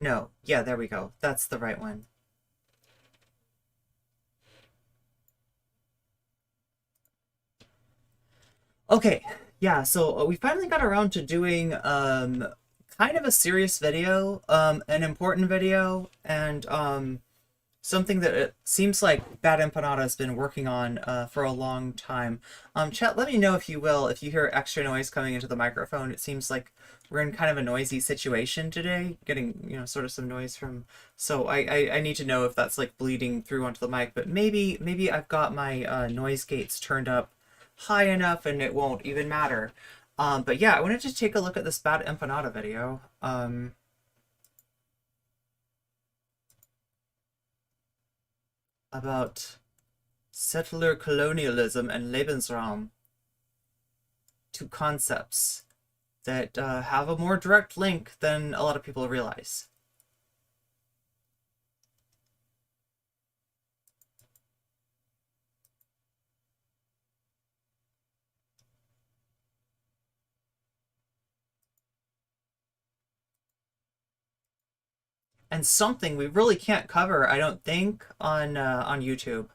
No, yeah, there we go. That's the right one. Okay, yeah, so we finally got around to doing kind of a serious video, an important video, and something that it seems like Bad Empanada has been working on for a long time. Chat, let me know if you will, if you hear extra noise coming into the microphone. It seems like we're in kind of a noisy situation today, getting, sort of some noise from. So I need to know if that's like bleeding through onto the mic, but maybe I've got my noise gates turned up high enough and it won't even matter. But yeah, I wanted to take a look at this Bad Empanada video. About settler colonialism and Lebensraum, two concepts that have a more direct link than a lot of people realize. And something we really can't cover, I don't think, on YouTube.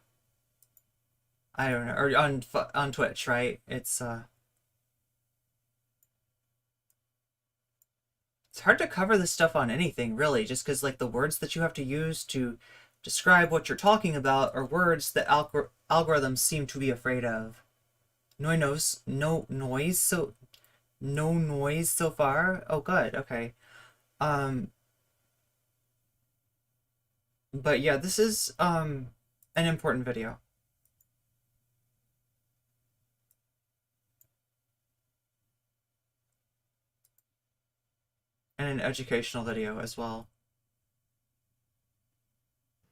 I don't know, or on Twitch, right? It's hard to cover this stuff on anything, really, just because like the words that you have to use to describe what you're talking about are words that algorithms seem to be afraid of. No noise, so no noise so far. Oh, good. Okay. Um, but yeah, this is an important video and an educational video as well.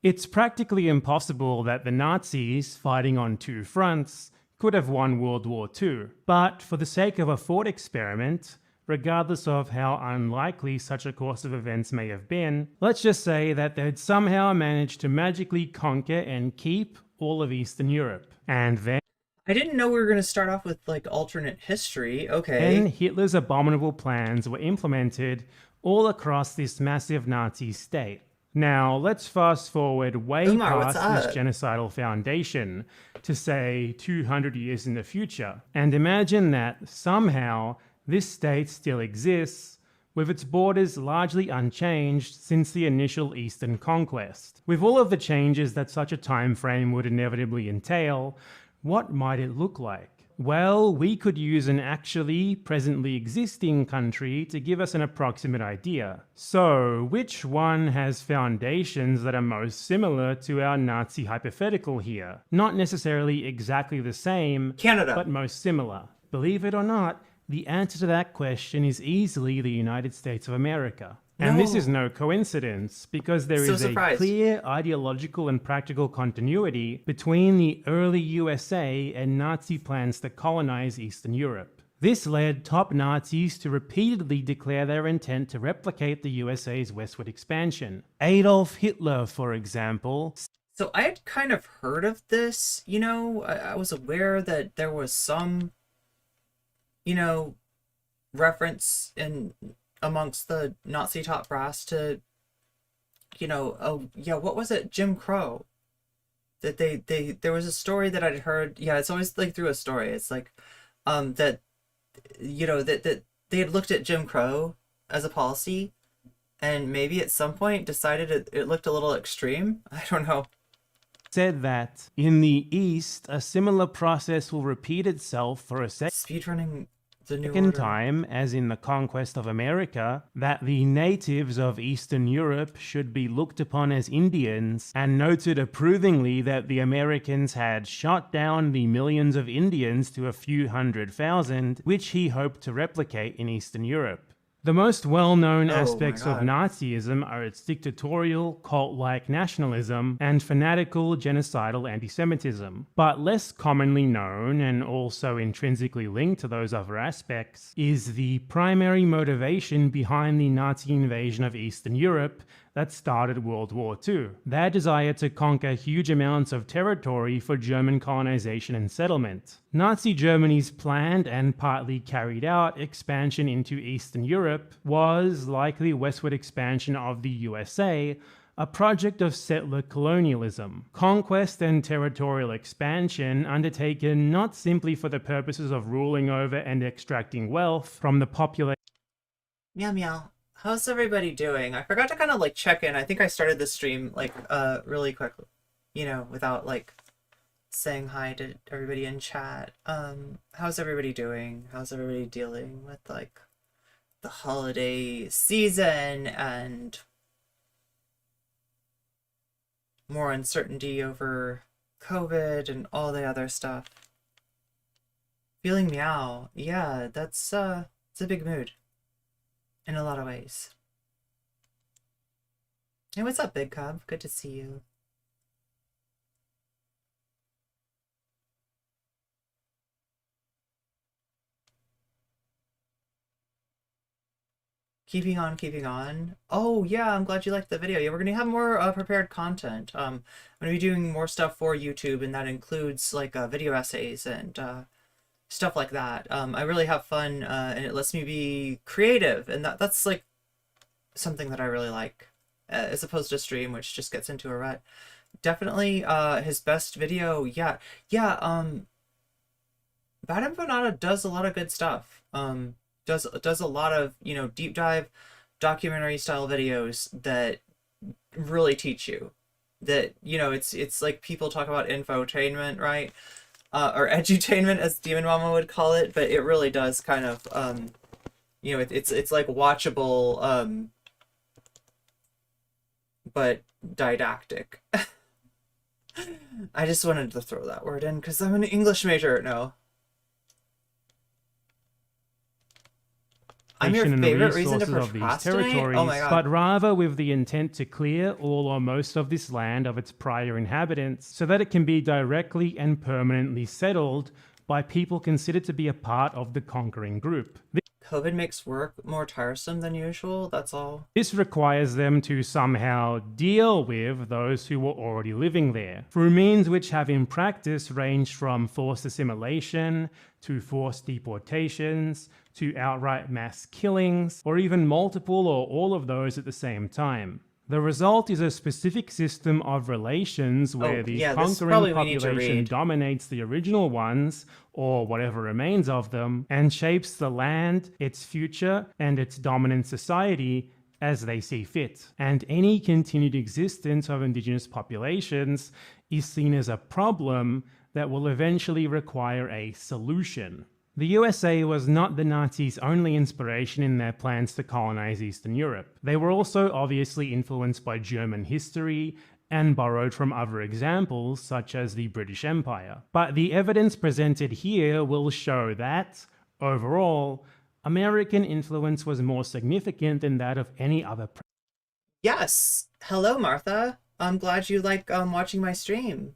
It's practically impossible that the Nazis, fighting on two fronts, could have won World War II. But for the sake of a thought experiment, regardless of how unlikely such a course of events may have been, let's just say that they'd somehow managed to magically conquer and keep all of Eastern Europe. And then I didn't know we were going to start off with like alternate history. Okay. Hitler's abominable plans were implemented all across this massive Nazi state. Now, let's fast forward way Umar, what's past this up? genocidal foundation to say 200 years in the future, and imagine that somehow this state still exists, with its borders largely unchanged since the initial Eastern conquest. With all of the changes that such a time frame would inevitably entail, what might it look like? Well, we could use an actually presently existing country to give us an approximate idea. So, which one has foundations that are most similar to our Nazi hypothetical here? Not necessarily exactly the same, Canada. but most similar. Believe it or not, the answer to that question is easily the United States of America. And this is no coincidence, because there is a clear ideological and practical continuity between the early USA and Nazi plans to colonize Eastern Europe. This led top Nazis to repeatedly declare their intent to replicate the USA's westward expansion. Adolf Hitler, for example. So I had kind of heard of this, I was aware that there was some, reference in amongst the Nazi top brass to, oh yeah, what was it? Jim Crow. That there was a story that I'd heard. Yeah, it's always like through a story. It's like, that, that they had looked at Jim Crow as a policy, and maybe at some point decided it looked a little extreme. I don't know. Said that in the East, a similar process will repeat itself for a speedrunning the new second time, as in the conquest of America, that the natives of Eastern Europe should be looked upon as Indians, and noted approvingly that the Americans had shot down the millions of Indians to a few 100,000, which he hoped to replicate in Eastern Europe. The most well-known aspects of Nazism are its dictatorial, cult-like nationalism and fanatical, genocidal anti-Semitism. But less commonly known, and also intrinsically linked to those other aspects, is the primary motivation behind the Nazi invasion of Eastern Europe, that started World War II. Their desire to conquer huge amounts of territory for German colonization and settlement. Nazi Germany's planned and partly carried out expansion into Eastern Europe was, like the westward expansion of the USA, a project of settler colonialism, conquest and territorial expansion undertaken not simply for the purposes of ruling over and extracting wealth from the population. Meow meow. How's everybody doing? I forgot to kind of like check in. I think I started the stream like really quick, you know, without like saying hi to everybody in chat. How's everybody doing? How's everybody dealing with like the holiday season and more uncertainty over COVID and all the other stuff? Feeling meow. Yeah, it's a big mood. In a lot of ways. Hey, what's up, Big Cub? Good to see you. Keeping on, keeping on. Oh, yeah, I'm glad you liked the video. Yeah, we're going to have more prepared content. I'm going to be doing more stuff for YouTube, and that includes, like, video essays and stuff like that. I really have fun, and it lets me be creative, and that's like something that I really like, as opposed to stream, which just gets into a rut. Definitely his best video. Yeah, Bad Empanada does a lot of good stuff. Does a lot of, you know, deep dive documentary style videos that really teach you that, you know, it's like people talk about infotainment, right? Or edutainment, as Demon Mama would call it, but it really does kind of, you know, it's like watchable, but didactic. I just wanted to throw that word in because I'm an English major. No. I'm your favorite reason to procrastinate? Oh my God. But rather with the intent to clear all or most of this land of its prior inhabitants so that it can be directly and permanently settled by people considered to be a part of the conquering group. COVID makes work more tiresome than usual, that's all. This requires them to somehow deal with those who were already living there, through means which have in practice ranged from forced assimilation, to forced deportations, to outright mass killings, or even multiple or all of those at the same time. The result is a specific system of relations where the conquering population dominates the original ones, or whatever remains of them, and shapes the land, its future, and its dominant society as they see fit. And any continued existence of indigenous populations is seen as a problem that will eventually require a solution. The USA was not the Nazis' only inspiration in their plans to colonize Eastern Europe. They were also obviously influenced by German history and borrowed from other examples such as the British Empire. But the evidence presented here will show that, overall, American influence was more significant than that of any other. Yes! Hello, Martha. I'm glad you like watching my stream.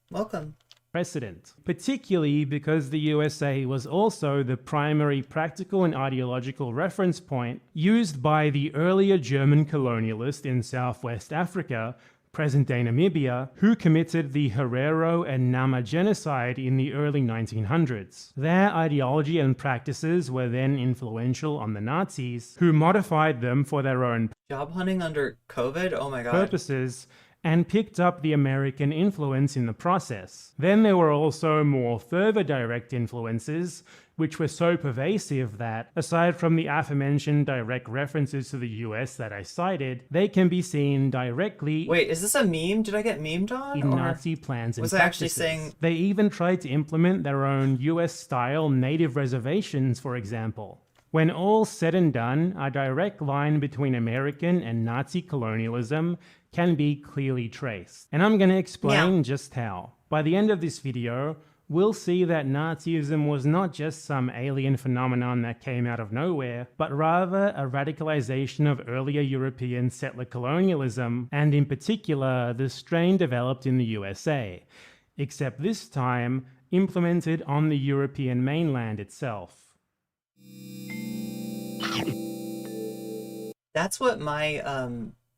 Welcome. Precedent, particularly because the USA was also the primary practical and ideological reference point used by the earlier German colonialist in Southwest Africa, present-day Namibia, who committed the Herero and Nama genocide in the early 1900s. Their ideology and practices were then influential on the Nazis, who modified them for their own job hunting under COVID? Oh my God. Purposes, and picked up the American influence in the process. Then there were also more further direct influences, which were so pervasive that, aside from the aforementioned direct references to the US that I cited, they can be seen directly. Wait, is this a meme? Did I get memed on? In Nazi plans and was I actually saying? They even tried to implement their own US-style native reservations, for example. When all's said and done, a direct line between American and Nazi colonialism can be clearly traced. And I'm going to explain just how. By the end of this video, we'll see that Nazism was not just some alien phenomenon that came out of nowhere, but rather a radicalization of earlier European settler colonialism, and in particular, the strain developed in the USA, except this time implemented on the European mainland itself. That's what my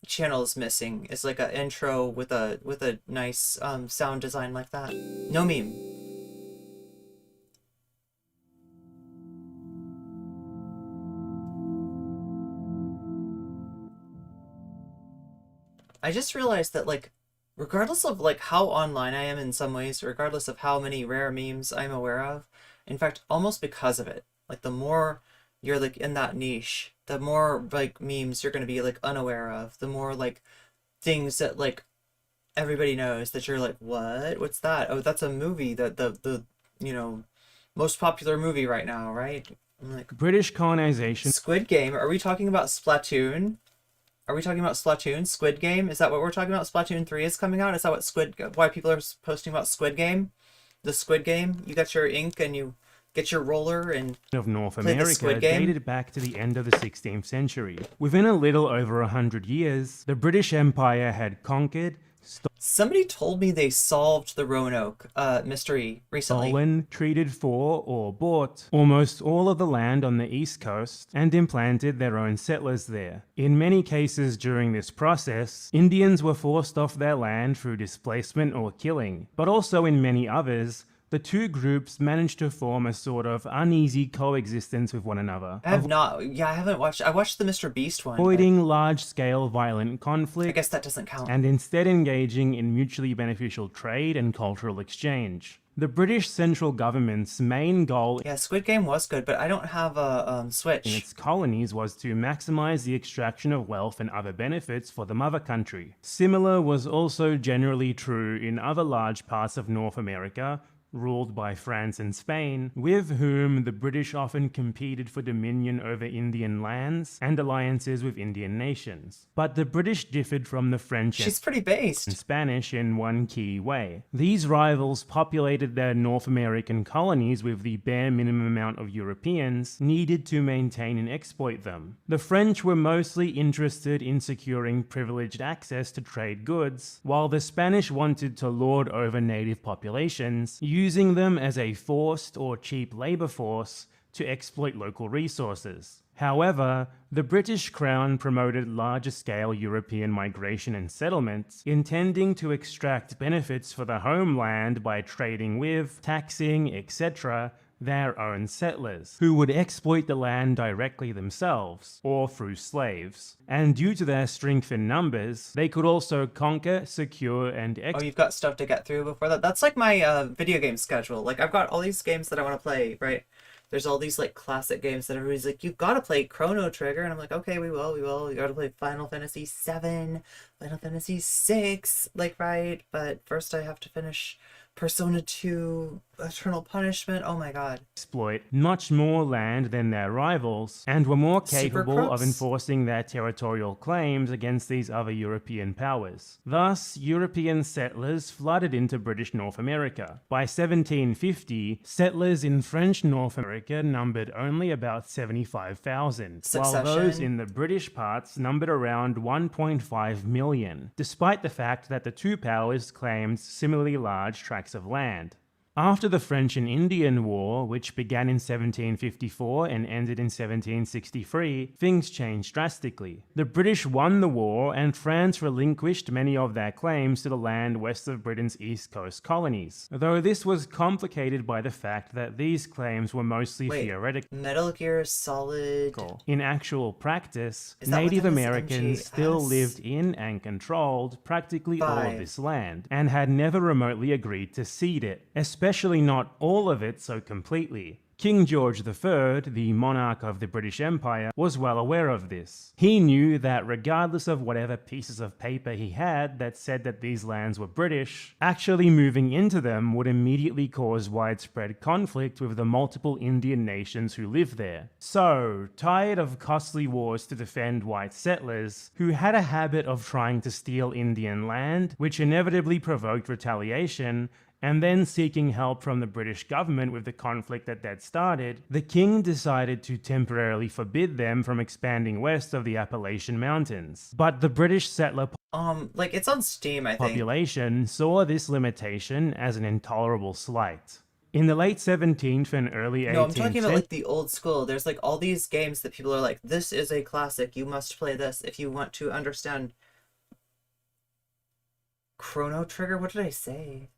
channel is missing. It's like an intro with a nice sound design like that. No meme. I just realized that, like, regardless of like how online I am in some ways, regardless of how many rare memes I'm aware of, in fact, almost because of it, like the more you're like in that niche, the more like memes you're gonna be like unaware of, the more like things that like everybody knows that you're like, what? What's that? Oh, that's a movie that the you know most popular movie right now, right? I'm like, British colonization. Squid Game. Are we talking about Splatoon? Are we talking about Splatoon? Squid Game? Is that what we're talking about? Splatoon 3 is coming out? Is that why people are posting about Squid Game? The Squid Game? You got your ink and you get your roller and of North play the America Squid Game? dated back to the end of the 16th century. Within a little over 100 years, the British Empire had conquered, Somebody told me they solved the Roanoke mystery recently. stolen, treated for, or bought almost all of the land on the East Coast and implanted their own settlers there. In many cases during this process, Indians were forced off their land through displacement or killing, but also in many others, the two groups managed to form a sort of uneasy coexistence with one another. I haven't watched. I watched the Mr. Beast one. Avoiding large-scale violent conflict. I guess that doesn't count. And instead engaging in mutually beneficial trade and cultural exchange. The British central government's main goal Yeah, Squid Game was good, but I don't have a Switch. in its colonies was to maximize the extraction of wealth and other benefits for the mother country. Similar was also generally true in other large parts of North America, ruled by France and Spain, with whom the British often competed for dominion over Indian lands and alliances with Indian nations. But the British differed from the French She's pretty based. and Spanish in one key way. These rivals populated their North American colonies with the bare minimum amount of Europeans needed to maintain and exploit them. The French were mostly interested in securing privileged access to trade goods, while the Spanish wanted to lord over native populations, using them as a forced or cheap labor force to exploit local resources. However, the British Crown promoted larger-scale European migration and settlements, intending to extract benefits for the homeland by trading with, taxing, etc., their own settlers, who would exploit the land directly themselves, or through slaves. And due to their strength in numbers, they could also conquer, secure, and Oh, you've got stuff to get through before that? That's like my video game schedule. Like, I've got all these games that I want to play, right? There's all these, like, classic games that everybody's like, you've got to play Chrono Trigger. And I'm like, okay, we will. You got to play Final Fantasy VII, Final Fantasy VI, like, right? But first I have to finish Persona 2, Eternal Punishment. Oh my god. exploit much more land than their rivals, and were more capable of Supercross? enforcing their territorial claims against these other European powers. Thus, European settlers flooded into British North America. By 1750, settlers in French North America numbered only about 75,000, while those Succession. in the British parts numbered around 1.5 million, despite the fact that the two powers claimed similarly large tracts of land. After the French and Indian War, which began in 1754 and ended in 1763, things changed drastically. The British won the war, and France relinquished many of their claims to the land west of Britain's East Coast colonies, though this was complicated by the fact that these claims were mostly theoretical. Metal Gear Solid. In actual practice, Is that what Native that is? Americans still MGS? lived in and controlled practically all of 5. this land, and had never remotely agreed to cede it, especially not all of it so completely. King George III, the monarch of the British Empire, was well aware of this. He knew that regardless of whatever pieces of paper he had that said that these lands were British, actually moving into them would immediately cause widespread conflict with the multiple Indian nations who lived there. So, tired of costly wars to defend white settlers, who had a habit of trying to steal Indian land, which inevitably provoked retaliation, and then seeking help from the British government with the conflict that they'd started, the king decided to temporarily forbid them from expanding west of the Appalachian Mountains. But the British settler Like, it's on Steam, I think. population saw this limitation as an intolerable slight. In the late 17th and early 18th No, I'm talking about, century, like, the old school. There's, like, all these games that people are like, this is a classic. You must play this if you want to understand Chrono Trigger? What did I say?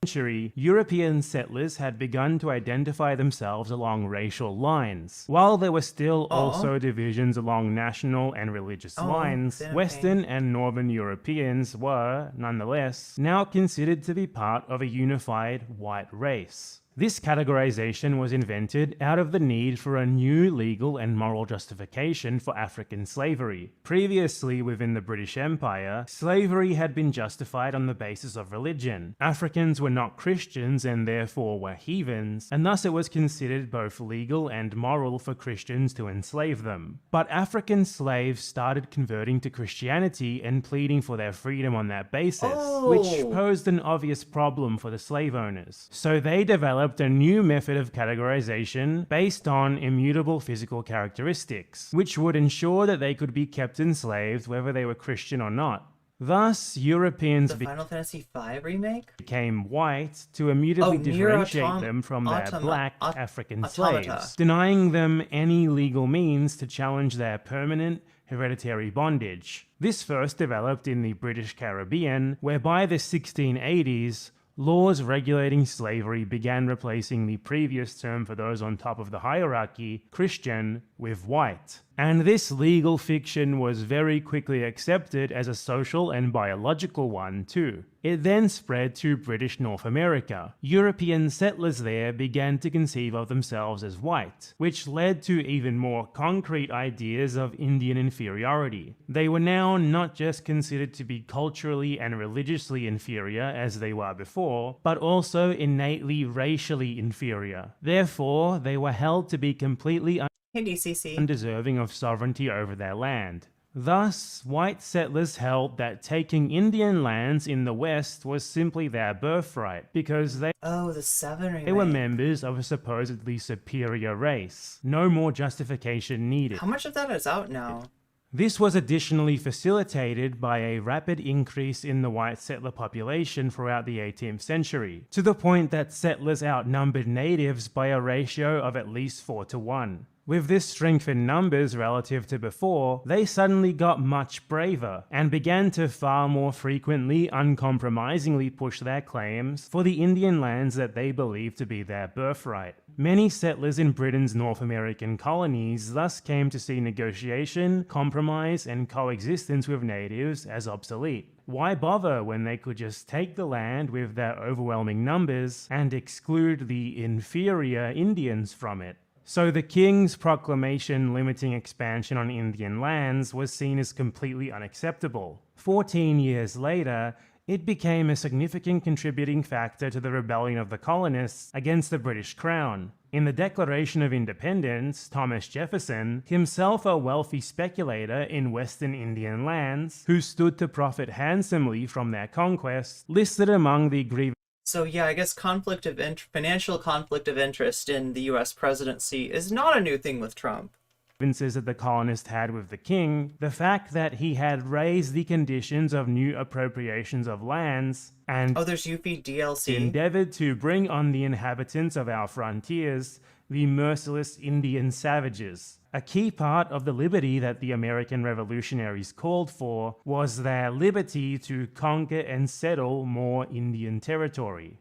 Century, European settlers had begun to identify themselves along racial lines. While there were still also divisions along national and religious lines, Thin Western and Northern Europeans were, nonetheless, now considered to be part of a unified white race. This categorization was invented out of the need for a new legal and moral justification for African slavery. Previously, within the British Empire, slavery had been justified on the basis of religion. Africans were not Christians and therefore were heathens, and thus it was considered both legal and moral for Christians to enslave them. But African slaves started converting to Christianity and pleading for their freedom on that basis, which posed an obvious problem for the slave owners. So they developed a new method of categorization based on immutable physical characteristics, which would ensure that they could be kept enslaved whether they were Christian or not. Thus, Europeans Final Fantasy V remake? became white to immutably differentiate them from their black African slaves, denying them any legal means to challenge their permanent hereditary bondage. This first developed in the British Caribbean, where by the 1680s, laws regulating slavery began replacing the previous term for those on top of the hierarchy, Christian, with white. And this legal fiction was very quickly accepted as a social and biological one too. It then spread to British North America. European settlers there began to conceive of themselves as white, which led to even more concrete ideas of Indian inferiority. They were now not just considered to be culturally and religiously inferior as they were before, but also innately racially inferior. Therefore, they were held to be completely undeserving of sovereignty over their land. Thus, white settlers held that taking Indian lands in the West was simply their birthright because they were members of a supposedly superior race. No more justification needed. How much of that is out now? This was additionally facilitated by a rapid increase in the white settler population throughout the 18th century, to the point that settlers outnumbered natives by a ratio of at least 4-1. With this strength in numbers relative to before, they suddenly got much braver and began to far more frequently uncompromisingly push their claims for the Indian lands that they believed to be their birthright. Many settlers in Britain's North American colonies thus came to see negotiation, compromise, and coexistence with natives as obsolete. Why bother when they could just take the land with their overwhelming numbers and exclude the inferior Indians from it? So the king's proclamation limiting expansion on Indian lands was seen as completely unacceptable. 14 years later, it became a significant contributing factor to the rebellion of the colonists against the British Crown. In the Declaration of Independence, Thomas Jefferson, himself a wealthy speculator in Western Indian lands, who stood to profit handsomely from their conquest, listed among the grievances. So yeah, I guess financial conflict of interest in the U.S. presidency is not a new thing with Trump. That the colonists had with the king, the fact that he had raised the conditions of new appropriations of lands, and there's UP DLC. Endeavored to bring on the inhabitants of our frontiers the merciless Indian savages. A key part of the liberty that the American revolutionaries called for was their liberty to conquer and settle more Indian territory.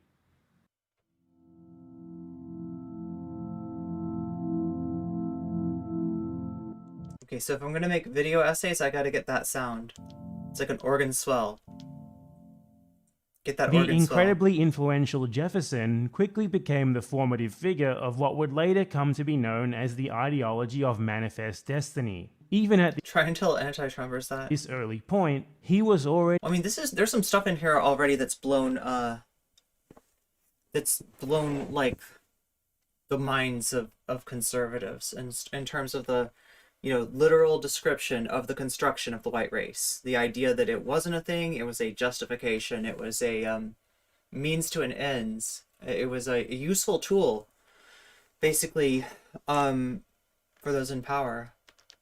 Okay, so if I'm gonna make video essays, I gotta get that sound. It's like an organ swell. Get that organ swell. The incredibly influential Jefferson quickly became the formative figure of what would later come to be known as the ideology of manifest destiny. Even at try and tell anti-Trumpers that. This early point, he was already... I mean, there's some stuff in here already that's blown, like, the minds of conservatives in terms of the, literal description of the construction of the white race. The idea that it wasn't a thing, it was a justification, it was a means to an ends. It was a useful tool, basically, for those in power.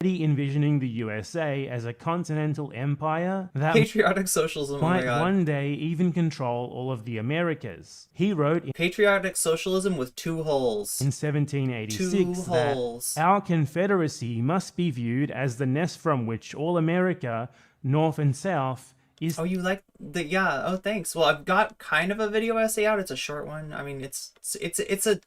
Envisioning the USA as a continental empire that patriotic socialism might one day even control all of the Americas. He wrote in Patriotic Socialism with two holes in 1786 that our confederacy must be viewed as the nest from which all America, North and South, is Oh, you like the yeah? Oh, thanks. Well, I've got kind of a video essay out. It's a short one. I mean, it's a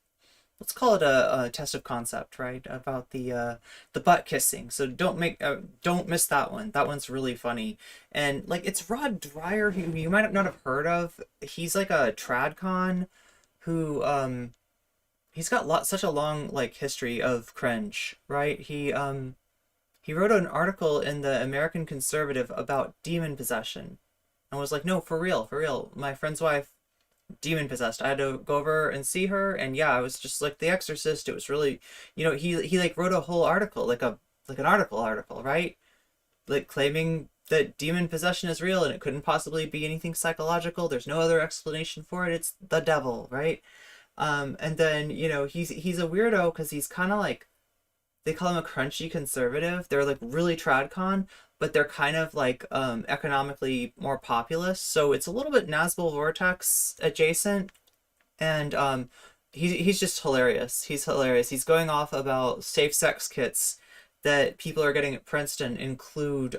let's call it a test of concept, right? About the butt kissing. So don't miss that one. That one's really funny. And like it's Rod Dreyer, who you might not have heard of. He's like a tradcon who he's got such a long like history of cringe, right? He wrote an article in the American Conservative about demon possession and was like, no, for real, for real. My friend's wife, demon possessed. I had to go over and see her, and yeah, I was just like The Exorcist. It was really, he like wrote a whole article, like an article, right? Like claiming that demon possession is real and it couldn't possibly be anything psychological. There's no other explanation for it. It's the devil, right? And then he's a weirdo because he's kind of like, they call him a crunchy conservative. They're like really tradcon, but they're kind of like economically more populist. So it's a little bit Nazgul Vortex adjacent, and he's just hilarious. He's hilarious. He's going off about safe sex kits that people are getting at Princeton include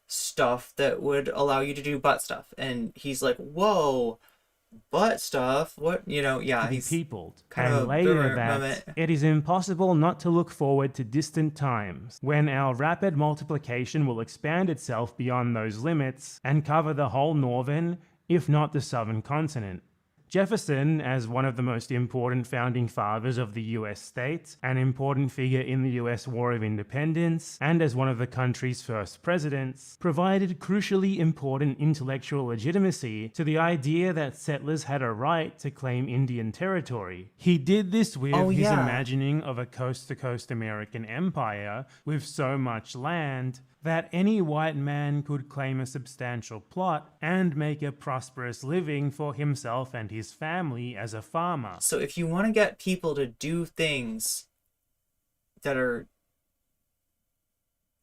stuff that would allow you to do butt stuff, and he's like, whoa. Butt stuff, what, yeah, he's peopled. kind And of a later boomer that moment. it is impossible not to look forward to distant times, when our rapid multiplication will expand itself beyond those limits and cover the whole northern, if not the southern continent. Jefferson, as one of the most important founding fathers of the US state, an important figure in the US War of Independence, and as one of the country's first presidents, provided crucially important intellectual legitimacy to the idea that settlers had a right to claim Indian territory. He did this with his imagining of a coast-to-coast American empire with so much land that any white man could claim a substantial plot and make a prosperous living for himself and his family as a farmer. So if you want to get people to do things that are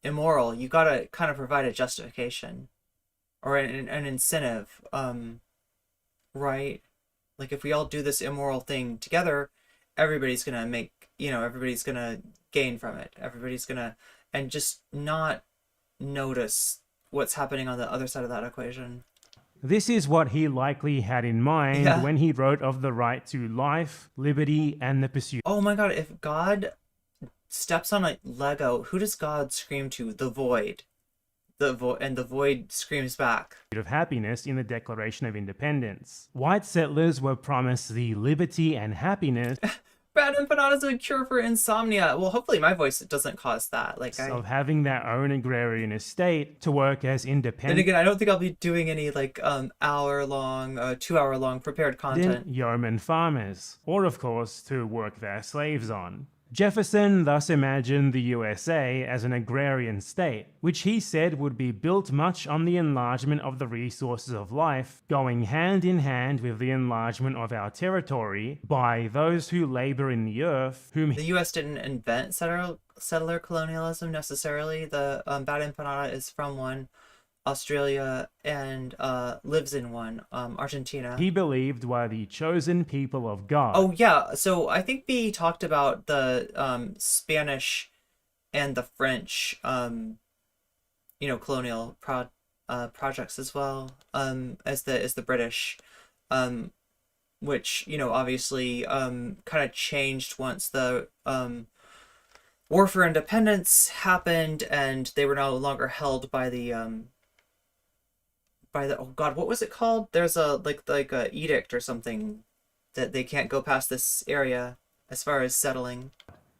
immoral, you gotta kind of provide a justification or an incentive, right? Like if we all do this immoral thing together, everybody's gonna gain from it. And just not notice what's happening on the other side of that equation. This is what he likely had in mind when he wrote of the right to life, liberty, and the pursuit. Oh my god, if God steps on a Lego, who does God scream to? The void. And the void screams back. Of happiness in the Declaration of Independence. White settlers were promised the liberty and happiness Bad Empanada is a cure for insomnia. Well, hopefully my voice doesn't cause that. Of having their own agrarian estate to work as independent. And again, I don't think I'll be doing any like 2-hour-long prepared content. Yeoman farmers, or of course to work their slaves on. Jefferson thus imagined the USA as an agrarian state, which he said would be built much on the enlargement of the resources of life, going hand in hand with the enlargement of our territory by those who labor in the earth, whom the US didn't invent settler colonialism necessarily. The Bad Empanada is from one, Australia, and lives in one, Argentina. He believed were the chosen people of God. Oh yeah, so I think we talked about the Spanish and the French, colonial projects as well, as the British, which obviously kind of changed once the War for Independence happened, and they were no longer held by the oh god, what was it called? There's a a edict or something that they can't go past this area as far as settling.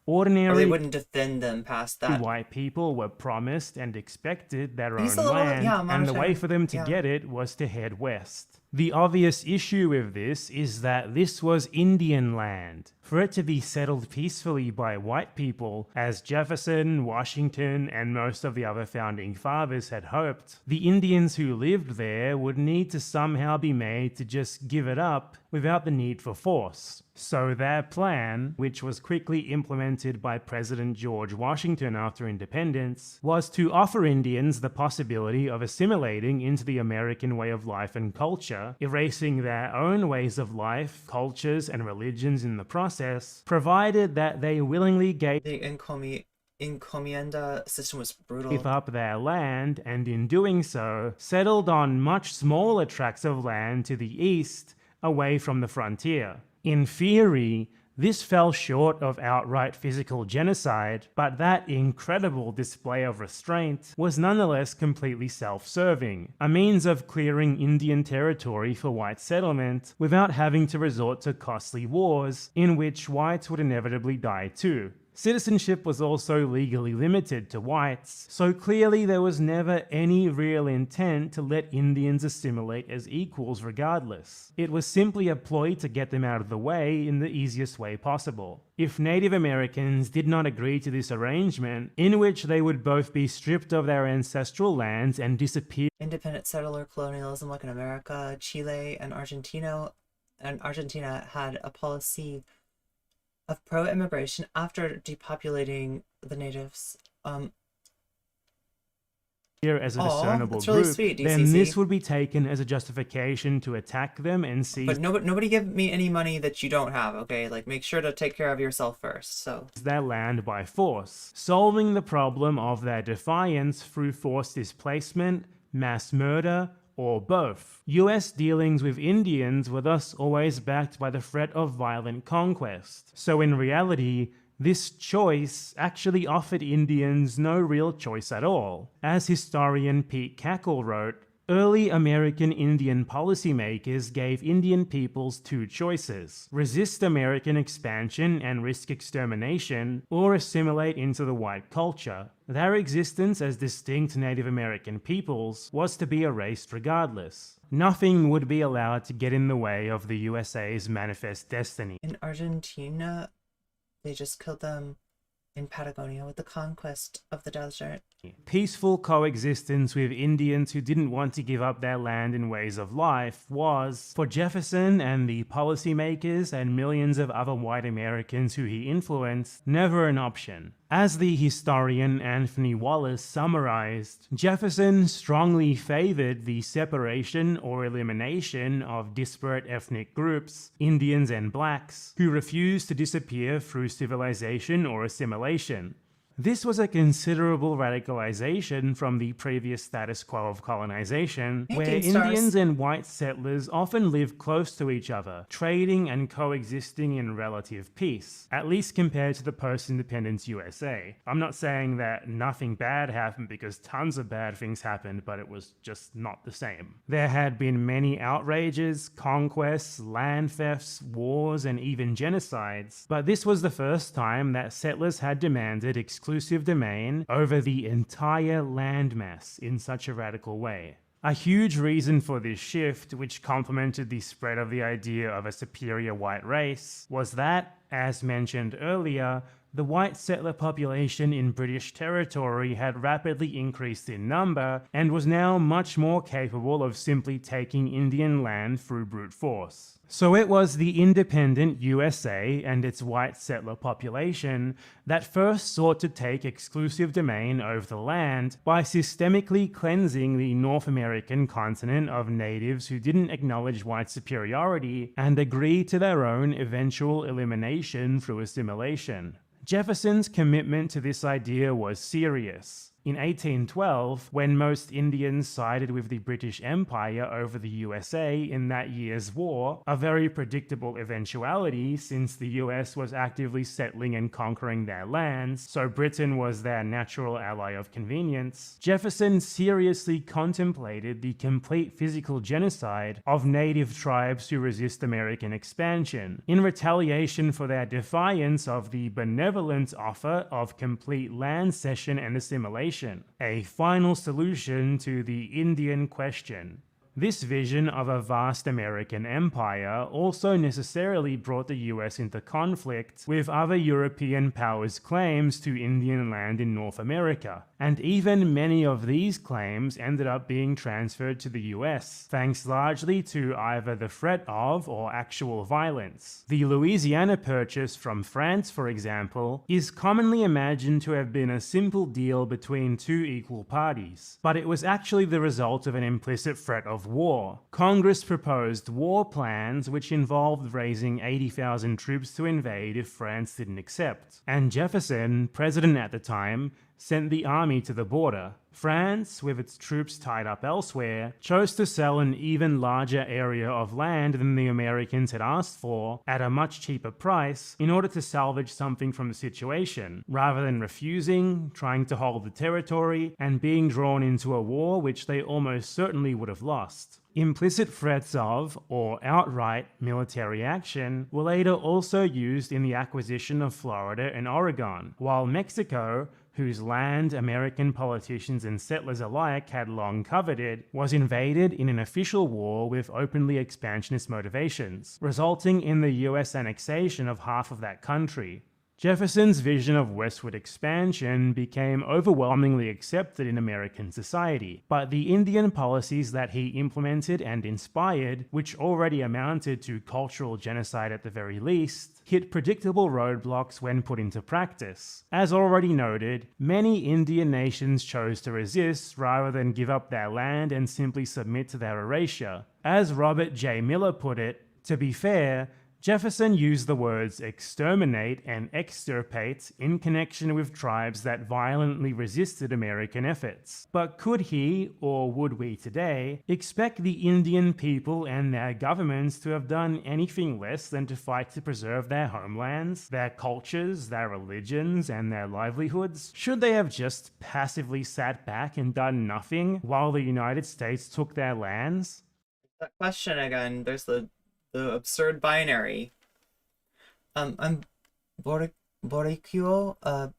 Ordinary, or they wouldn't defend them past that. White people were promised and expected their own land, and the way for them to get it was to head west. The obvious issue with this is that this was Indian land. For it to be settled peacefully by white people, as Jefferson, Washington, and most of the other founding fathers had hoped, the Indians who lived there would need to somehow be made to just give it up without the need for force. So their plan, which was quickly implemented by President George Washington after independence, was to offer Indians the possibility of assimilating into the American way of life and culture, erasing their own ways of life, cultures, and religions in the process, provided that they willingly gave... And call me encomienda system was brutal. Gave up their land, and in doing so, settled on much smaller tracts of land to the east, away from the frontier. In theory, this fell short of outright physical genocide, but that incredible display of restraint was nonetheless completely self-serving, a means of clearing Indian territory for white settlement without having to resort to costly wars in which whites would inevitably die too. Citizenship was also legally limited to whites, so clearly there was never any real intent to let Indians assimilate as equals regardless. It was simply a ploy to get them out of the way in the easiest way possible. If Native Americans did not agree to this arrangement, in which they would both be stripped of their ancestral lands and disappear, independent settler colonialism like in America, Chile, and Argentina had a policy of pro-immigration after depopulating the natives. as a discernible that's really group, sweet, then DCC. this would be taken as a justification to attack them and seize But nobody give me any money that you don't have, okay? Like, make sure to take care of yourself first, so. their land by force, solving the problem of their defiance through forced displacement, mass murder, or both. US dealings with Indians were thus always backed by the threat of violent conquest. So in reality, this choice actually offered Indians no real choice at all. As historian Pete Cackle wrote, early American Indian policymakers gave Indian peoples two choices: resist American expansion and risk extermination, or assimilate into the white culture. Their existence as distinct Native American peoples was to be erased regardless. Nothing would be allowed to get in the way of the USA's manifest destiny. In Argentina, they just killed them in Patagonia with the conquest of the desert. Peaceful coexistence with Indians who didn't want to give up their land and ways of life was, for Jefferson and the policymakers and millions of other white Americans who he influenced, never an option. As the historian Anthony Wallace summarized, Jefferson strongly favored the separation or elimination of disparate ethnic groups, Indians and blacks, who refused to disappear through civilization or assimilation. This was a considerable radicalization from the previous status quo of colonization, where 18 stars. Indians and white settlers often lived close to each other, trading and coexisting in relative peace, at least compared to the post-independence USA. I'm not saying that nothing bad happened, because tons of bad things happened, but it was just not the same. There had been many outrages, conquests, land thefts, wars, and even genocides, but this was the first time that settlers had demanded exclusive domain over the entire landmass in such a radical way. A huge reason for this shift, which complemented the spread of the idea of a superior white race, was that, as mentioned earlier, the white settler population in British territory had rapidly increased in number and was now much more capable of simply taking Indian land through brute force. So it was the independent USA and its white settler population that first sought to take exclusive domain over the land by systemically cleansing the North American continent of natives who didn't acknowledge white superiority and agree to their own eventual elimination through assimilation. Jefferson's commitment to this idea was serious. In 1812, when most Indians sided with the British Empire over the USA in that year's war, a very predictable eventuality since the US was actively settling and conquering their lands, so Britain was their natural ally of convenience, Jefferson seriously contemplated the complete physical genocide of native tribes who resist American expansion, in retaliation for their defiance of the benevolent offer of complete land cession and assimilation. A final solution to the Indian question. This vision of a vast American empire also necessarily brought the US into conflict with other European powers' claims to Indian land in North America, and even many of these claims ended up being transferred to the US, thanks largely to either the threat of or actual violence. The Louisiana Purchase from France, for example, is commonly imagined to have been a simple deal between two equal parties, but it was actually the result of an implicit threat of war. Congress proposed war plans which involved raising 80,000 troops to invade if France didn't accept, and Jefferson, president at the time, sent the army to the border. France, with its troops tied up elsewhere, chose to sell an even larger area of land than the Americans had asked for at a much cheaper price in order to salvage something from the situation, rather than refusing, trying to hold the territory, and being drawn into a war which they almost certainly would have lost. Implicit threats of, or outright, military action were later also used in the acquisition of Florida and Oregon, while Mexico, whose land American politicians and settlers alike had long coveted, was invaded in an official war with openly expansionist motivations, resulting in the US annexation of half of that country. Jefferson's vision of westward expansion became overwhelmingly accepted in American society, but the Indian policies that he implemented and inspired, which already amounted to cultural genocide at the very least, hit predictable roadblocks when put into practice. As already noted, many Indian nations chose to resist rather than give up their land and simply submit to their erasure. As Robert J. Miller put it, to be fair, Jefferson used the words exterminate and extirpate in connection with tribes that violently resisted American efforts. But could he, or would we today, expect the Indian people and their governments to have done anything less than to fight to preserve their homelands, their cultures, their religions, and their livelihoods? Should they have just passively sat back and done nothing while the United States took their lands? That question again, there's the absurd binary. I'm Boricua,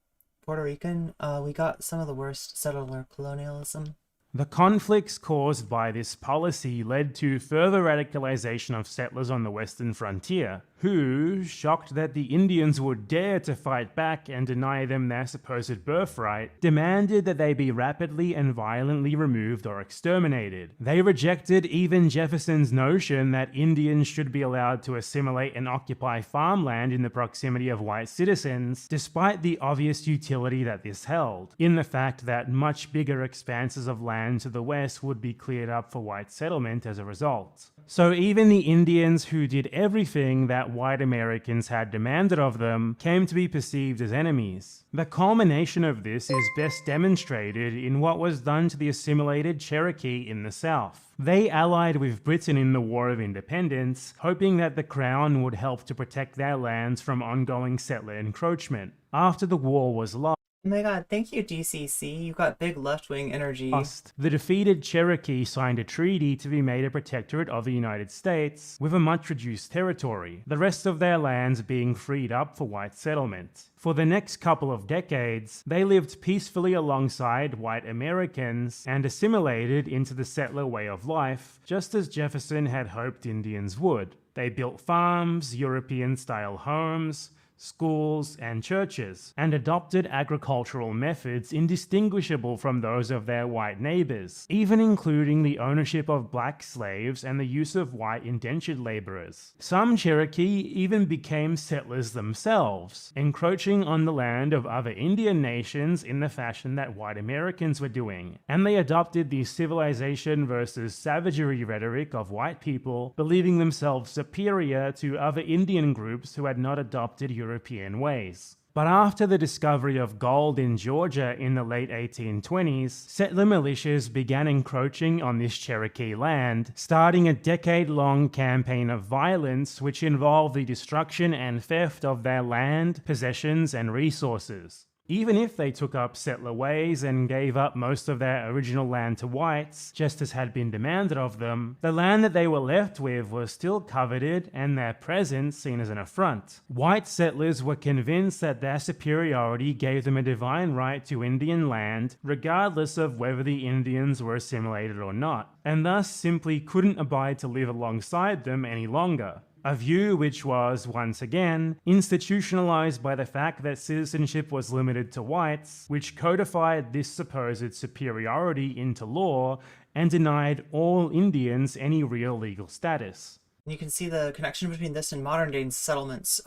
Puerto Rican. We got some of the worst settler colonialism. The conflicts caused by this policy led to further radicalization of settlers on the western frontier, who, shocked that the Indians would dare to fight back and deny them their supposed birthright, demanded that they be rapidly and violently removed or exterminated. They rejected even Jefferson's notion that Indians should be allowed to assimilate and occupy farmland in the proximity of white citizens, despite the obvious utility that this held, in the fact that much bigger expanses of land to the west would be cleared up for white settlement as a result. So even the Indians who did everything that white Americans had demanded of them came to be perceived as enemies. The culmination of this is best demonstrated in what was done to the assimilated Cherokee in the South. They allied with Britain in the War of Independence, hoping that the Crown would help to protect their lands from ongoing settler encroachment. After the war was lost, Oh my god, thank you, DCC. You got big left-wing energy. the defeated Cherokee signed a treaty to be made a protectorate of the United States with a much reduced territory, the rest of their lands being freed up for white settlement. For the next couple of decades, they lived peacefully alongside white Americans and assimilated into the settler way of life, just as Jefferson had hoped Indians would. They built farms, European-style homes, schools, and churches, and adopted agricultural methods indistinguishable from those of their white neighbors, even including the ownership of black slaves and the use of white indentured laborers. Some Cherokee even became settlers themselves, encroaching on the land of other Indian nations in the fashion that white Americans were doing, and they adopted the civilization versus savagery rhetoric of white people, believing themselves superior to other Indian groups who had not adopted European ways. But after the discovery of gold in Georgia in the late 1820s, settler militias began encroaching on this Cherokee land, starting a decade-long campaign of violence which involved the destruction and theft of their land, possessions, and resources. Even if they took up settler ways and gave up most of their original land to whites, just as had been demanded of them, the land that they were left with was still coveted and their presence seen as an affront. White settlers were convinced that their superiority gave them a divine right to Indian land, regardless of whether the Indians were assimilated or not, and thus simply couldn't abide to live alongside them any longer. a view which was, once again, institutionalized by the fact that citizenship was limited to whites, which codified this supposed superiority into law and denied all Indians any real legal status. You can see the connection between this and modern day settlements,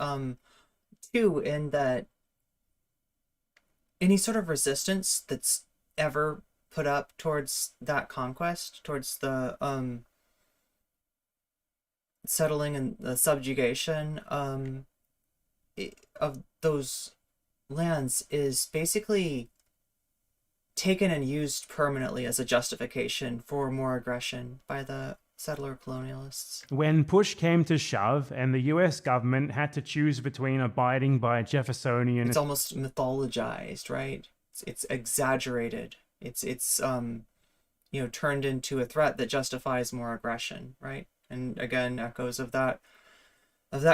too, in that any sort of resistance that's ever put up towards that conquest, towards the settling and the subjugation of those lands, is basically taken and used permanently as a justification for more aggression by the settler colonialists. When push came to shove and the US government had to choose between abiding by Jeffersonian... It's almost mythologized, right? It's exaggerated. It's you know, turned into a threat that justifies more aggression, right? And again, echoes of that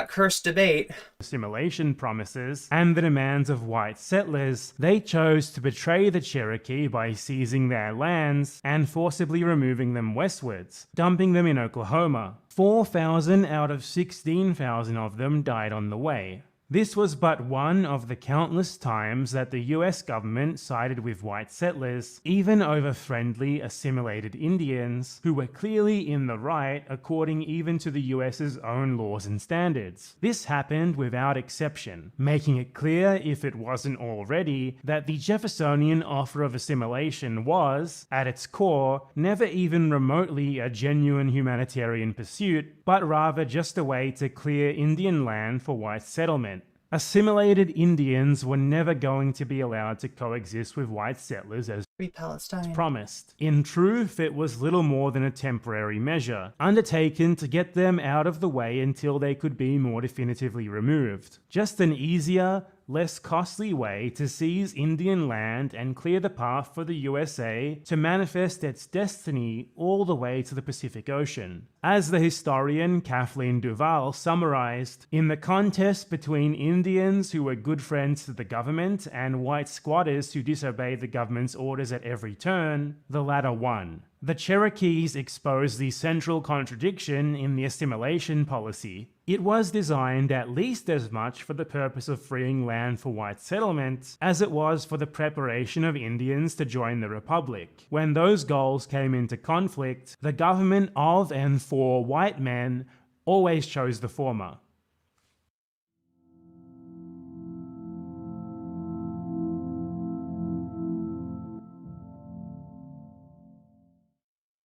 cursed debate. Assimilation promises and the demands of white settlers, they chose to betray the Cherokee by seizing their lands and forcibly removing them westwards, dumping them in Oklahoma. 4,000 out of 16,000 of them died on the way. This was but one of the countless times that the US government sided with white settlers, even over friendly assimilated Indians, who were clearly in the right according even to the US's own laws and standards. This happened without exception, making it clear, if it wasn't already, that the Jeffersonian offer of assimilation was, at its core, never even remotely a genuine humanitarian pursuit, but rather just a way to clear Indian land for white settlement. Assimilated Indians were never going to be allowed to coexist with white settlers as Free Palestine promised. In truth, it was little more than a temporary measure, undertaken to get them out of the way until they could be more definitively removed. Just an easier, less costly way to seize Indian land and clear the path for the USA to manifest its destiny all the way to the Pacific Ocean. As the historian Kathleen Duval summarized, in the contest between Indians who were good friends to the government and white squatters who disobeyed the government's orders at every turn, the latter won. The Cherokees exposed the central contradiction in the assimilation policy. It was designed at least as much for the purpose of freeing land for white settlement as it was for the preparation of Indians to join the Republic. When those goals came into conflict, the government of and for white men always chose the former.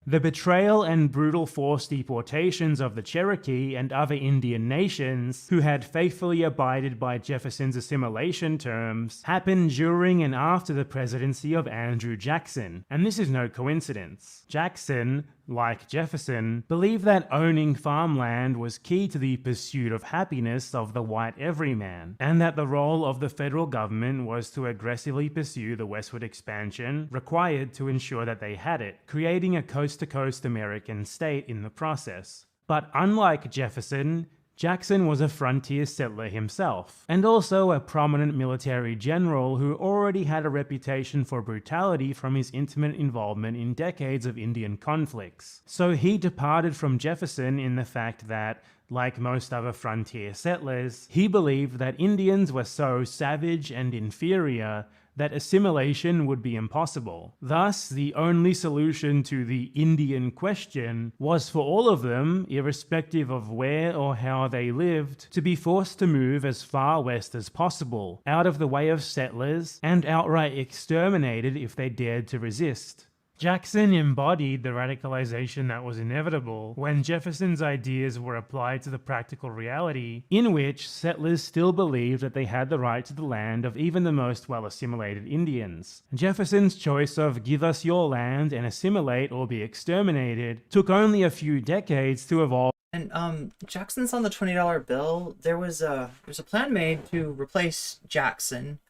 The betrayal and brutal forced deportations of the Cherokee and other Indian nations who had faithfully abided by Jefferson's assimilation terms happened during and after the presidency of Andrew Jackson, and this is no coincidence. Jackson, like Jefferson, believed that owning farmland was key to the pursuit of happiness of the white everyman, and that the role of the federal government was to aggressively pursue the westward expansion required to ensure that they had it, creating a coast-to-coast American state in the process. But unlike Jefferson, Jackson was a frontier settler himself, and also a prominent military general who already had a reputation for brutality from his intimate involvement in decades of Indian conflicts. So he departed from Jefferson in the fact that, like most other frontier settlers, he believed that Indians were so savage and inferior that assimilation would be impossible. Thus, the only solution to the Indian question was for all of them, irrespective of where or how they lived, to be forced to move as far west as possible, out of the way of settlers, and outright exterminated if they dared to resist. Jackson embodied the radicalization that was inevitable when Jefferson's ideas were applied to the practical reality in which settlers still believed that they had the right to the land of even the most well-assimilated Indians. Jefferson's choice of give us your land and assimilate or be exterminated took only a few decades to evolve. And Jackson's on the $20 bill. There was a plan made to replace Jackson,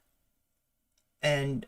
and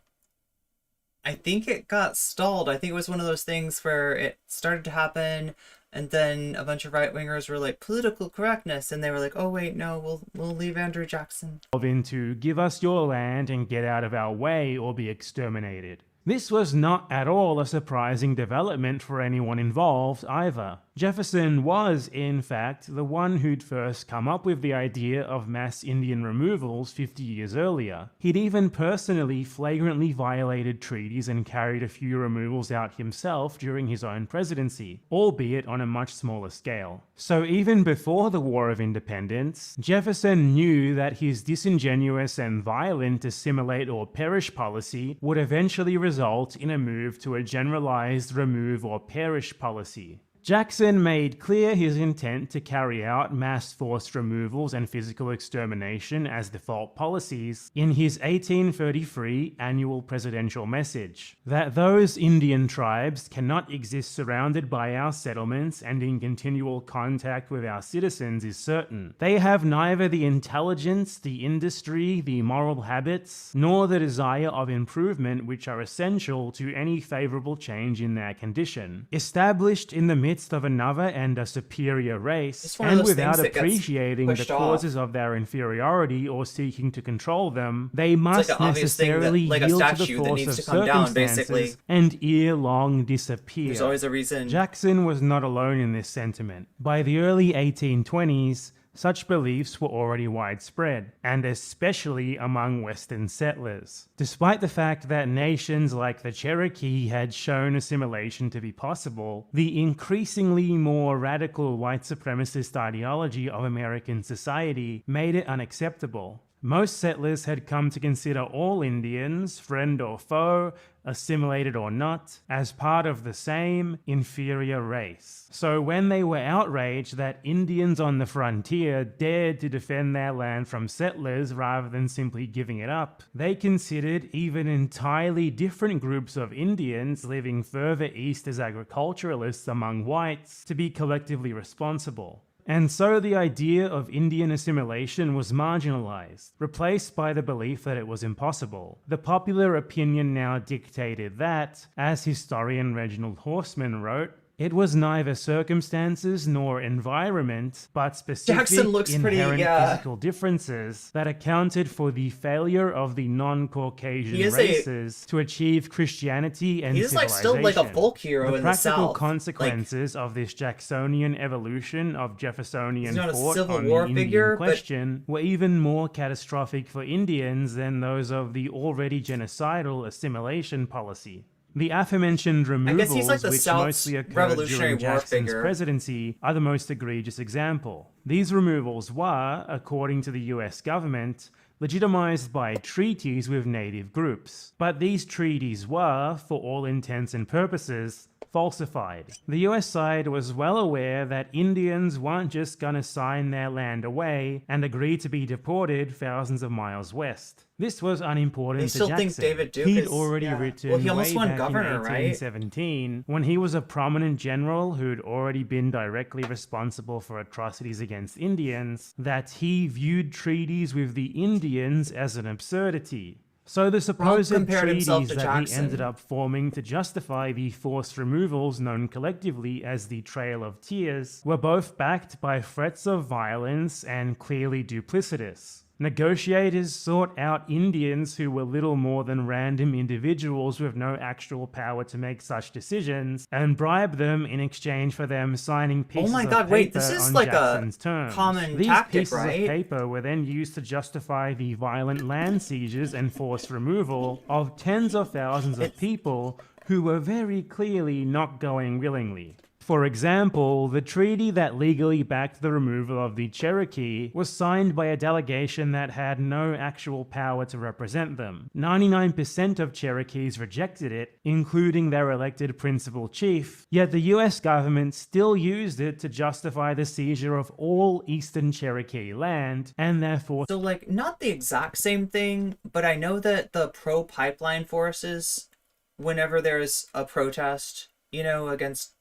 I think it got stalled. I think it was one of those things where it started to happen, and then a bunch of right-wingers were like, political correctness, and they were like, oh wait, no, we'll leave Andrew Jackson. Into give us your land and get out of our way or be exterminated. This was not at all a surprising development for anyone involved either. Jefferson was, in fact, the one who'd first come up with the idea of mass Indian removals 50 years earlier. He'd even personally flagrantly violated treaties and carried a few removals out himself during his own presidency, albeit on a much smaller scale. So even before the War of Independence, Jefferson knew that his disingenuous and violent assimilate or perish policy would eventually result in a move to a generalized remove or perish policy. Jackson made clear his intent to carry out mass forced removals and physical extermination as default policies in his 1833 annual presidential message. That those Indian tribes cannot exist surrounded by our settlements and in continual contact with our citizens is certain. They have neither the intelligence, the industry, the moral habits, nor the desire of improvement which are essential to any favorable change in their condition. Established in the midst of another and a superior race, and without appreciating the causes of their inferiority or seeking to control them, they must necessarily yield to the force of circumstances and ere long disappear. There's always a reason. Jackson was not alone in this sentiment. By the early 1820s, such beliefs were already widespread, and especially among Western settlers. Despite the fact that nations like the Cherokee had shown assimilation to be possible, the increasingly more radical white supremacist ideology of American society made it unacceptable. Most settlers had come to consider all Indians, friend or foe, assimilated or not, as part of the same inferior race. So when they were outraged that Indians on the frontier dared to defend their land from settlers rather than simply giving it up, they considered even entirely different groups of Indians living further east as agriculturalists among whites to be collectively responsible. And so the idea of Indian assimilation was marginalized, replaced by the belief that it was impossible. The popular opinion now dictated that, as historian Reginald Horseman wrote, it was neither circumstances nor environment, but specific inherent physical differences that accounted for the failure of the non-Caucasian races to achieve Christianity and civilization. He's still like a folk hero in the South. The practical consequences of this Jacksonian evolution of Jeffersonian thought on the Indian question were even more catastrophic for Indians than those of the already genocidal assimilation policy. The aforementioned removals, which mostly occurred during Jackson's presidency, are the most egregious example. These removals were, according to the US government, legitimized by treaties with native groups. But these treaties were, for all intents and purposes, falsified. The US side was well aware that Indians weren't just gonna sign their land away and agree to be deported thousands of miles west. This was unimportant to Jackson. He'd already written way back in 1817, when he was a prominent general who'd already been directly responsible for atrocities against Indians, that he viewed treaties with the Indians as an absurdity. So the supposed treaties that he ended up forming to justify the forced removals known collectively as the Trail of Tears were both backed by threats of violence and clearly duplicitous. Negotiators sought out Indians who were little more than random individuals with no actual power to make such decisions and bribed them in exchange for them signing pieces of paper on Jackson's terms. These pieces of paper were then used to justify the violent land seizures and forced removal of tens of thousands of people who were very clearly not going willingly. For example, the treaty that legally backed the removal of the Cherokee was signed by a delegation that had no actual power to represent them. 99% of Cherokees rejected it, including their elected principal chief, yet the US government still used it to justify the seizure of all Eastern Cherokee land, and therefore... So, like, not the exact same thing, but I know that the pro-pipeline forces, whenever there's a protest, you know, against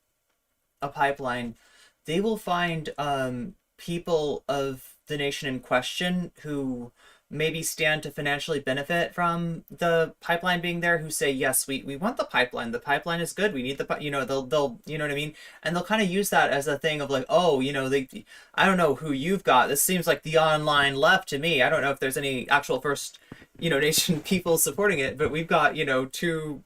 a pipeline, they will find people of the nation in question who maybe stand to financially benefit from the pipeline being there, who say, yes, we want the pipeline is good, we need the, you know, they'll you know what I mean, and they'll kind of use that as a thing of like, oh, you know, I don't know who you've got, this seems like the online left to me, I don't know if there's any actual First nation people supporting it, but we've got, two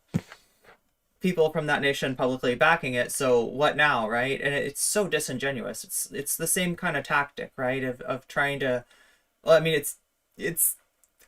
people from that nation publicly backing it. So what now, right? And it's so disingenuous. It's the same kind of tactic, right? Of trying to, well, I mean, it's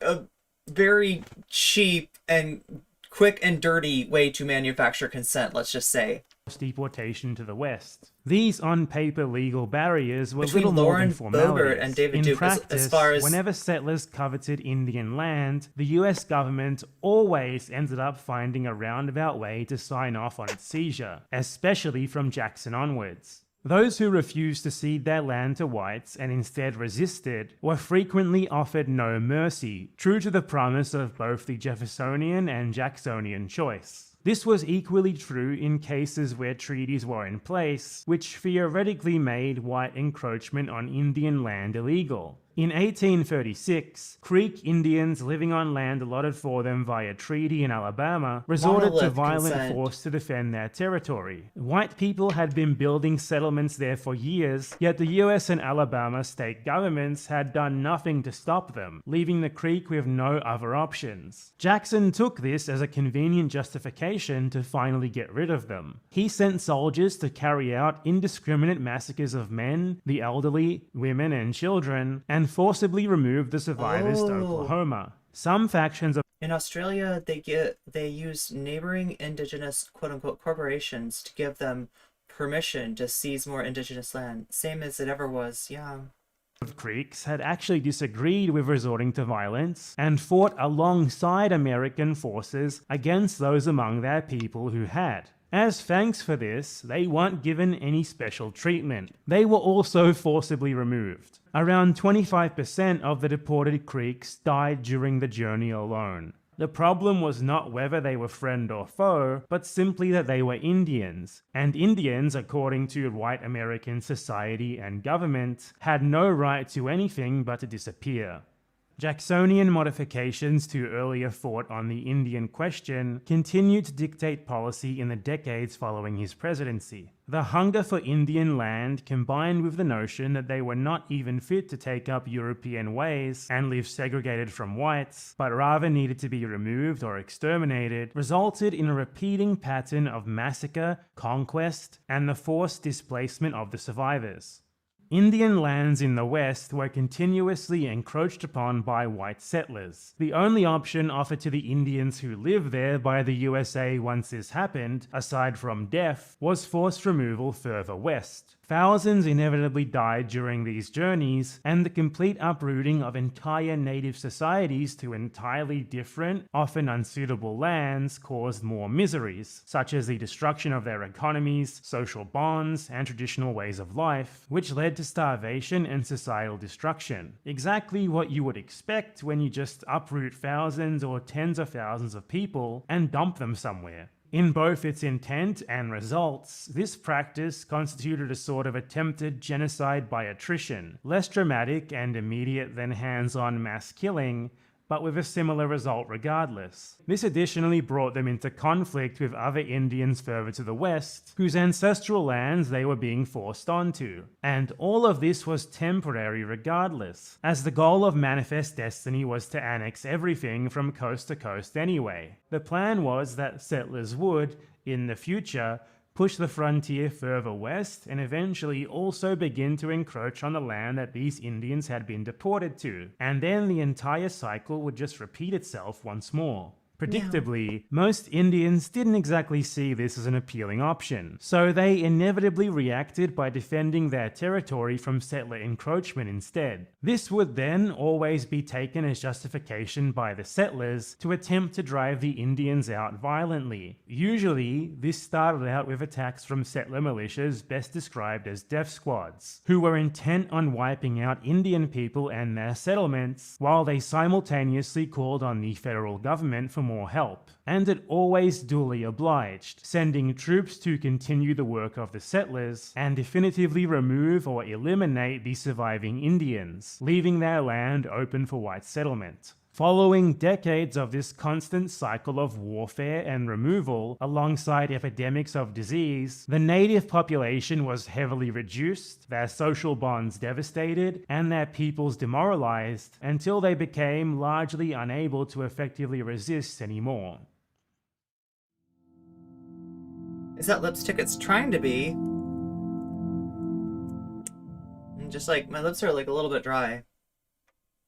a very cheap and quick and dirty way to manufacture consent, let's just say. Deportation to the West. These on-paper legal barriers were Between little more Lauren than formalities. Boebert and David In Duke, practice, as far as whenever settlers coveted Indian land, the US government always ended up finding a roundabout way to sign off on its seizure, especially from Jackson onwards. Those who refused to cede their land to whites and instead resisted were frequently offered no mercy, true to the promise of both the Jeffersonian and Jacksonian choice. This was equally true in cases where treaties were in place, which theoretically made white encroachment on Indian land illegal. In 1836, Creek Indians living on land allotted for them via treaty in Alabama resorted to violent force to defend their territory. White people had been building settlements there for years, yet the US and Alabama state governments had done nothing to stop them, leaving the Creek with no other options. Jackson took this as a convenient justification to finally get rid of them. He sent soldiers to carry out indiscriminate massacres of men, the elderly, women, and children, and forcibly removed the survivors to Oklahoma. Some factions of in Australia, they use neighboring Indigenous quote-unquote corporations to give them permission to seize more Indigenous land. Same as it ever was, yeah. Creeks had actually disagreed with resorting to violence and fought alongside American forces against those among their people who had. As thanks for this, they weren't given any special treatment. They were also forcibly removed. Around 25% of the deported Creeks died during the journey alone. The problem was not whether they were friend or foe, but simply that they were Indians. And Indians, according to white American society and government, had no right to anything but to disappear. Jacksonian modifications to earlier thought on the Indian question continued to dictate policy in the decades following his presidency. The hunger for Indian land, combined with the notion that they were not even fit to take up European ways and live segregated from whites, but rather needed to be removed or exterminated, resulted in a repeating pattern of massacre, conquest, and the forced displacement of the survivors. Indian lands in the West were continuously encroached upon by white settlers. The only option offered to the Indians who lived there by the USA once this happened, aside from death, was forced removal further west. Thousands inevitably died during these journeys, and the complete uprooting of entire native societies to entirely different, often unsuitable lands caused more miseries, such as the destruction of their economies, social bonds, and traditional ways of life, which led to starvation and societal destruction. Exactly what you would expect when you just uproot thousands or tens of thousands of people and dump them somewhere. In both its intent and results, this practice constituted a sort of attempted genocide by attrition, less dramatic and immediate than hands-on mass killing, but with a similar result regardless. This additionally brought them into conflict with other Indians further to the west, whose ancestral lands they were being forced onto. And all of this was temporary regardless, as the goal of Manifest Destiny was to annex everything from coast to coast anyway. The plan was that settlers would, in the future, push the frontier further west, and eventually also begin to encroach on the land that these Indians had been deported to. And then the entire cycle would just repeat itself once more. Predictably, most Indians didn't exactly see this as an appealing option, so they inevitably reacted by defending their territory from settler encroachment instead. This would then always be taken as justification by the settlers to attempt to drive the Indians out violently. Usually, this started out with attacks from settler militias best described as death squads, who were intent on wiping out Indian people and their settlements, while they simultaneously called on the federal government for more help. And it always duly obliged, sending troops to continue the work of the settlers and definitively remove or eliminate the surviving Indians, leaving their land open for white settlement. Following decades of this constant cycle of warfare and removal, alongside epidemics of disease, the native population was heavily reduced, their social bonds devastated, and their peoples demoralized until they became largely unable to effectively resist anymore. Is that lipstick? It's trying to be. And just like, my lips are like a little bit dry.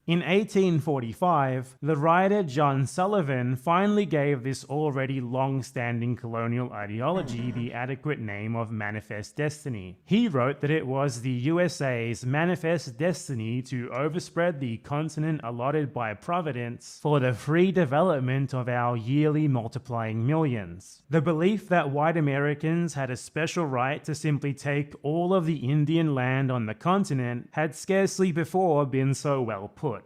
In 1845, the writer John Sullivan finally gave this already long-standing colonial ideology the adequate name of manifest destiny. He wrote that it was the USA's manifest destiny to overspread the continent allotted by Providence for the free development of our yearly multiplying millions. The belief that white Americans had a special right to simply take all of the Indian land on the continent had scarcely before been so well put.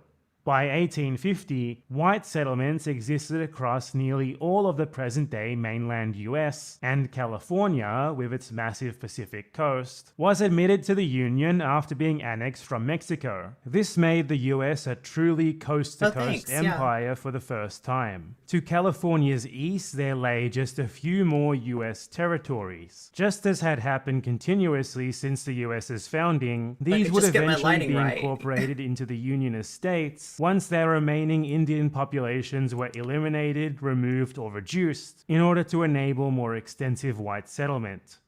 By 1850, white settlements existed across nearly all of the present-day mainland US, and California, with its massive Pacific coast, was admitted to the Union after being annexed from Mexico. This made the US a truly coast-to-coast empire for the first time. To California's east, there lay just a few more US territories. Just as had happened continuously since the US's founding, these would eventually be incorporated into the Unionist states once their remaining Indian populations were eliminated, removed, or reduced in order to enable more extensive white settlement.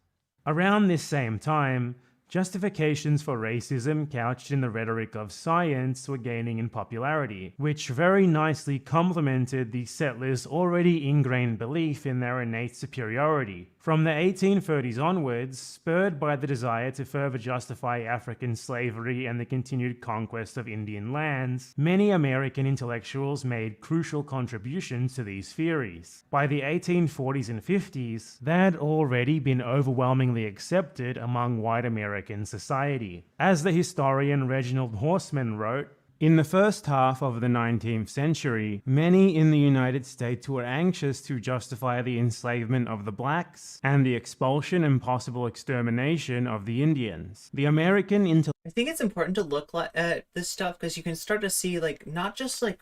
Around this same time, justifications for racism couched in the rhetoric of science were gaining in popularity, which very nicely complemented the settlers' already ingrained belief in their innate superiority. From the 1830s onwards, spurred by the desire to further justify African slavery and the continued conquest of Indian lands, many American intellectuals made crucial contributions to these theories. By the 1840s and 50s, they had already been overwhelmingly accepted among white American society. As the historian Reginald Horseman wrote, in the first half of the 19th century, many in the United States were anxious to justify the enslavement of the blacks and the expulsion and possible extermination of the Indians. The American I think it's important to look at this stuff because you can start to see, like, not just like,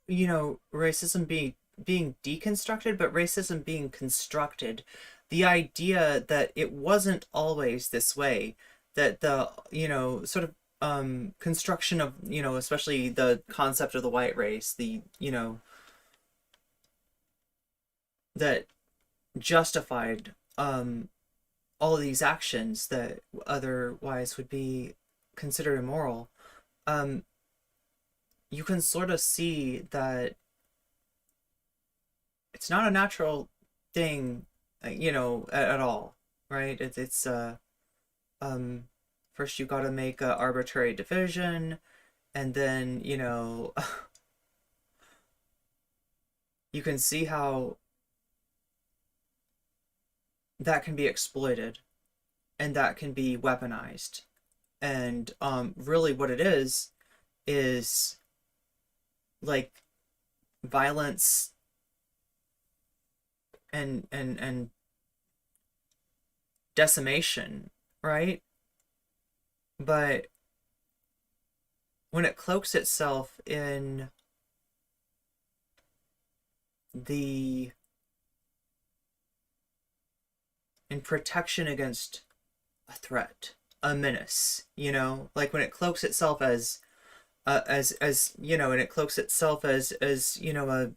you know, racism being deconstructed, but racism being constructed. The idea that it wasn't always this way, that the, you know, sort of construction of, you know, especially the concept of the white race, the, you know, that justified all of these actions that otherwise would be considered immoral. You can sort of see that it's not a natural thing, you know, at all, right? It's first you gotta make an arbitrary division, and then, you know, you can see how that can be exploited, and that can be weaponized. And really what it is like violence and decimation, right? But when it cloaks itself in protection against a threat, a menace, you know, like when it cloaks itself as you know, and it cloaks itself as you know, a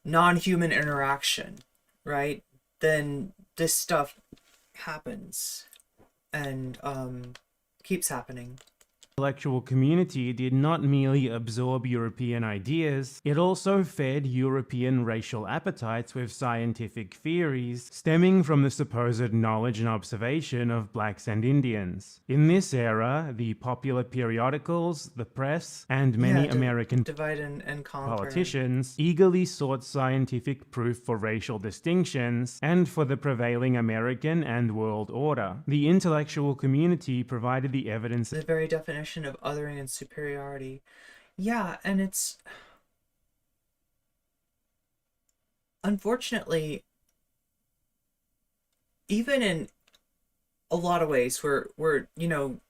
non-human interaction, right? Then this stuff happens and keeps happening. The intellectual community did not merely absorb European ideas, it also fed European racial appetites with scientific theories stemming from the supposed knowledge and observation of blacks and Indians. In this era, the popular periodicals, the press, and many American divide and conquer politicians eagerly sought scientific proof for racial distinctions and for the prevailing American and world order. The intellectual community provided the evidence, the very definition of othering and superiority. Yeah, and it's unfortunately, even in a lot of ways, we're you know,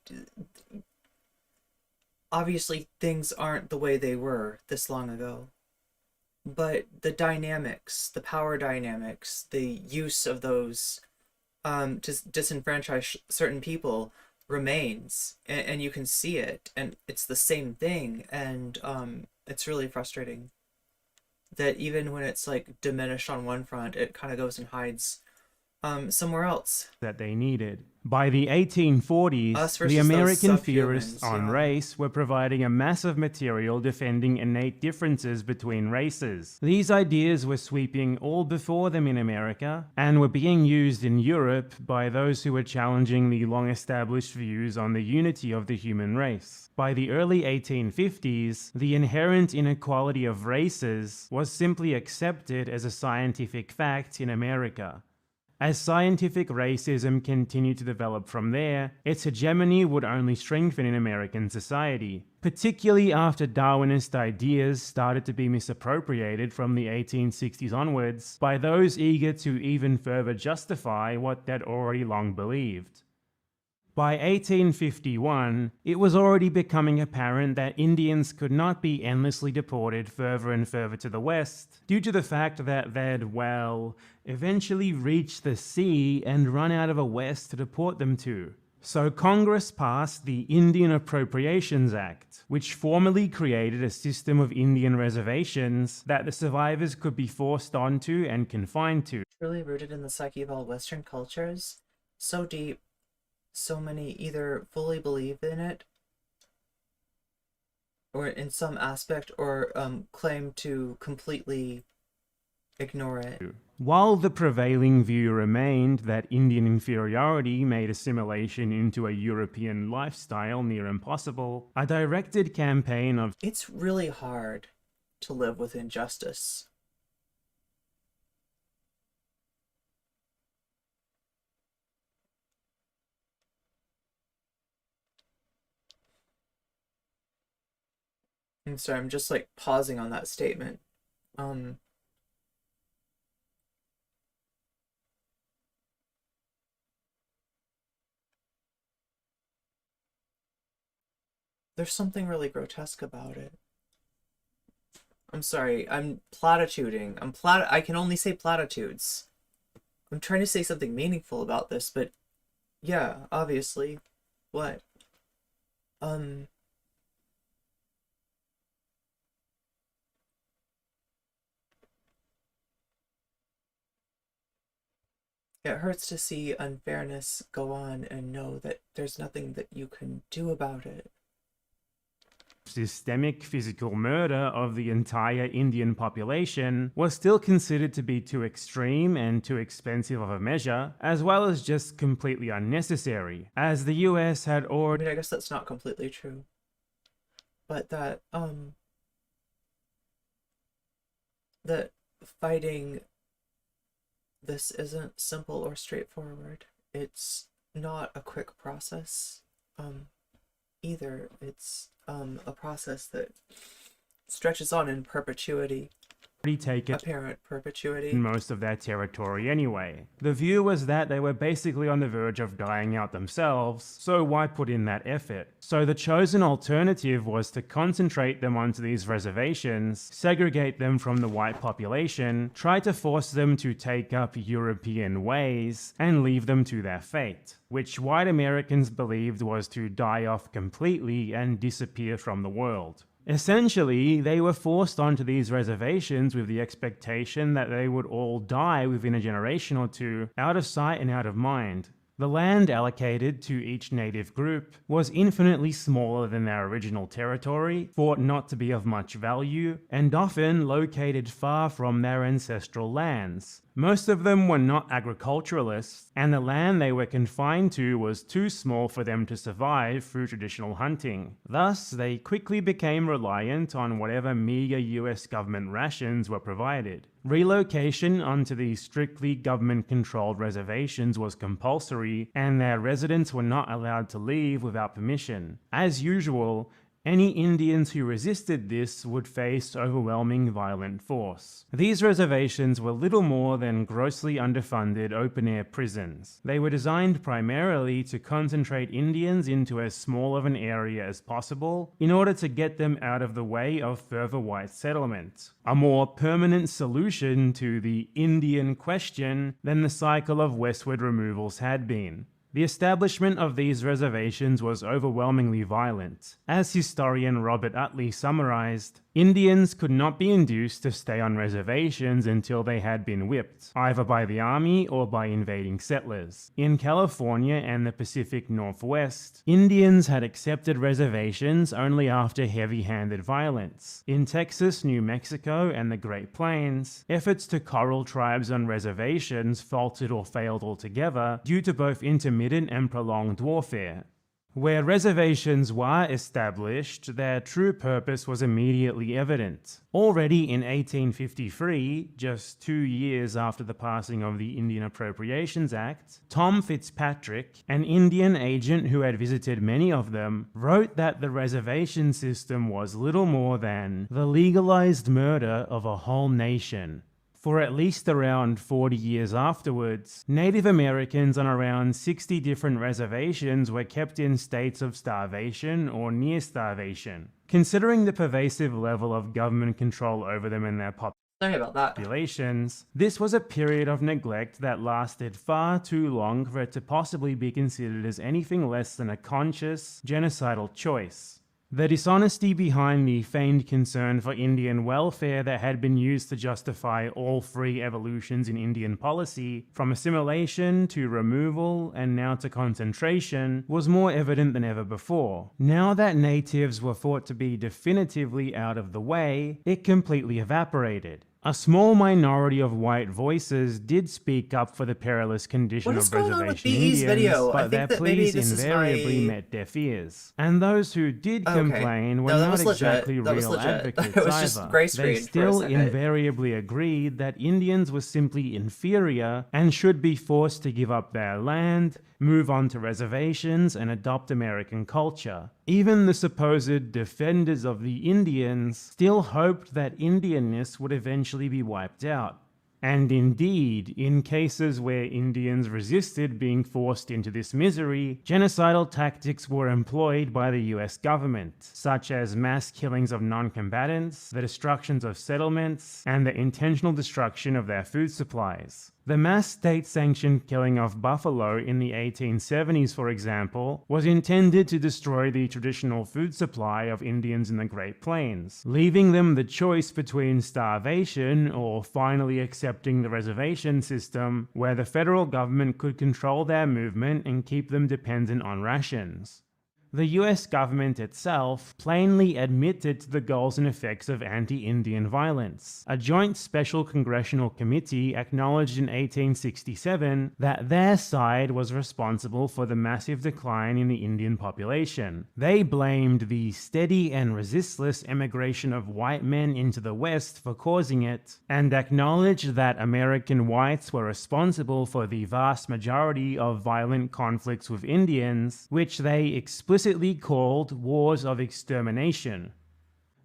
obviously things aren't the way they were this long ago, but the dynamics, the power dynamics, the use of those to disenfranchise certain people remains, and you can see it, and it's the same thing, and it's really frustrating that even when it's like diminished on one front, it kind of goes and hides somewhere else. that they needed. By the 1840s, Us the versus those American theorists subhumans, on yeah. race were providing a massive material defending innate differences between races. These ideas were sweeping all before them in America and were being used in Europe by those who were challenging the long-established views on the unity of the human race. By the early 1850s, the inherent inequality of races was simply accepted as a scientific fact in America. As scientific racism continued to develop from there, its hegemony would only strengthen in American society, particularly after Darwinist ideas started to be misappropriated from the 1860s onwards by those eager to even further justify what they'd already long believed. By 1851, it was already becoming apparent that Indians could not be endlessly deported further and further to the west due to the fact that they'd, well, eventually reach the sea and run out of a west to deport them to. So Congress passed the Indian Appropriations Act, which formally created a system of Indian reservations that the survivors could be forced onto and confined to. Truly rooted in the psyche of all Western cultures, so deep, so many either fully believe in it or in some aspect, or claim to completely ignore it. While the prevailing view remained that Indian inferiority made assimilation into a European lifestyle near impossible, a directed campaign of It's really hard to live with injustice. I'm sorry, I'm just like pausing on that statement. There's something really grotesque about it. I'm sorry, I'm platituding. I can only say platitudes. I'm trying to say something meaningful about this, but yeah, obviously. What? It hurts to see unfairness go on and know that there's nothing that you can do about it. systemic physical murder of the entire Indian population was still considered to be too extreme and too expensive of a measure, as well as just completely unnecessary, as the US had I already mean, I guess that's not completely true. But that fighting this isn't simple or straightforward. It's not a quick process either. It's a process that stretches on in perpetuity. taken Apparent perpetuity. in most of their territory anyway. The view was that they were basically on the verge of dying out themselves, so why put in that effort? So the chosen alternative was to concentrate them onto these reservations, segregate them from the white population, try to force them to take up European ways, and leave them to their fate, which white Americans believed was to die off completely and disappear from the world. Essentially, they were forced onto these reservations with the expectation that they would all die within a generation or two, out of sight and out of mind. The land allocated to each native group was infinitely smaller than their original territory, thought not to be of much value, and often located far from their ancestral lands. Most of them were not agriculturalists, and the land they were confined to was too small for them to survive through traditional hunting. Thus, they quickly became reliant on whatever meager US government rations were provided. Relocation onto these strictly government-controlled reservations was compulsory, and their residents were not allowed to leave without permission. As usual, Any Indians who resisted this would face overwhelming violent force. These reservations were little more than grossly underfunded open-air prisons. They were designed primarily to concentrate Indians into as small of an area as possible in order to get them out of the way of further white settlement. A more permanent solution to the Indian question than the cycle of westward removals had been. The establishment of these reservations was overwhelmingly violent. As historian Robert Utley summarized, Indians could not be induced to stay on reservations until they had been whipped, either by the army or by invading settlers. In California and the Pacific Northwest, Indians had accepted reservations only after heavy-handed violence. In Texas, New Mexico, and the Great Plains, efforts to corral tribes on reservations faltered or failed altogether due to both intermittent and prolonged warfare. Where reservations were established, their true purpose was immediately evident. Already in 1853, just 2 years after the passing of the Indian Appropriations Act, Tom Fitzpatrick, an Indian agent who had visited many of them, wrote that the reservation system was little more than the legalized murder of a whole nation. For at least around 40 years afterwards, Native Americans on around 60 different reservations were kept in states of starvation or near starvation. Considering the pervasive level of government control over them and their Sorry about that. populations, this was a period of neglect that lasted far too long for it to possibly be considered as anything less than a conscious, genocidal choice. The dishonesty behind the feigned concern for Indian welfare that had been used to justify all three evolutions in Indian policy, from assimilation to removal and now to concentration, was more evident than ever before. Now that natives were thought to be definitively out of the way, it completely evaporated. A small minority of white voices did speak up for the perilous condition of reservation Indians, but their pleas invariably met deaf ears. And those who did complain were not exactly real advocates either. They still invariably agreed that Indians were simply inferior and should be forced to give up their land, move on to reservations, and adopt American culture. Even the supposed defenders of the Indians still hoped that Indianness would eventually be wiped out. And indeed, in cases where Indians resisted being forced into this misery, genocidal tactics were employed by the US government, such as mass killings of non-combatants, the destructions of settlements, and the intentional destruction of their food supplies. The mass state-sanctioned killing of buffalo in the 1870s, for example, was intended to destroy the traditional food supply of Indians in the Great Plains, leaving them the choice between starvation or finally accepting the reservation system, where the federal government could control their movement and keep them dependent on rations. The US government itself plainly admitted to the goals and effects of anti-Indian violence. A joint special congressional committee acknowledged in 1867 that their side was responsible for the massive decline in the Indian population. They blamed the steady and resistless emigration of white men into the West for causing it, and acknowledged that American whites were responsible for the vast majority of violent conflicts with Indians, which they explicitly called wars of extermination.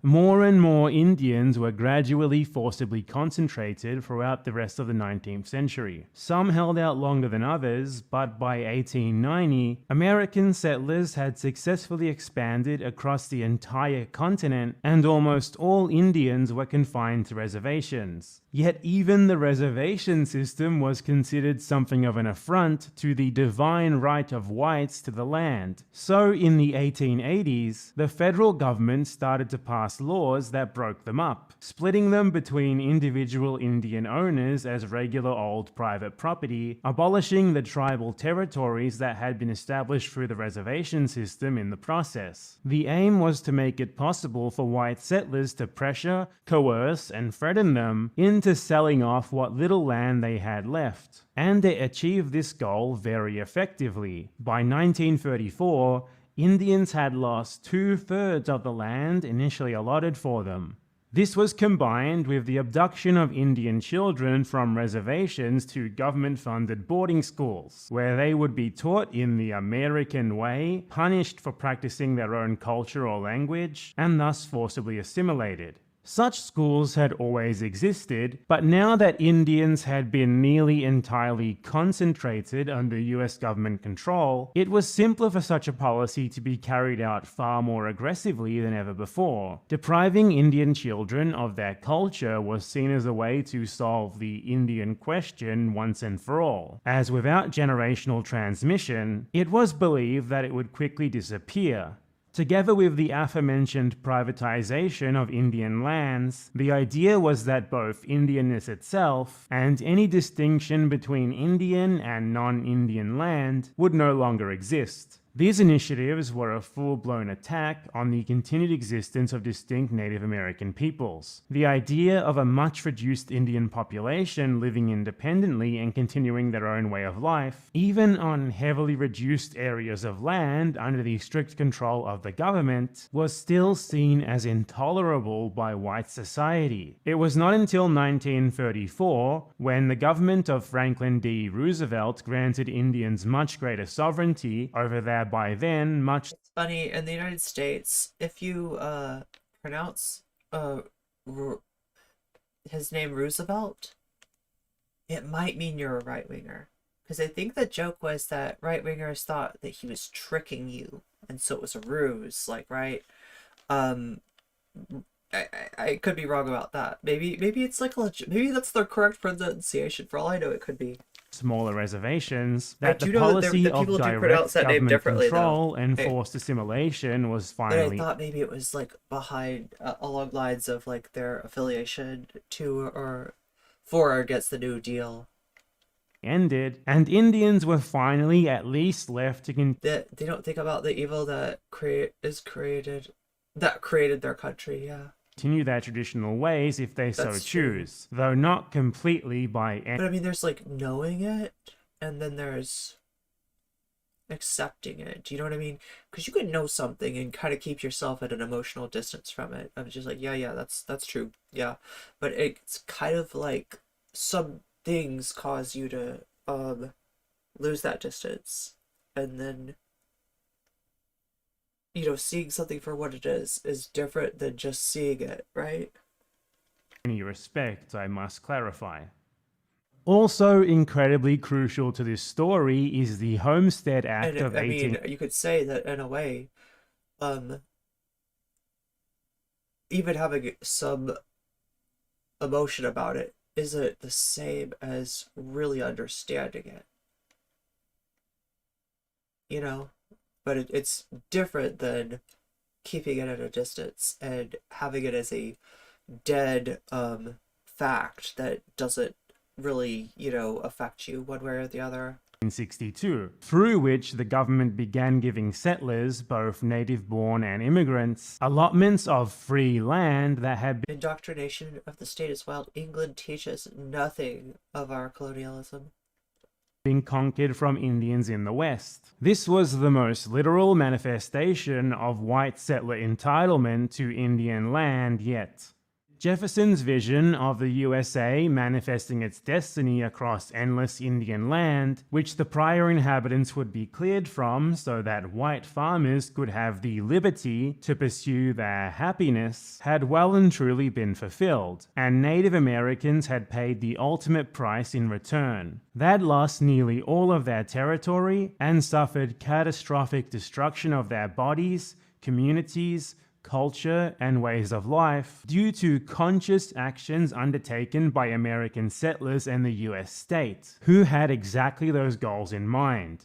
More and more Indians were gradually forcibly concentrated throughout the rest of the 19th century. Some held out longer than others, but by 1890, American settlers had successfully expanded across the entire continent, and almost all Indians were confined to reservations. Yet even the reservation system was considered something of an affront to the divine right of whites to the land. So in the 1880s, the federal government started to pass laws that broke them up, splitting them between individual Indian owners as regular old private property, abolishing the tribal territories that had been established through the reservation system in the process. The aim was to make it possible for white settlers to pressure, coerce, and threaten them into selling off what little land they had left. And it achieved this goal very effectively. By 1934, Indians had lost 2/3 of the land initially allotted for them. This was combined with the abduction of Indian children from reservations to government-funded boarding schools, where they would be taught in the American way, punished for practicing their own culture or language, and thus forcibly assimilated. Such schools had always existed, but now that Indians had been nearly entirely concentrated under US government control, it was simpler for such a policy to be carried out far more aggressively than ever before. Depriving Indian children of their culture was seen as a way to solve the Indian question once and for all, as without generational transmission, it was believed that it would quickly disappear. Together with the aforementioned privatization of Indian lands, the idea was that both Indianness itself and any distinction between Indian and non-Indian land would no longer exist. These initiatives were a full-blown attack on the continued existence of distinct Native American peoples. The idea of a much reduced Indian population living independently and continuing their own way of life, even on heavily reduced areas of land under the strict control of the government, was still seen as intolerable by white society. It was not until 1934, when the government of Franklin D. Roosevelt granted Indians much greater sovereignty over their by then much. It's funny, in the United States, if you pronounce his name Roosevelt, it might mean you're a right-winger. Because I think the joke was that right-wingers thought that he was tricking you, and so it was a ruse, like, right? I could be wrong about that. Maybe it's like maybe that's the correct pronunciation. For all I know, it could be. Smaller reservations, that the know policy that of people do direct pronounce that name government differently, control though. and forced assimilation was But I finally thought maybe it was like behind along lines of like their affiliation to or for or against the New Deal. ended, and Indians were finally at least left to They don't think about the evil that created their country. Yeah. continue their traditional ways if they so That's true. choose, though not completely by But I mean, there's like knowing it, and then there's accepting it. Do you know what I mean? Because you can know something and kind of keep yourself at an emotional distance from it. I'm just like, yeah, that's true. Yeah. But it's kind of like some things cause you to lose that distance. And then, you know, seeing something for what it is different than just seeing it, right? any respect, I must clarify. Also incredibly crucial to this story is the Homestead Act And of I 18... mean, you could say that in a way, even having some emotion about it isn't the same as really understanding it. You know? But it's different than keeping it at a distance and having it as a dead fact that doesn't really, you know, affect you one way or the other. 1962, through which the government began giving settlers, both native-born and immigrants, allotments of free land that had been Indoctrination of the state is wild. England teaches nothing of our colonialism. conquered from Indians in the West. This was the most literal manifestation of white settler entitlement to Indian land yet. Jefferson's vision of the USA manifesting its destiny across endless Indian land, which the prior inhabitants would be cleared from so that white farmers could have the liberty to pursue their happiness, had well and truly been fulfilled, and Native Americans had paid the ultimate price in return. They'd lost nearly all of their territory and suffered catastrophic destruction of their bodies, communities, culture, and ways of life due to conscious actions undertaken by American settlers and the US state, who had exactly those goals in mind.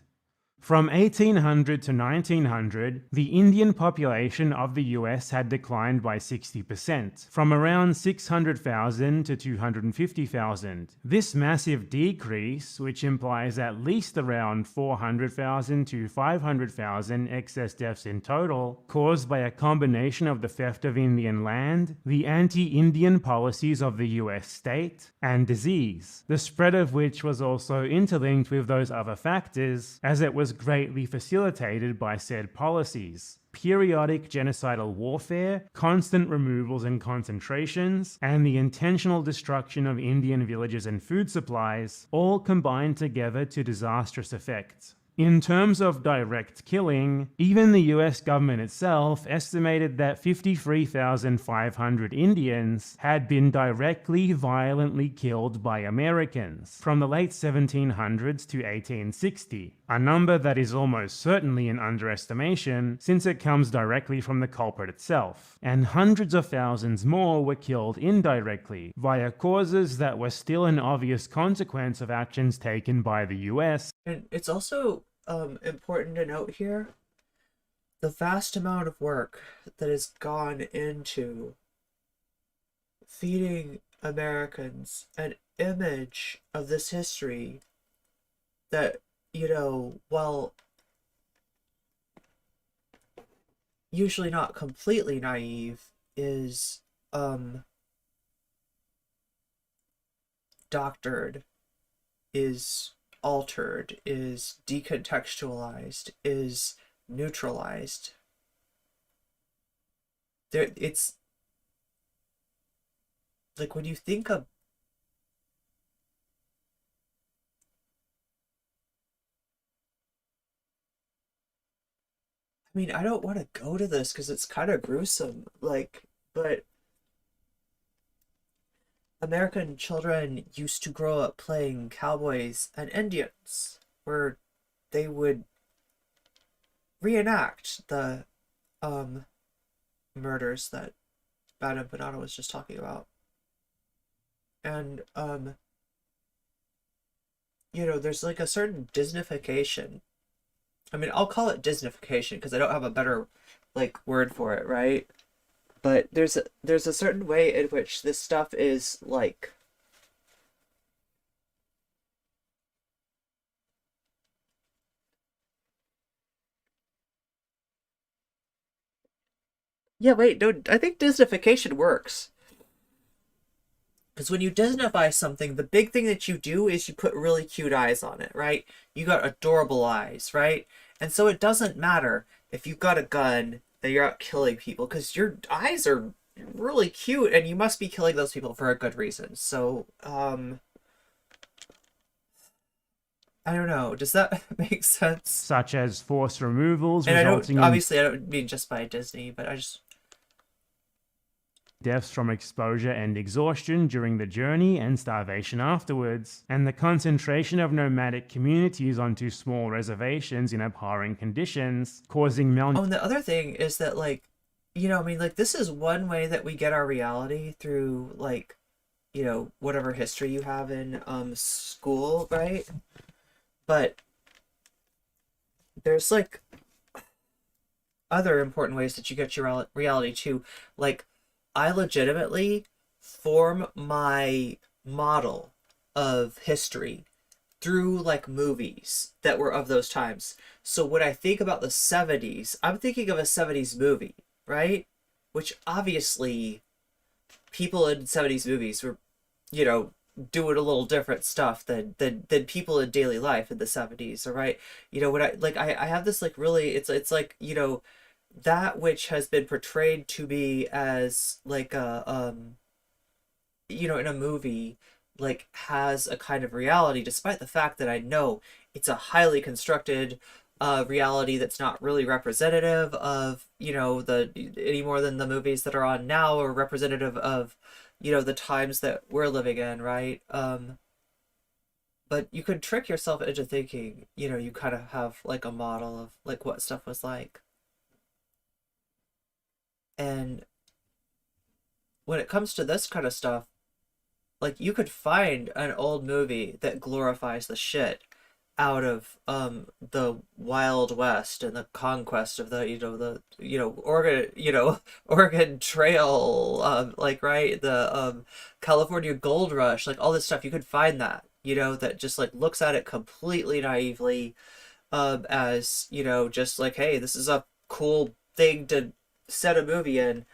From 1800 to 1900, the Indian population of the US had declined by 60%, from around 600,000 to 250,000. This massive decrease, which implies at least around 400,000 to 500,000 excess deaths in total, caused by a combination of the theft of Indian land, the anti-Indian policies of the US state, and disease, the spread of which was also interlinked with those other factors, as it was was greatly facilitated by said policies. Periodic genocidal warfare, constant removals and concentrations, and the intentional destruction of Indian villages and food supplies all combined together to disastrous effects. In terms of direct killing, even the US government itself estimated that 53,500 Indians had been directly violently killed by Americans from the late 1700s to 1860, a number that is almost certainly an underestimation since it comes directly from the culprit itself, and hundreds of thousands more were killed indirectly via causes that were still an obvious consequence of actions taken by the US. And it's also important to note here the vast amount of work that has gone into feeding Americans an image of this history that, while usually not completely naive, is doctored, is altered, is decontextualized, is neutralized. It's like when you think of I don't want to go to this because it's kind of gruesome, but American children used to grow up playing cowboys and Indians, where they would reenact the murders that Bad Empanada was just talking about. And there's like a certain Disneyfication. I'll call it Disneyfication because I don't have a better word for it, right? But there's a certain way in which this stuff is yeah, wait, no, I think Disneyfication works. Because when you Disneyfy something, the big thing that you do is you put really cute eyes on it, right? You got adorable eyes, right? And so it doesn't matter if you've got a gun that you're out killing people, because your eyes are really cute and you must be killing those people for a good reason. So, I don't know. Does that make sense? Such as forced removals And resulting in obviously I don't mean just by Disney, but I just... deaths from exposure and exhaustion during the journey and starvation afterwards, and the concentration of nomadic communities onto small reservations in abhorrent conditions, causing Oh, and the other thing is that, this is one way that we get our reality through, whatever history you have in school, right? But there's, other important ways that you get your reality too. I legitimately form my model of history through movies that were of those times. So when I think about the 70s, I'm thinking of a 70s movie, right? Which obviously people in 70s movies were, doing a little different stuff than people in daily life in the 70s, all right? When I have this really, it's that which has been portrayed to me as a in a movie has a kind of reality, despite the fact that I know it's a highly constructed reality that's not really representative of the any more than the movies that are on now are representative of the times that we're living in, right? But you could trick yourself into thinking you kind of have a model of what stuff was like. And when it comes to this kind of stuff, you could find an old movie that glorifies the shit out of the Wild West and the conquest of the Oregon Trail, right, the California Gold Rush, all this stuff. You could find that that just looks at it completely naively, as just hey, this is a cool thing to set a movie in,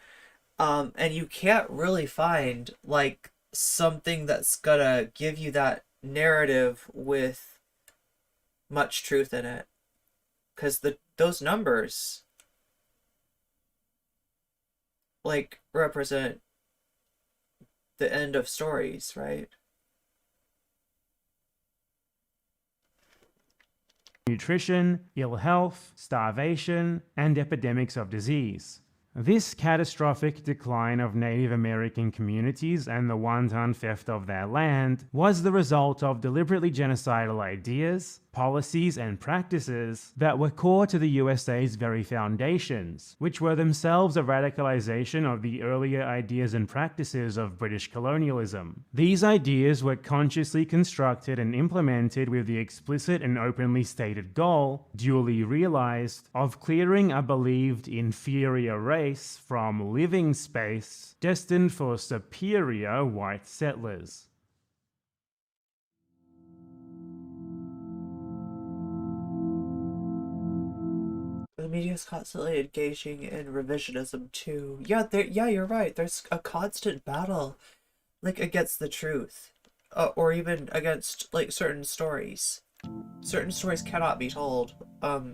and you can't really find something that's gonna give you that narrative with much truth in it. because those numbers like represent the end of stories, right? Nutrition, ill health, starvation, and epidemics of disease. This catastrophic decline of Native American communities and the wanton theft of their land was the result of deliberately genocidal ideas, policies, and practices that were core to the USA's very foundations, which were themselves a radicalization of the earlier ideas and practices of British colonialism. These ideas were consciously constructed and implemented with the explicit and openly stated goal, duly realized, of clearing a believed inferior race from living space destined for superior white settlers. The media is constantly engaging in revisionism too. Yeah, you're right. There's a constant battle, like, against the truth, or even against like certain stories. Certain stories cannot be told,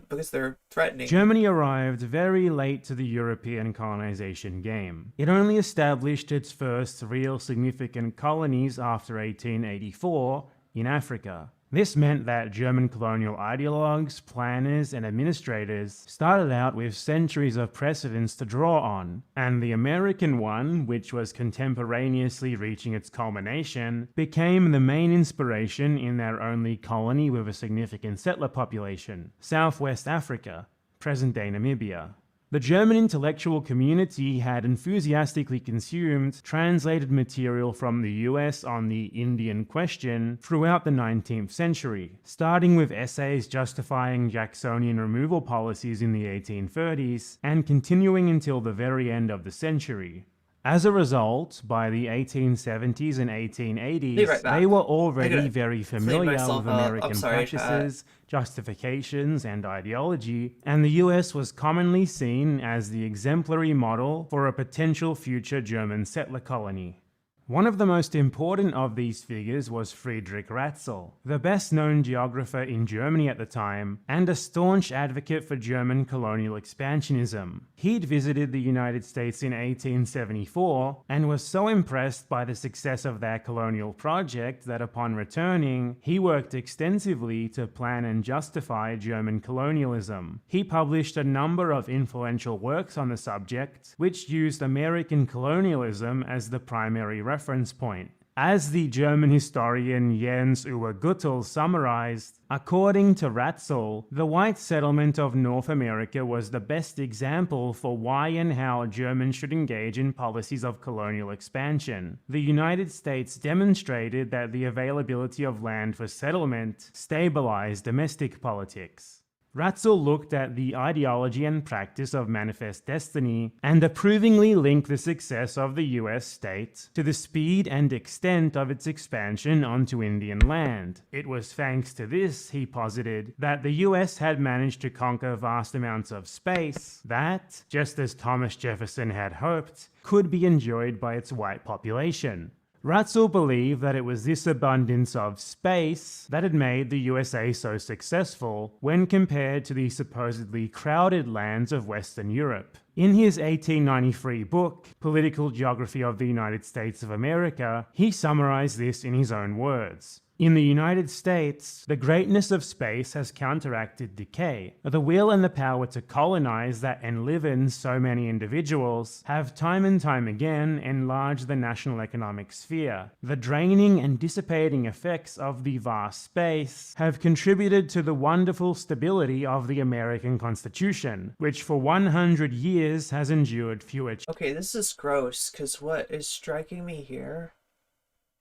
because they're threatening. Germany arrived very late to the European colonization game. It only established its first real significant colonies after 1884 in Africa. This meant that German colonial ideologues, planners, and administrators started out with centuries of precedents to draw on, and the American one, which was contemporaneously reaching its culmination, became the main inspiration in their only colony with a significant settler population, Southwest Africa, present-day Namibia. The German intellectual community had enthusiastically consumed translated material from the US on the Indian question throughout the 19th century, starting with essays justifying Jacksonian removal policies in the 1830s and continuing until the very end of the century. As a result, by the 1870s and 1880s, they were already very familiar with American practices, justifications, and ideology, and the US was commonly seen as the exemplary model for a potential future German settler colony. One of the most important of these figures was Friedrich Ratzel, the best-known geographer in Germany at the time, and a staunch advocate for German colonial expansionism. He'd visited the United States in 1874 and was so impressed by the success of their colonial project that upon returning, he worked extensively to plan and justify German colonialism. He published a number of influential works on the subject, which used American colonialism as the primary reference point. As the German historian Jens Uwe Guttel summarized, according to Ratzel, the white settlement of North America was the best example for why and how Germans should engage in policies of colonial expansion. The United States demonstrated that the availability of land for settlement stabilized domestic politics. Ratzel looked at the ideology and practice of manifest destiny and approvingly linked the success of the US state to the speed and extent of its expansion onto Indian land. It was thanks to this, he posited, that the US had managed to conquer vast amounts of space that, just as Thomas Jefferson had hoped, could be enjoyed by its white population. Ratzel believed that it was this abundance of space that had made the USA so successful when compared to the supposedly crowded lands of Western Europe. In his 1893 book, Political Geography of the United States of America, he summarized this in his own words. In the United States, the greatness of space has counteracted decay. The will and the power to colonize that enliven so many individuals have time and time again enlarged the national economic sphere. The draining and dissipating effects of the vast space have contributed to the wonderful stability of the American Constitution, which for 100 years has endured fewer. Okay, this is gross, because what is striking me here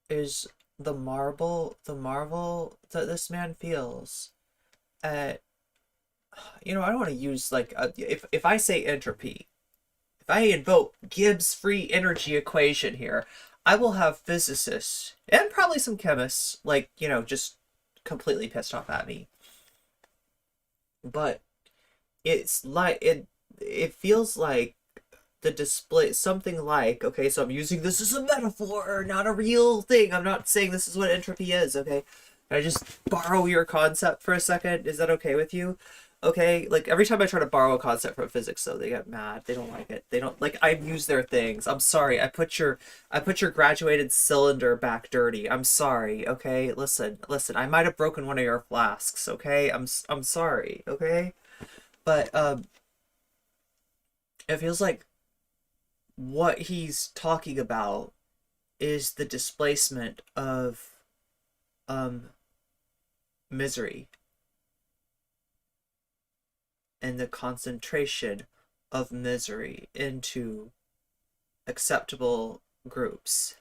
is the marvel that this man feels at, I don't want to use like if I say entropy, if I invoke Gibbs free energy equation here, I will have physicists and probably some chemists like, just completely pissed off at me. But it's like it feels like the display something like, okay, so I'm using this as a metaphor, not a real thing. I'm not saying this is what entropy is, okay? Can I just borrow your concept for a second? Is that okay with you? Okay, like every time I try to borrow a concept from physics, though, they get mad. They don't like it. They don't like. I use their things. I'm sorry. I put your graduated cylinder back dirty. I'm sorry. Okay, listen. I might have broken one of your flasks. Okay, I'm sorry. Okay, but it feels like what he's talking about is the displacement of um misery and the concentration of misery into acceptable groups.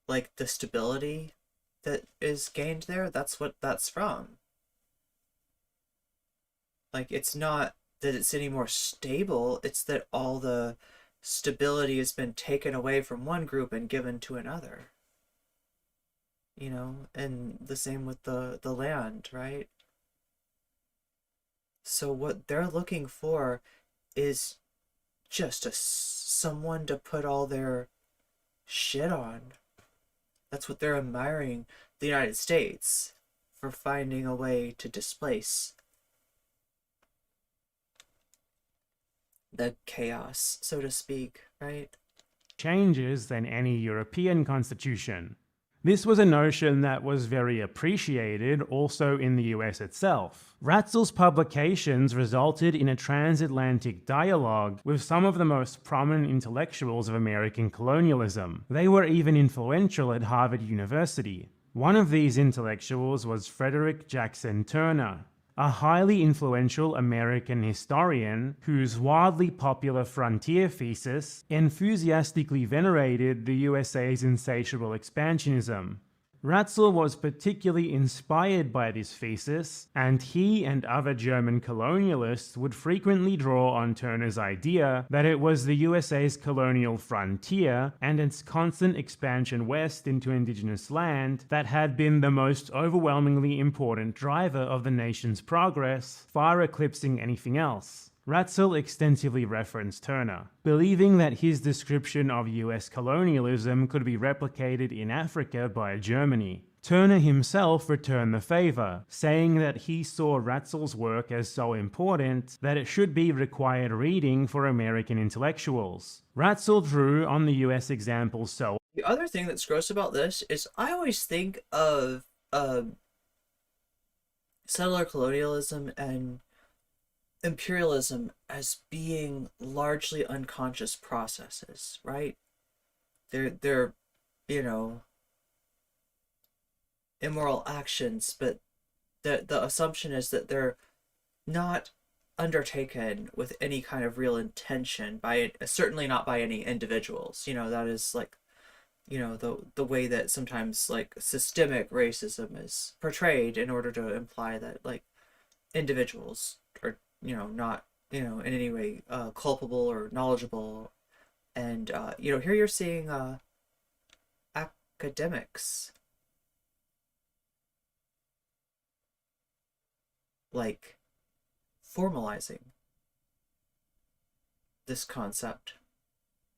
Like the stability that is gained there, that's what that's from. Like it's not that it's any more stable, it's that all the stability has been taken away from one group and given to another. And the same with the land, right? So what they're looking for is just someone to put all their shit on. That's what they're admiring the United States for finding a way to displace the chaos, so to speak, right? Changes than any European constitution. This was a notion that was very appreciated also in the US itself. Ratzel's publications resulted in a transatlantic dialogue with some of the most prominent intellectuals of American colonialism. They were even influential at Harvard University. One of these intellectuals was Frederick Jackson Turner, a highly influential American historian whose wildly popular frontier thesis enthusiastically venerated the USA's insatiable expansionism. Ratzel was particularly inspired by this thesis, and he and other German colonialists would frequently draw on Turner's idea that it was the USA's colonial frontier and its constant expansion west into indigenous land that had been the most overwhelmingly important driver of the nation's progress, far eclipsing anything else. Ratzel extensively referenced Turner, believing that his description of US colonialism could be replicated in Africa by Germany. Turner himself returned the favor, saying that he saw Ratzel's work as so important that it should be required reading for American intellectuals. Ratzel drew on the US example so. The other thing that's gross about this is I always think of settler colonialism and imperialism as being largely unconscious processes, right? They're immoral actions, but the assumption is that they're not undertaken with any kind of real intention by certainly not by any individuals. That is like the way that sometimes like systemic racism is portrayed in order to imply that like individuals are not in any way culpable or knowledgeable. And here you're seeing academics like formalizing this concept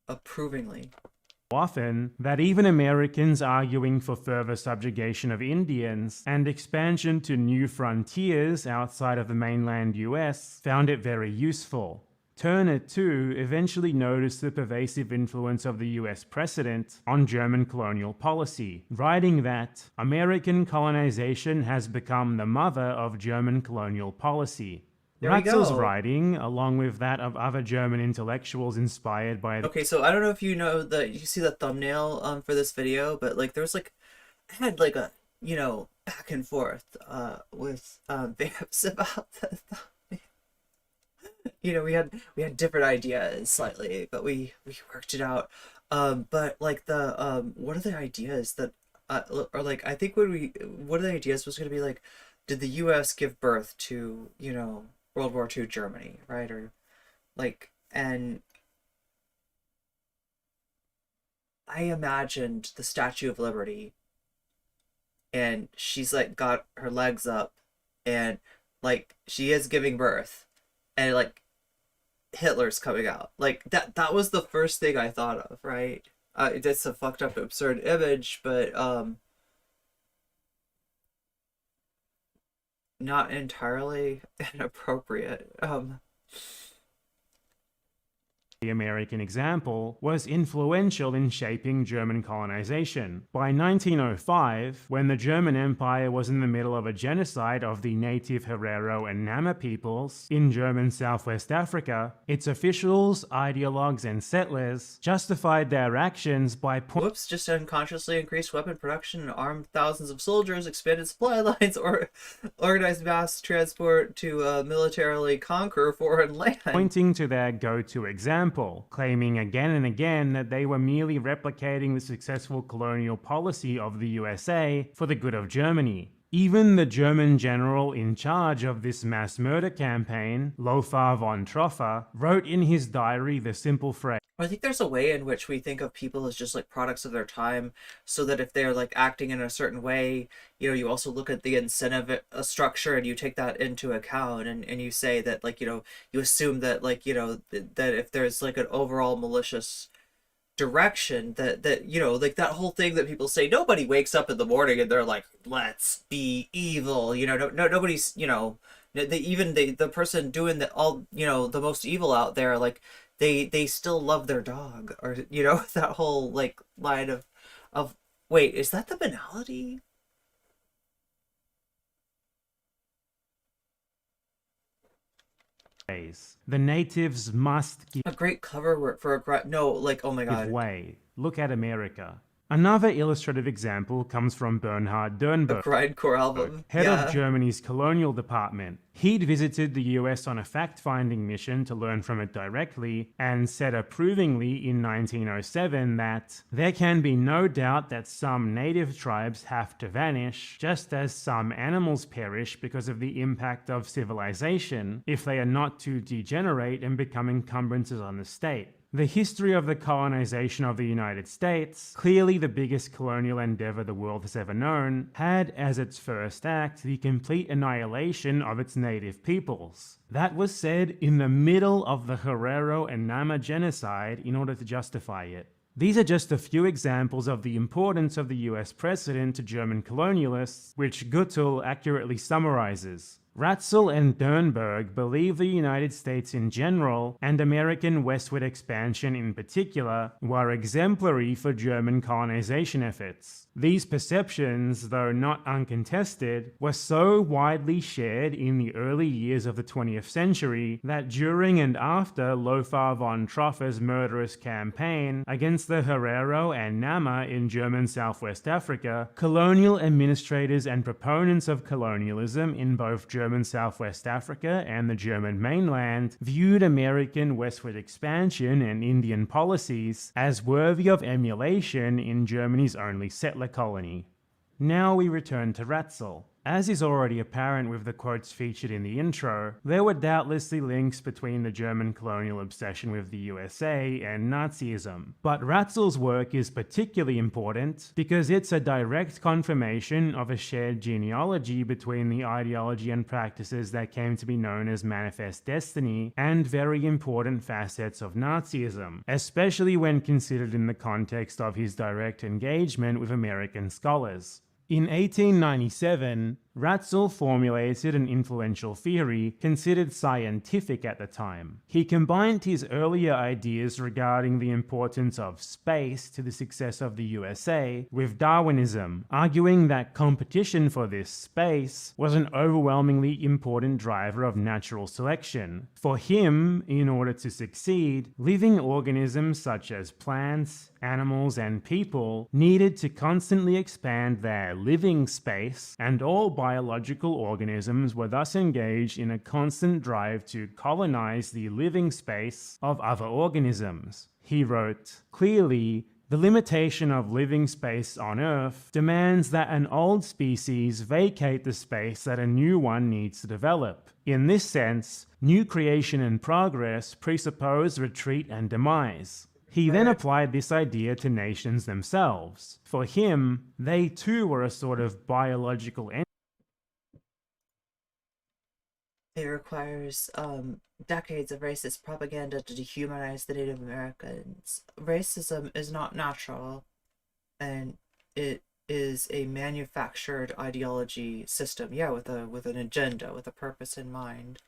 approvingly. Often, that even Americans arguing for further subjugation of Indians and expansion to new frontiers outside of the mainland US found it very useful. Turner, too, eventually noticed the pervasive influence of the US precedent on German colonial policy, writing that American colonization has become the mother of German colonial policy. Ratzel's writing, along with that of other German intellectuals inspired by. Okay, so I don't know if you see the thumbnail for this video, but like there was like I had like a back and forth with Vamps about the thumbnail. We had different ideas slightly, but we worked it out. But like the what are the ideas that or like I think one of the ideas was going to be like, did the U.S. give birth to World War II Germany, right? Or like, and I imagined the Statue of Liberty and she's like got her legs up and like she is giving birth and like Hitler's coming out. Like that was the first thing I thought of, right? It's a fucked up absurd image, but not entirely inappropriate. The American example was influential in shaping German colonization. By 1905, when the German Empire was in the middle of a genocide of the native Herero and Nama peoples in German Southwest Africa, its officials, ideologues, and settlers justified their actions by Whoops, just unconsciously increased weapon production and armed thousands of soldiers, expanded supply lines, or organized mass transport to militarily conquer foreign land. pointing to their go-to example, claiming again and again that they were merely replicating the successful colonial policy of the USA for the good of Germany. Even the German general in charge of this mass murder campaign, Lothar von Troffer, wrote in his diary the simple phrase, I think there's a way in which we think of people as just like products of their time, so that if they're like acting in a certain way, you also look at the incentive structure and you take that into account, and you say that like, you assume that like, that if there's like an overall malicious direction, that like that whole thing that people say, nobody wakes up in the morning and they're like, let's be evil, nobody's, even the person doing the most evil out there, like they still love their dog, or that whole like line of wait, is that the banality? the natives must give A great cover for no, like, oh my god, way. Look at Amerika. Another illustrative example comes from Bernhard the Dernberg, grindcore album, head yeah. of Germany's colonial department. He'd visited the US on a fact-finding mission to learn from it directly, and said approvingly in 1907 that there can be no doubt that some native tribes have to vanish, just as some animals perish because of the impact of civilization, if they are not to degenerate and become encumbrances on the state. The history of the colonization of the United States, clearly the biggest colonial endeavor the world has ever known, had as its first act the complete annihilation of its native peoples. That was said in the middle of the Herero and Nama genocide in order to justify it. These are just a few examples of the importance of the US precedent to German colonialists, which Guttel accurately summarizes. Ratzel and Dernberg believe the United States in general, and American westward expansion in particular, were exemplary for German colonization efforts. These perceptions, though not uncontested, were so widely shared in the early years of the 20th century that during and after Lothar von Troffer's murderous campaign against the Herero and Nama in German Southwest Africa, colonial administrators and proponents of colonialism in both German Southwest Africa and the German mainland viewed American westward expansion and Indian policies as worthy of emulation in Germany's only settler colony. Now we return to Ratzel. As is already apparent with the quotes featured in the intro, there were doubtlessly links between the German colonial obsession with the USA and Nazism. But Ratzel's work is particularly important because it's a direct confirmation of a shared genealogy between the ideology and practices that came to be known as manifest destiny and very important facets of Nazism, especially when considered in the context of his direct engagement with American scholars. In 1897, Ratzel formulated an influential theory considered scientific at the time. He combined his earlier ideas regarding the importance of space to the success of the USA with Darwinism, arguing that competition for this space was an overwhelmingly important driver of natural selection. For him, in order to succeed, living organisms such as plants, animals, and people needed to constantly expand their living space, and all biological organisms were thus engaged in a constant drive to colonize the living space of other organisms. He wrote, "Clearly, the limitation of living space on Earth demands that an old species vacate the space that a new one needs to develop. In this sense, new creation and progress presuppose retreat and demise." He then applied this idea to nations themselves. For him, they too were a sort of biological entity. It requires decades of racist propaganda to dehumanize the Native Americans. Racism is not natural, and it is a manufactured ideology system. Yeah, with an agenda, with a purpose in mind.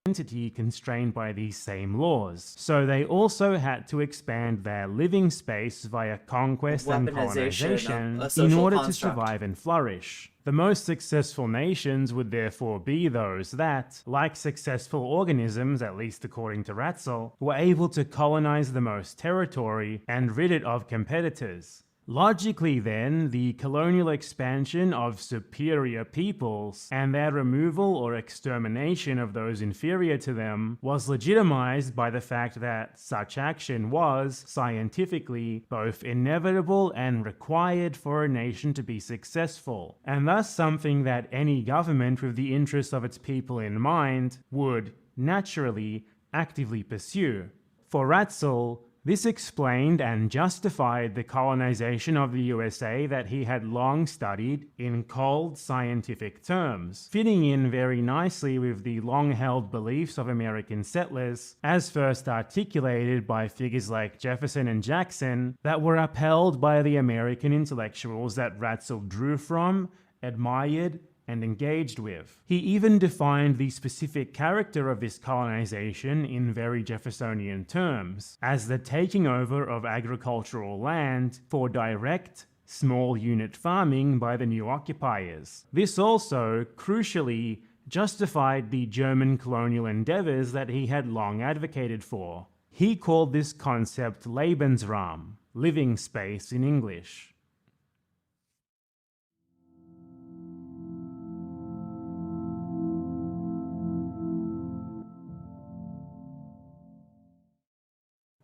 Entity constrained by these same laws. So they also had to expand their living space via conquest and Weaponization colonization of a in social order construct. to survive and flourish. The most successful nations would therefore be those that, like successful organisms, at least according to Ratzel, were able to colonize the most territory and rid it of competitors. Logically then, the colonial expansion of superior peoples and their removal or extermination of those inferior to them was legitimized by the fact that such action was, scientifically, both inevitable and required for a nation to be successful, and thus something that any government with the interests of its people in mind would, naturally, actively pursue. For Ratzel, this explained and justified the colonization of the USA that he had long studied in cold scientific terms, fitting in very nicely with the long-held beliefs of American settlers, as first articulated by figures like Jefferson and Jackson, that were upheld by the American intellectuals that Ratzel drew from, admired, and engaged with. He even defined the specific character of this colonization in very Jeffersonian terms, as the taking over of agricultural land for direct, small unit farming by the new occupiers. This also, crucially, justified the German colonial endeavors that he had long advocated for. He called this concept Lebensraum, living space in English.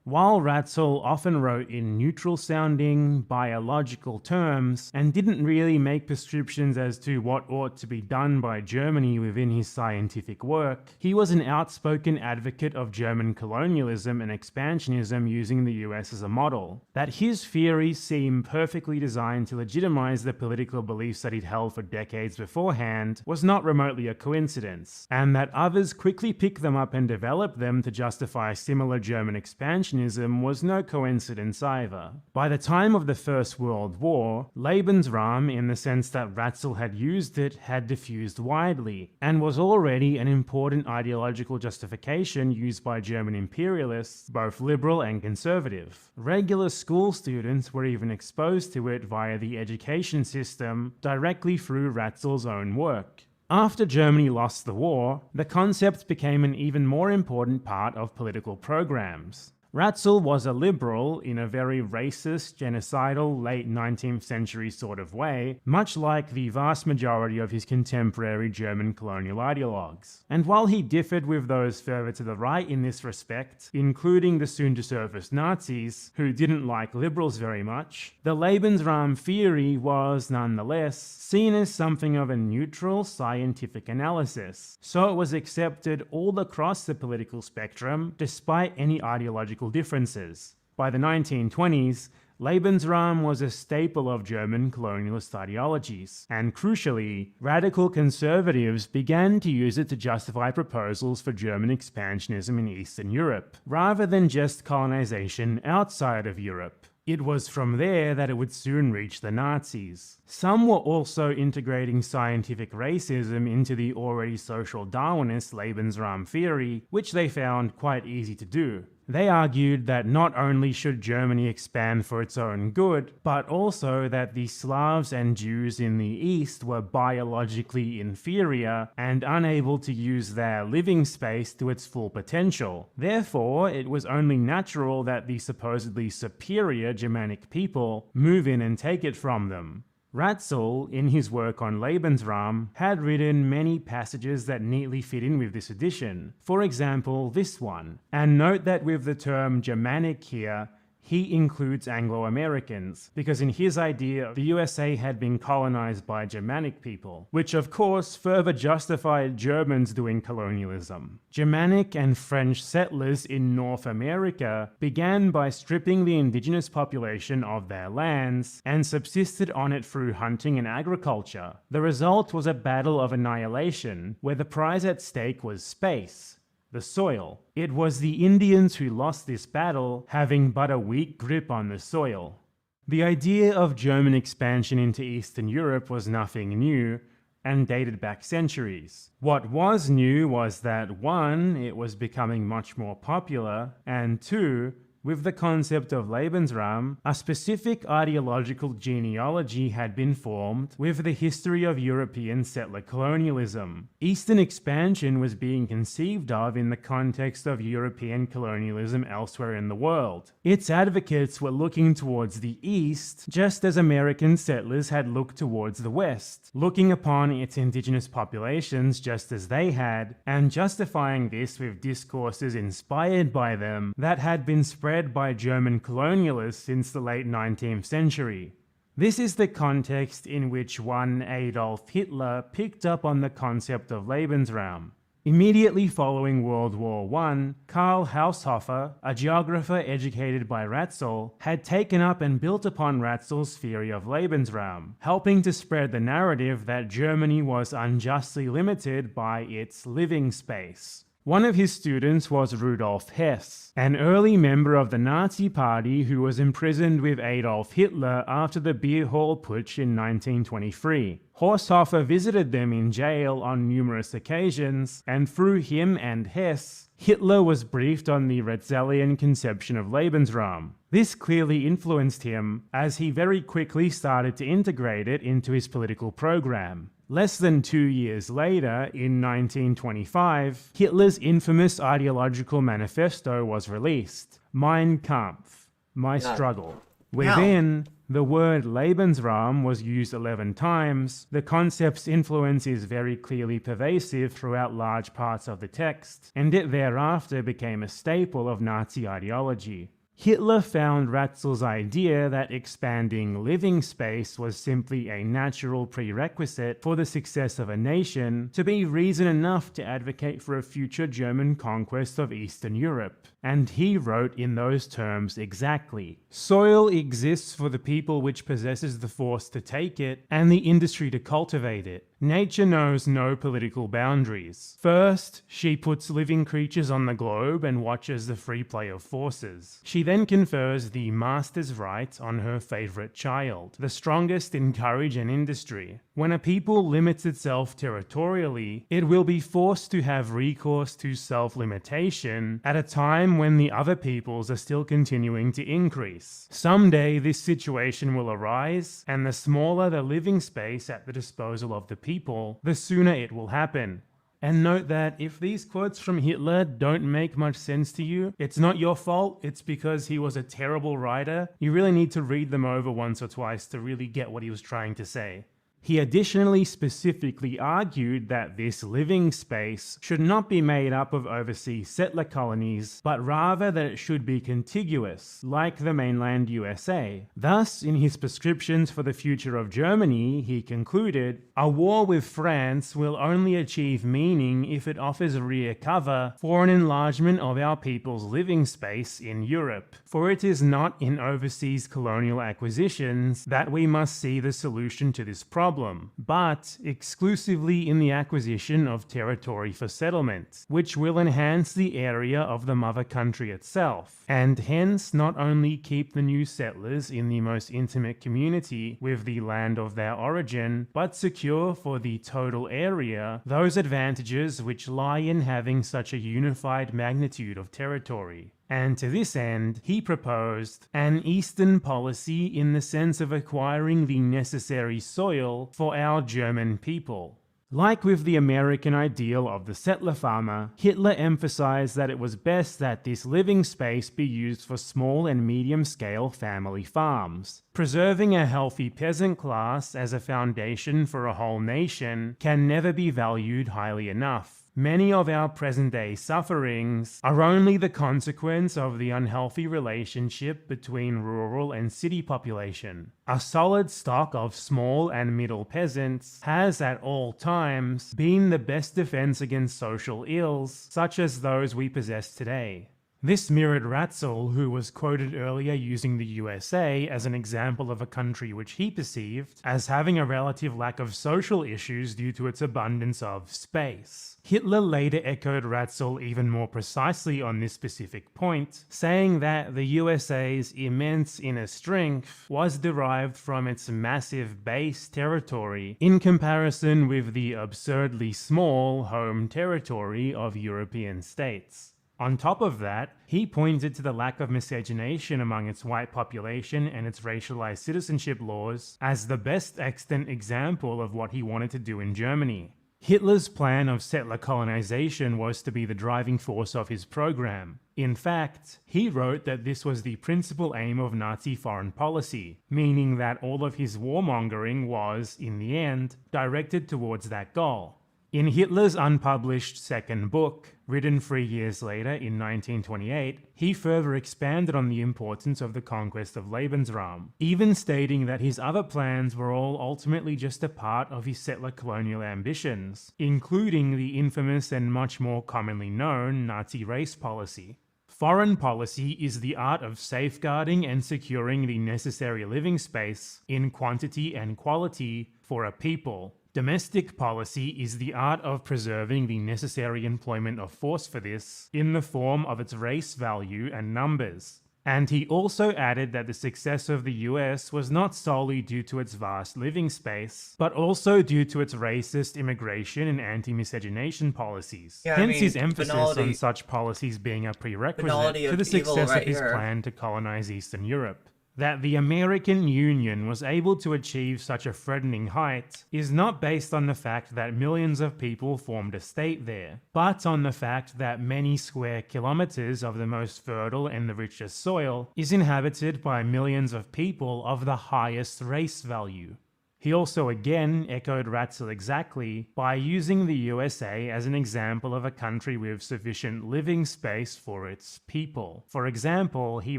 While Ratzel often wrote in neutral-sounding, biological terms and didn't really make prescriptions as to what ought to be done by Germany within his scientific work, he was an outspoken advocate of German colonialism and expansionism using the US as a model. That his theories seem perfectly designed to legitimize the political beliefs that he'd held for decades beforehand was not remotely a coincidence, and that others quickly picked them up and developed them to justify similar German expansionism was no coincidence either. By the time of the First World War, Lebensraum, in the sense that Ratzel had used it, had diffused widely, and was already an important ideological justification used by German imperialists, both liberal and conservative. Regular school students were even exposed to it via the education system directly through Ratzel's own work. After Germany lost the war, the concept became an even more important part of political programs. Ratzel was a liberal in a very racist, genocidal, late 19th century sort of way, much like the vast majority of his contemporary German colonial ideologues. And while he differed with those further to the right in this respect, including the soon-to-surface Nazis, who didn't like liberals very much, the Lebensraum theory was, nonetheless, seen as something of a neutral scientific analysis, so it was accepted all across the political spectrum, despite any ideological differences. By the 1920s, Lebensraum was a staple of German colonialist ideologies, and crucially, radical conservatives began to use it to justify proposals for German expansionism in Eastern Europe, rather than just colonization outside of Europe. It was from there that it would soon reach the Nazis. Some were also integrating scientific racism into the already social Darwinist Lebensraum theory, which they found quite easy to do. They argued that not only should Germany expand for its own good, but also that the Slavs and Jews in the East were biologically inferior and unable to use their living space to its full potential. Therefore, it was only natural that the supposedly superior Germanic people move in and take it from them. Ratzel, in his work on Lebensraum, had written many passages that neatly fit in with this edition. For example, this one. And note that with the term Germanic here, He includes Anglo-Americans, because in his idea, the USA had been colonized by Germanic people, which of course further justified Germans doing colonialism. Germanic and French settlers in North America began by stripping the indigenous population of their lands and subsisted on it through hunting and agriculture. The result was a battle of annihilation, where the prize at stake was space. The soil. It was the Indians who lost this battle, having but a weak grip on the soil. The idea of German expansion into Eastern Europe was nothing new, and dated back centuries. What was new was that 1. It was becoming much more popular, and 2. With the concept of Lebensraum, a specific ideological genealogy had been formed with the history of European settler colonialism. Eastern expansion was being conceived of in the context of European colonialism elsewhere in the world. Its advocates were looking towards the East, just as American settlers had looked towards the West, looking upon its indigenous populations just as they had, and justifying this with discourses inspired by them that had been spread by German colonialists since the late 19th century. This is the context in which one Adolf Hitler picked up on the concept of Lebensraum. Immediately following World War I, Karl Haushofer, a geographer educated by Ratzel, had taken up and built upon Ratzel's theory of Lebensraum, helping to spread the narrative that Germany was unjustly limited by its living space. One of his students was Rudolf Hess, an early member of the Nazi Party who was imprisoned with Adolf Hitler after the beer hall putsch in 1923. Haushofer visited them in jail on numerous occasions, and through him and Hess, Hitler was briefed on the Ratzelian conception of Lebensraum. This clearly influenced him, as he very quickly started to integrate it into his political program. Less than 2 years later, in 1925, Hitler's infamous ideological manifesto was released, Mein Kampf, My Struggle. Within, the word Lebensraum was used 11 times. The concept's influence is very clearly pervasive throughout large parts of the text, and it thereafter became a staple of Nazi ideology. Hitler found Ratzel's idea that expanding living space was simply a natural prerequisite for the success of a nation to be reason enough to advocate for a future German conquest of Eastern Europe. And he wrote in those terms exactly. Soil exists for the people which possesses the force to take it and the industry to cultivate it. Nature knows no political boundaries. First, she puts living creatures on the globe and watches the free play of forces. She then confers the master's right on her favorite child, the strongest in courage and industry. When a people limits itself territorially, it will be forced to have recourse to self-limitation at a time when the other peoples are still continuing to increase. Someday this situation will arise, and the smaller the living space at the disposal of the people, the sooner it will happen. And note that if these quotes from Hitler don't make much sense to you, it's not your fault, it's because he was a terrible writer. You really need to read them over once or twice to really get what he was trying to say. He additionally specifically argued that this living space should not be made up of overseas settler colonies, but rather that it should be contiguous, like the mainland USA. Thus, in his prescriptions for the future of Germany, he concluded, "A war with France will only achieve meaning if it offers a rear cover for an enlargement of our people's living space in Europe. For it is not in overseas colonial acquisitions that we must see the solution to this problem, but exclusively in the acquisition of territory for settlement, which will enhance the area of the mother country itself, and hence not only keep the new settlers in the most intimate community with the land of their origin, but secure for the total area those advantages which lie in having such a unified magnitude of territory." And to this end, he proposed an Eastern policy in the sense of acquiring the necessary soil for our German people. Like with the American ideal of the settler farmer, Hitler emphasized that it was best that this living space be used for small and medium-scale family farms. Preserving a healthy peasant class as a foundation for a whole nation can never be valued highly enough. Many of our present-day sufferings are only the consequence of the unhealthy relationship between rural and city population. A solid stock of small and middle peasants has at all times been the best defense against social ills, such as those we possess today. This mirrored Ratzel, who was quoted earlier using the USA as an example of a country which he perceived as having a relative lack of social issues due to its abundance of space. Hitler later echoed Ratzel even more precisely on this specific point, saying that the USA's immense inner strength was derived from its massive base territory in comparison with the absurdly small home territory of European states. On top of that, he pointed to the lack of miscegenation among its white population and its racialized citizenship laws as the best extant example of what he wanted to do in Germany. Hitler's plan of settler colonization was to be the driving force of his program. In fact, he wrote that this was the principal aim of Nazi foreign policy, meaning that all of his warmongering was, in the end, directed towards that goal. In Hitler's unpublished second book, written 3 years later in 1928, he further expanded on the importance of the conquest of Lebensraum, even stating that his other plans were all ultimately just a part of his settler colonial ambitions, including the infamous and much more commonly known Nazi race policy. Foreign policy is the art of safeguarding and securing the necessary living space in quantity and quality for a people. Domestic policy is the art of preserving the necessary employment of force for this in the form of its race value and numbers. And he also added that the success of the US was not solely due to its vast living space, but also due to its racist immigration and anti-miscegenation policies. Hence his emphasis on such policies being a prerequisite to the success of his plan to colonize Eastern Europe. That the American Union was able to achieve such a threatening height is not based on the fact that millions of people formed a state there, but on the fact that many square kilometers of the most fertile and the richest soil is inhabited by millions of people of the highest race value. He also again echoed Ratzel exactly by using the USA as an example of a country with sufficient living space for its people. For example, he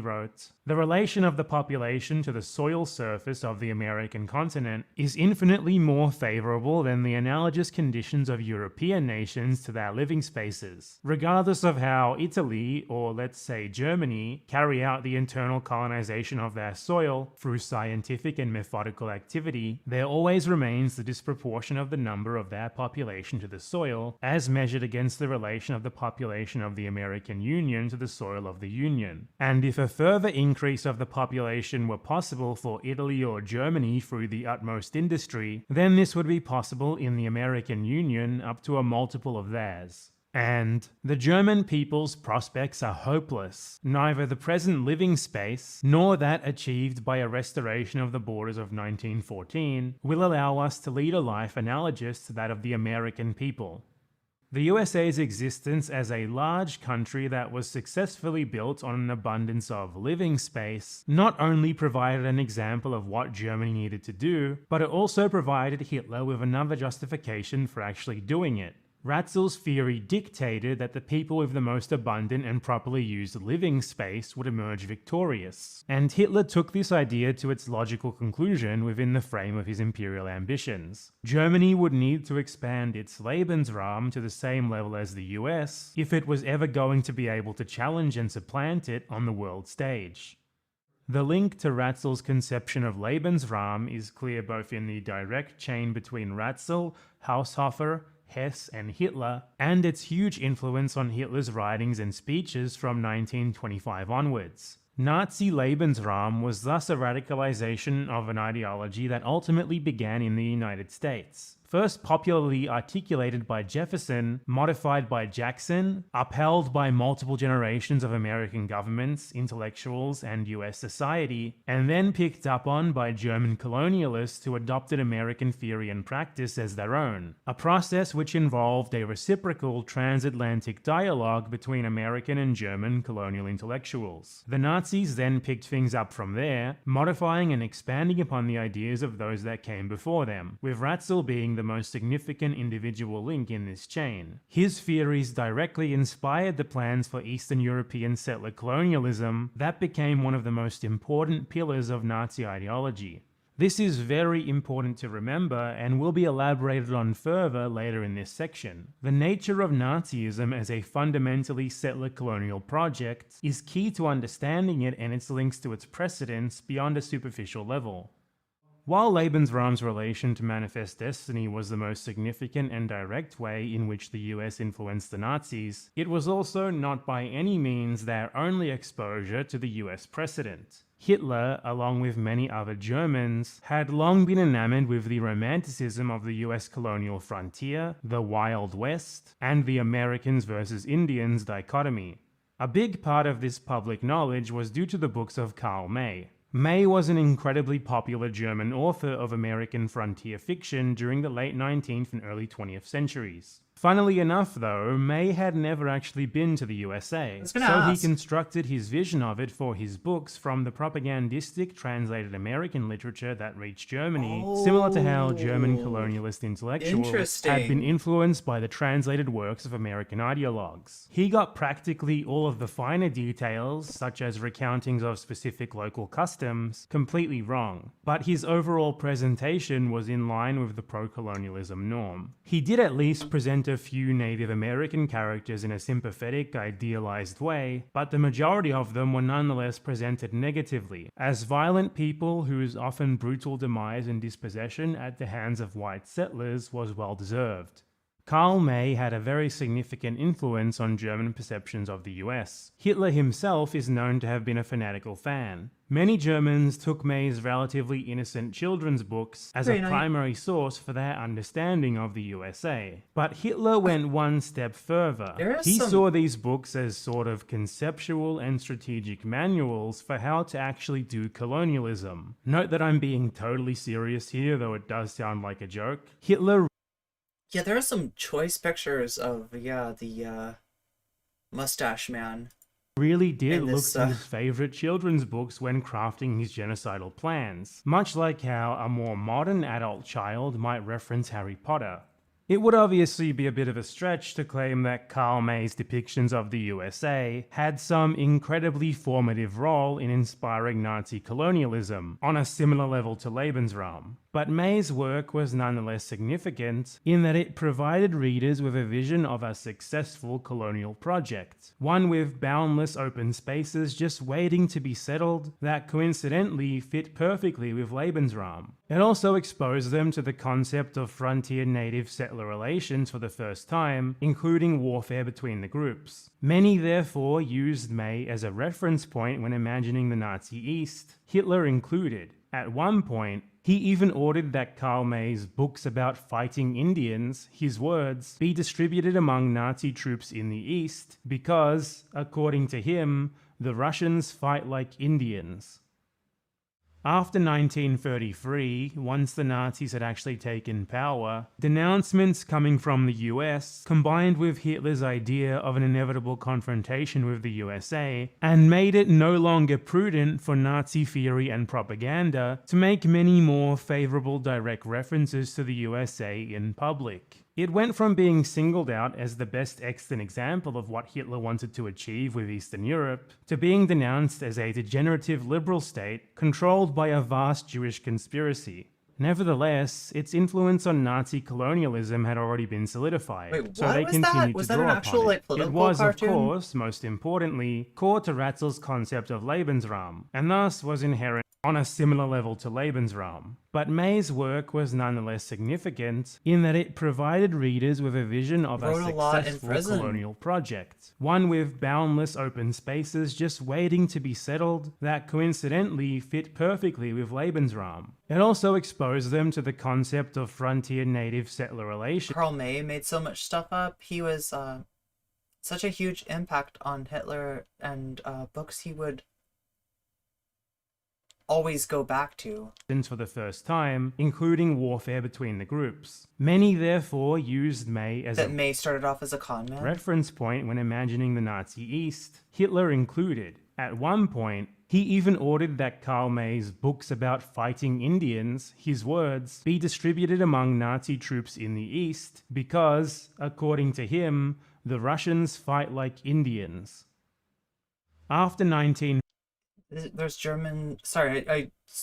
wrote, "The relation of the population to the soil surface of the American continent is infinitely more favorable than the analogous conditions of European nations to their living spaces. Regardless of how Italy, or let's say Germany, carry out the internal colonization of their soil through scientific and methodical activity, there always remains the disproportion of the number of their population to the soil as measured against the relation of the population of the American Union to the soil of the Union. And if a further increase of the population were possible for Italy or Germany through the utmost industry, then this would be possible in the American Union up to a multiple of theirs. And the German people's prospects are hopeless. Neither the present living space, nor that achieved by a restoration of the borders of 1914, will allow us to lead a life analogous to that of the American people. The USA's existence as a large country that was successfully built on an abundance of living space not only provided an example of what Germany needed to do, but it also provided Hitler with another justification for actually doing it. Ratzel's theory dictated that the people with the most abundant and properly used living space would emerge victorious, and Hitler took this idea to its logical conclusion within the frame of his imperial ambitions. Germany would need to expand its Lebensraum to the same level as the US if it was ever going to be able to challenge and supplant it on the world stage. The link to Ratzel's conception of Lebensraum is clear both in the direct chain between Ratzel, Haushofer, Hess, and Hitler, and its huge influence on Hitler's writings and speeches from 1925 onwards. Nazi Lebensraum was thus a radicalization of an ideology that ultimately began in the United States. First popularly articulated by Jefferson, modified by Jackson, upheld by multiple generations of American governments, intellectuals, and US society, and then picked up on by German colonialists who adopted American theory and practice as their own, a process which involved a reciprocal transatlantic dialogue between American and German colonial intellectuals. The Nazis then picked things up from there, modifying and expanding upon the ideas of those that came before them, with Ratzel being the the most significant individual link in this chain. His theories directly inspired the plans for Eastern European settler colonialism that became one of the most important pillars of Nazi ideology. This is very important to remember and will be elaborated on further later in this section. The nature of Nazism as a fundamentally settler colonial project is key to understanding it and its links to its precedents beyond a superficial level. While Lebensraum's relation to Manifest Destiny was the most significant and direct way in which the US influenced the Nazis, it was also not by any means their only exposure to the US precedent. Hitler, along with many other Germans, had long been enamored with the romanticism of the US colonial frontier, the Wild West, and the Americans versus Indians dichotomy. A big part of this public knowledge was due to the books of Karl May. May was an incredibly popular German author of American frontier fiction during the late 19th and early 20th centuries. Funnily enough, though, May had never actually been to the USA, so he constructed his vision of it for his books from the propagandistic translated American literature that reached Germany, similar to how German colonialist intellectuals had been influenced by the translated works of American ideologues. He got practically all of the finer details, such as recountings of specific local customs, completely wrong, but his overall presentation was in line with the pro-colonialism norm. He did at least present a few Native American characters in a sympathetic, idealized way, but the majority of them were nonetheless presented negatively, as violent people whose often brutal demise and dispossession at the hands of white settlers was well deserved. Karl May had a very significant influence on German perceptions of the US. Hitler himself is known to have been a fanatical fan. Many Germans took May's relatively innocent children's books as a primary source for their understanding of the USA. But Hitler went one step further. He saw these books as sort of conceptual and strategic manuals for how to actually do colonialism. Note that I'm being totally serious here, though it does sound like a joke. Hitler there are some choice pictures of, the mustache man. Really did look to his favorite children's books when crafting his genocidal plans, much like how a more modern adult child might reference Harry Potter. It would obviously be a bit of a stretch to claim that Karl May's depictions of the USA had some incredibly formative role in inspiring Nazi colonialism, on a similar level to Lebensraum. But May's work was nonetheless significant in that it provided readers with a vision of a successful colonial project, one with boundless open spaces just waiting to be settled that coincidentally fit perfectly with Lebensraum. It also exposed them to the concept of frontier native settler relations for the first time, including warfare between the groups. Many therefore used May as a reference point when imagining the Nazi East, Hitler included. At one point, he even ordered that Karl May's books about fighting Indians, his words, be distributed among Nazi troops in the East because, according to him, the Russians fight like Indians. After 1933, once the Nazis had actually taken power, denouncements coming from the US, combined with Hitler's idea of an inevitable confrontation with the USA, and made it no longer prudent for Nazi theory and propaganda to make many more favorable direct references to the USA in public. It went from being singled out as the best extant example of what Hitler wanted to achieve with Eastern Europe, to being denounced as a degenerative liberal state controlled by a vast Jewish conspiracy. Nevertheless, its influence on Nazi colonialism had already been solidified, so they continued to draw upon it. It was, of course, most importantly, core to Ratzel's concept of Lebensraum, and thus was inherent on a similar level to Lebensraum. But May's work was nonetheless significant in that it provided readers with a vision of a successful colonial project, one with boundless open spaces just waiting to be settled that coincidentally fit perfectly with Lebensraum. It also exposed them to the concept of frontier native settler relations. Karl May made so much stuff up. He was such a huge impact on Hitler and books he would always go back to. For the first time, including warfare between the groups. Many therefore used May as May started off as a con man. Reference point when imagining the Nazi East, Hitler included. At one point, He even ordered that Karl May's books about fighting Indians, his words, be distributed among Nazi troops in the East because, according to him, the Russians fight like Indians. After 19 There's German. Sorry,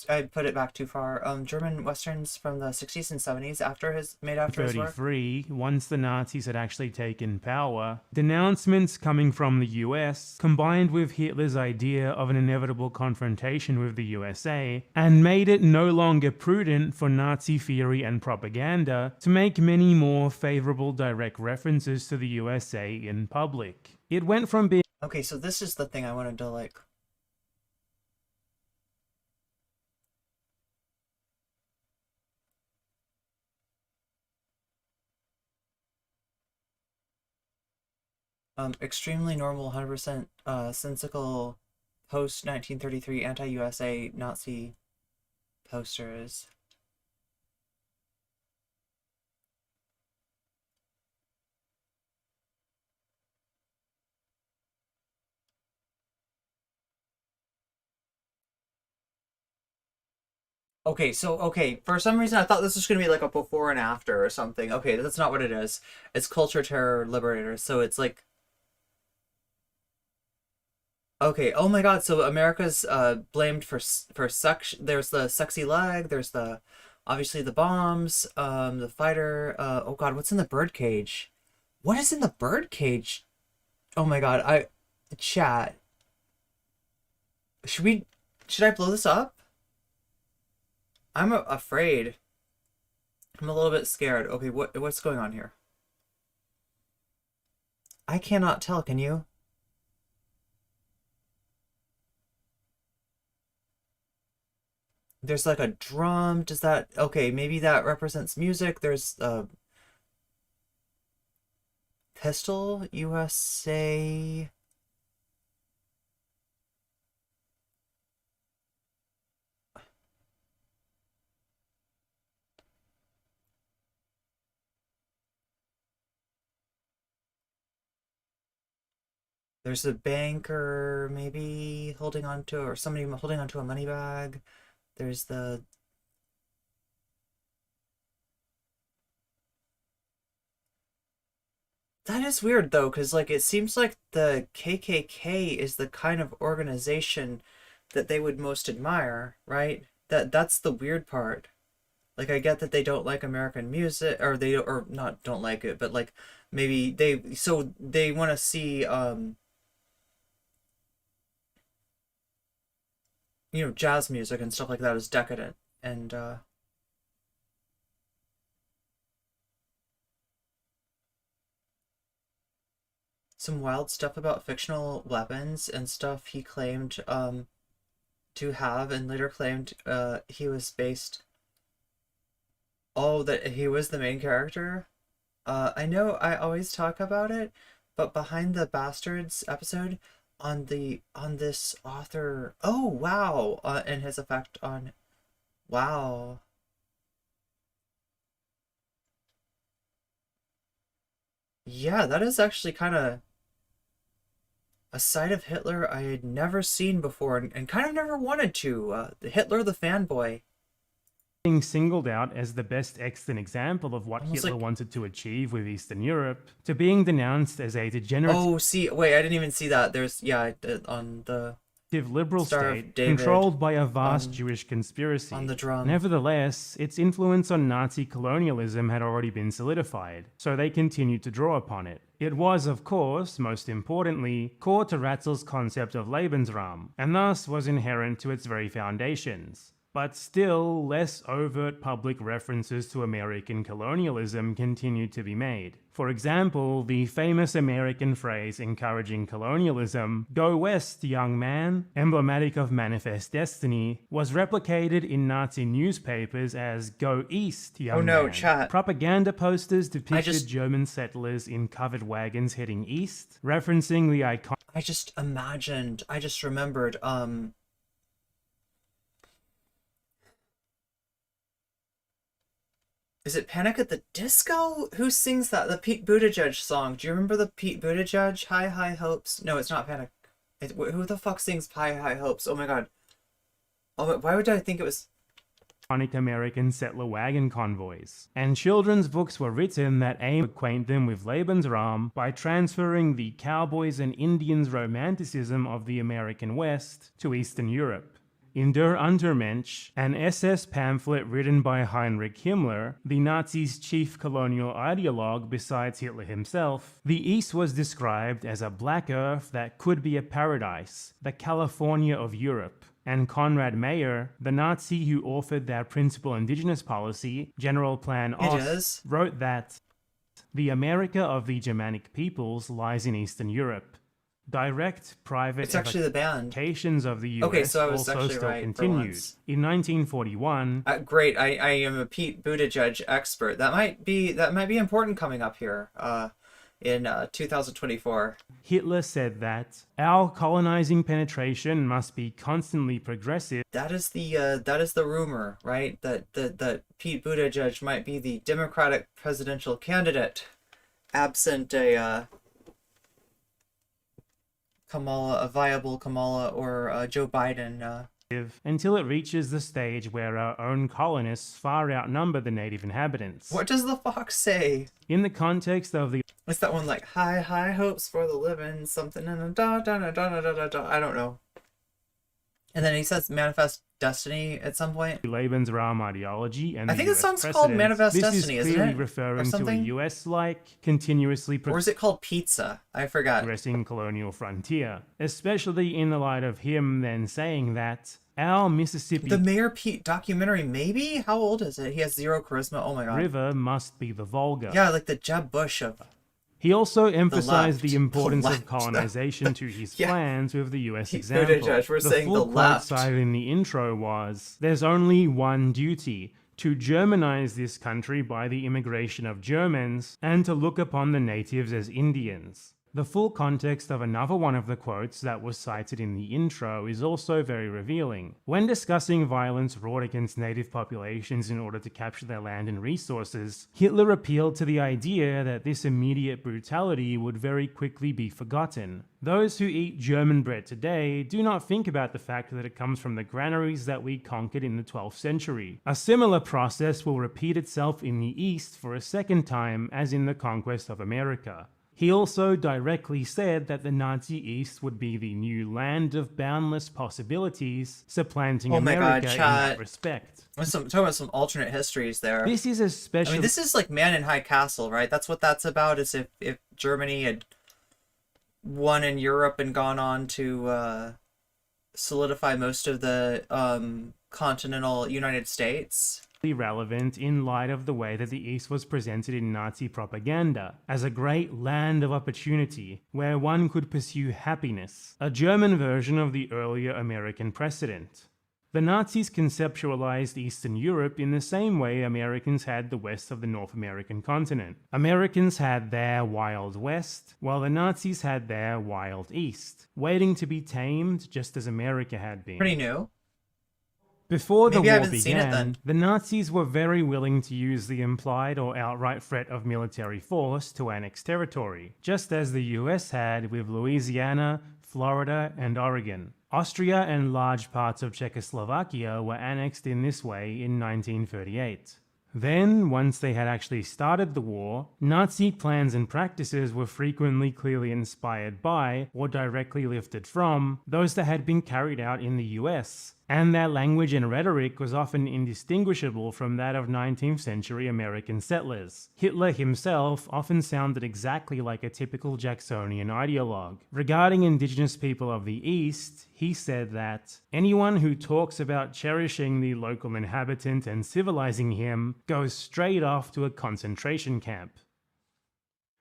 I put it back too far. German westerns from the 60s and 70s made after his work. 33, once the Nazis had actually taken power, denouncements coming from the US, combined with Hitler's idea of an inevitable confrontation with the USA, and made it no longer prudent for Nazi theory and propaganda to make many more favorable direct references to the USA in public. It went from being Okay, so this is the thing I wanted to like. Extremely normal, 100% sensical post 1933 anti-USA Nazi posters. Okay, so for some reason I thought this was gonna be like a before and after or something. Okay, that's not what it is. It's Culture Terror Liberators, so it's like. Okay, oh my God, so America's blamed for sex. There's the sexy leg. There's the obviously the bombs. The fighter. Oh God, what's in the bird cage? What is in the bird cage? Oh my God, chat. Should I blow this up? I'm afraid. I'm a little bit scared. Okay, what's going on here? I cannot tell, can you? There's like a drum. Does that... Okay, maybe that represents music. There's a pistol, USA. There's a banker maybe holding on to, or somebody holding onto a money bag. There's the... That is weird though, because like it seems like the KKK is the kind of organization that they would most admire, right? That's the weird part. Like I get that they don't like American music, or they or not don't like it, but like maybe they want to see jazz music and stuff like that is decadent and some wild stuff about fictional weapons and stuff he claimed to have and later claimed he was based that he was the main character. I know I always talk about it, but Behind the Bastards episode on this author, oh wow, and his effect on, wow. Yeah, that is actually kind of a side of Hitler I had never seen before and kind of never wanted to. The Hitler the fanboy. being singled out as the best extant example of what Almost Hitler like... wanted to achieve with Eastern Europe, to being denounced as a degenerative Oh, see, wait, I didn't even see that. There's, yeah, on the liberal Star of state David controlled by a vast on- Jewish conspiracy. on the drum. Nevertheless, its influence on Nazi colonialism had already been solidified, so they continued to draw upon it. It was, of course, most importantly, core to Ratzel's concept of Lebensraum, and thus was inherent to its very foundations. But still, less overt public references to American colonialism continued to be made. For example, the famous American phrase encouraging colonialism, "Go west, young man," emblematic of manifest destiny, was replicated in Nazi newspapers as "Go east, young man." Oh no, chat. Propaganda posters depicted German settlers in covered wagons heading east, referencing the iconic... I just remembered, is it Panic at the Disco? Who sings that? The Pete Buttigieg song. Do you remember the Pete Buttigieg High High Hopes? No, it's not Panic. Who the fuck sings High High Hopes? Oh my god. Oh, why would I think it was... iconic American settler wagon convoys, and children's books were written that aim to acquaint them with Lebensraum by transferring the cowboys and Indians romanticism of the American West to Eastern Europe. In Der Untermensch, an SS pamphlet written by Heinrich Himmler, the Nazis' chief colonial ideologue besides Hitler himself, the East was described as a black earth that could be a paradise, the California of Europe. And Konrad Meyer, the Nazi who authored their principal indigenous policy, General Plan Ost, wrote that the America of the Germanic peoples lies in Eastern Europe. Direct private evocations of the US also still continued. In 1941, great, I am a Pete Buttigieg expert. That might be important coming up here. In 2024. Hitler said that our colonizing penetration must be constantly progressive. That is the rumor, right? That Pete Buttigieg might be the Democratic presidential candidate, absent a viable Kamala or Joe Biden. Until it reaches the stage where our own colonists far outnumber the native inhabitants. What does the fox say? In the context of the... What's that one like? High, high hopes for the living, something and a da da da da da da da. I don't know. And then he says manifest destiny at some point. Lebensraum ideology and I think the song's called Manifest Destiny, isn't it? This is clearly referring to a US-like, continuously or is it called Pizza? I forgot. Progressing colonial frontier, especially in the light of him then saying that our Mississippi... The Mayor Pete documentary, maybe? How old is it? He has zero charisma. Oh my god. River must be the Volga. Yeah, like the Jeb Bush of... He also emphasized the importance of colonization to his plans with the US example. The full quote cited in the intro was, "There's only one duty, to Germanize this country by the immigration of Germans, and to look upon the natives as Indians." The full context of another one of the quotes that was cited in the intro is also very revealing. When discussing violence wrought against native populations in order to capture their land and resources, Hitler appealed to the idea that this immediate brutality would very quickly be forgotten. Those who eat German bread today do not think about the fact that it comes from the granaries that we conquered in the 12th century. A similar process will repeat itself in the East for a second time as in the conquest of America. He also directly said that the Nazi East would be the new land of boundless possibilities, supplanting America in that respect. Talking about some alternate histories there. This is especially... I mean, this is like Man in High Castle, right? That's what that's about, is if Germany had won in Europe and gone on to solidify most of the continental United States. Relevant in light of the way that the East was presented in Nazi propaganda as a great land of opportunity where one could pursue happiness, a German version of the earlier American precedent. The Nazis conceptualized Eastern Europe in the same way Americans had the west of the North American continent. Americans had their Wild West, while the Nazis had their Wild East, waiting to be tamed just as America had been. Pretty new. Before the war began, the Nazis were very willing to use the implied or outright threat of military force to annex territory, just as the US had with Louisiana, Florida, and Oregon. Austria and large parts of Czechoslovakia were annexed in this way in 1938. Then, once they had actually started the war, Nazi plans and practices were frequently clearly inspired by, or directly lifted from, those that had been carried out in the US, and their language and rhetoric was often indistinguishable from that of 19th century American settlers. Hitler himself often sounded exactly like a typical Jacksonian ideologue. Regarding indigenous people of the East, he said that anyone who talks about cherishing the local inhabitant and civilizing him goes straight off to a concentration camp.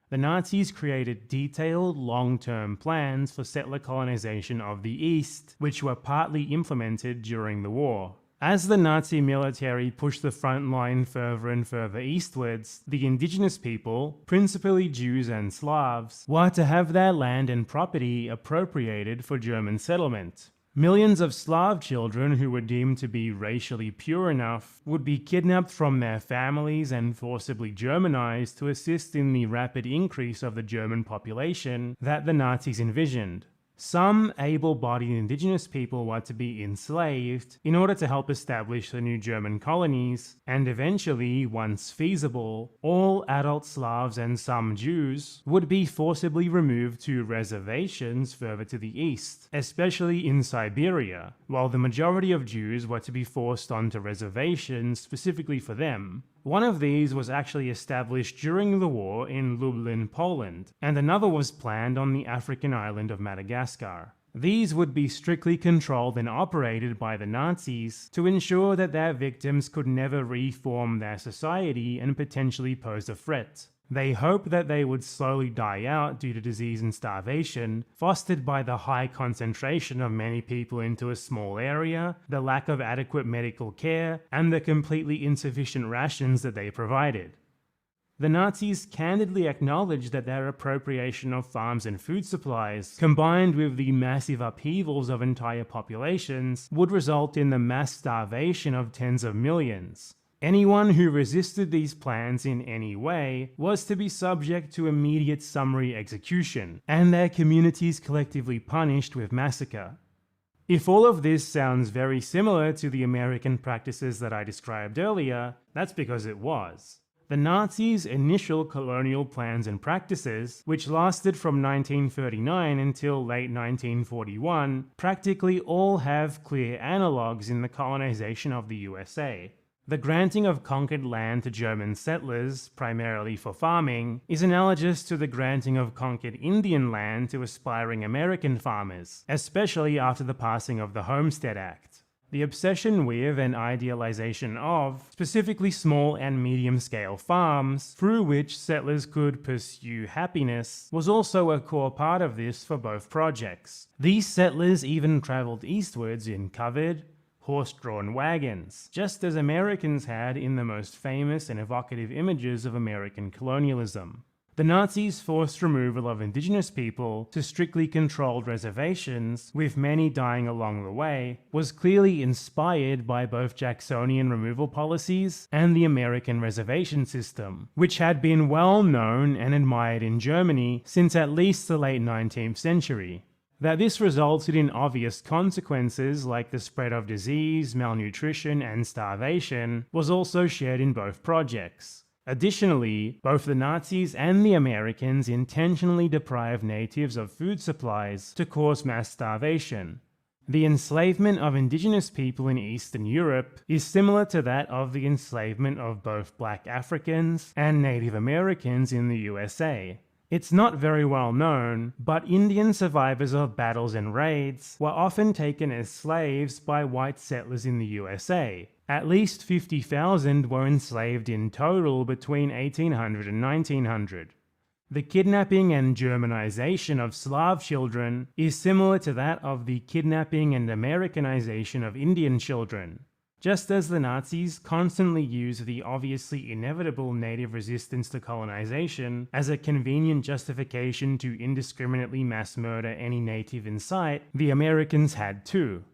The Nazis created detailed, long-term plans for settler colonization of the East, which were partly implemented during the war. As the Nazi military pushed the front line further and further eastwards, the indigenous people, principally Jews and Slavs, were to have their land and property appropriated for German settlement. Millions of Slav children who were deemed to be racially pure enough would be kidnapped from their families and forcibly Germanized to assist in the rapid increase of the German population that the Nazis envisioned. Some able-bodied indigenous people were to be enslaved in order to help establish the new German colonies, and eventually, once feasible, all adult Slavs and some Jews would be forcibly removed to reservations further to the east, especially in Siberia, while the majority of Jews were to be forced onto reservations specifically for them. One of these was actually established during the war in Lublin, Poland, and another was planned on the African island of Madagascar. These would be strictly controlled and operated by the Nazis to ensure that their victims could never reform their society and potentially pose a threat. They hoped that they would slowly die out due to disease and starvation, fostered by the high concentration of many people into a small area, the lack of adequate medical care, and the completely insufficient rations that they provided. The Nazis candidly acknowledged that their appropriation of farms and food supplies, combined with the massive upheavals of entire populations, would result in the mass starvation of tens of millions. Anyone who resisted these plans in any way was to be subject to immediate summary execution, and their communities collectively punished with massacre. If all of this sounds very similar to the American practices that I described earlier, that's because it was. The Nazis' initial colonial plans and practices, which lasted from 1939 until late 1941, practically all have clear analogues in the colonization of the USA. The granting of conquered land to German settlers, primarily for farming, is analogous to the granting of conquered Indian land to aspiring American farmers, especially after the passing of the Homestead Act. The obsession with and idealization of specifically small and medium-scale farms, through which settlers could pursue happiness, was also a core part of this for both projects. These settlers even traveled eastwards in covered, horse-drawn wagons, just as Americans had in the most famous and evocative images of American colonialism. The Nazis' forced removal of indigenous people to strictly controlled reservations, with many dying along the way, was clearly inspired by both Jacksonian removal policies and the American reservation system, which had been well known and admired in Germany since at least the late 19th century. That this resulted in obvious consequences like the spread of disease, malnutrition, and starvation was also shared in both projects. Additionally, both the Nazis and the Americans intentionally deprived natives of food supplies to cause mass starvation. The enslavement of indigenous people in Eastern Europe is similar to that of the enslavement of both Black Africans and Native Americans in the USA. It's not very well known, but Indian survivors of battles and raids were often taken as slaves by white settlers in the USA. At least 50,000 were enslaved in total between 1800 and 1900. The kidnapping and Germanization of Slav children is similar to that of the kidnapping and Americanization of Indian children. Just as the Nazis constantly used the obviously inevitable native resistance to colonization as a convenient justification to indiscriminately mass murder any native in sight, the Americans had too.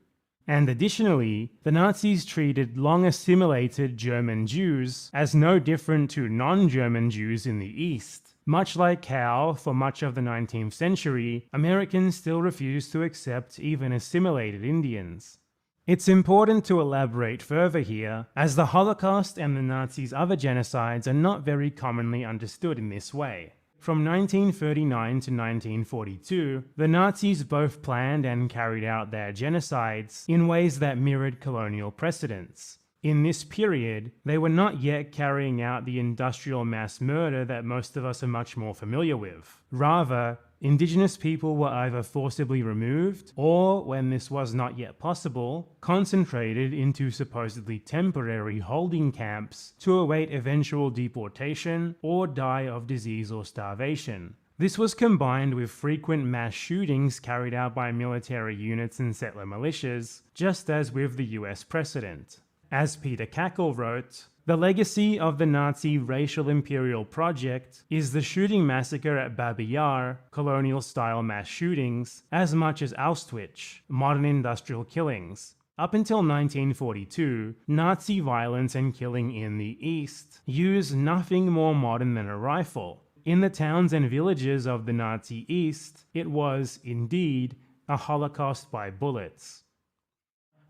And additionally, the Nazis treated long-assimilated German Jews as no different to non-German Jews in the East, much like how, for much of the 19th century, Americans still refused to accept even assimilated Indians. It's important to elaborate further here, as the Holocaust and the Nazis' other genocides are not very commonly understood in this way. From 1939 to 1942, the Nazis both planned and carried out their genocides in ways that mirrored colonial precedents. In this period, they were not yet carrying out the industrial mass murder that most of us are much more familiar with. Rather, indigenous people were either forcibly removed, or, when this was not yet possible, concentrated into supposedly temporary holding camps to await eventual deportation or die of disease or starvation. This was combined with frequent mass shootings carried out by military units and settler militias, just as with the US precedent. As Peter Cackle wrote, "The legacy of the Nazi racial imperial project is the shooting massacre at Babi Yar, colonial-style mass shootings, as much as Auschwitz, modern industrial killings. Up until 1942, Nazi violence and killing in the East used nothing more modern than a rifle. In the towns and villages of the Nazi East, it was, indeed, a Holocaust by bullets.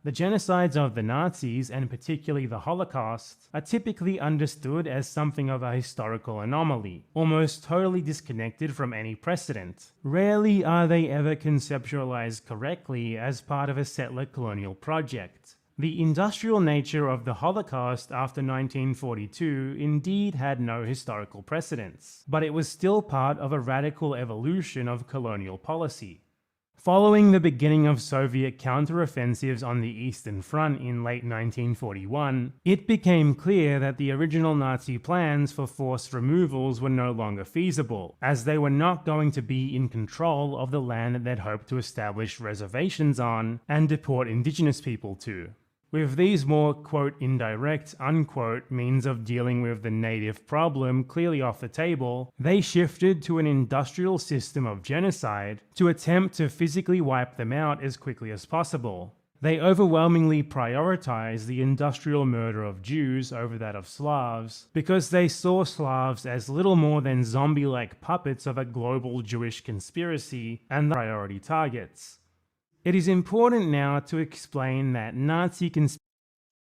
The genocides of the Nazis, and particularly the Holocaust, are typically understood as something of a historical anomaly, almost totally disconnected from any precedent. Rarely are they ever conceptualized correctly as part of a settler colonial project. The industrial nature of the Holocaust after 1942 indeed had no historical precedents, but it was still part of a radical evolution of colonial policy. Following the beginning of Soviet counteroffensives on the Eastern Front in late 1941, it became clear that the original Nazi plans for forced removals were no longer feasible, as they were not going to be in control of the land that they'd hoped to establish reservations on and deport indigenous people to. With these more, quote, indirect, unquote, means of dealing with the native problem clearly off the table, they shifted to an industrial system of genocide to attempt to physically wipe them out as quickly as possible. They overwhelmingly prioritized the industrial murder of Jews over that of Slavs, because they saw Slavs as little more than zombie-like puppets of a global Jewish conspiracy and the priority targets. It is important now to explain that Nazi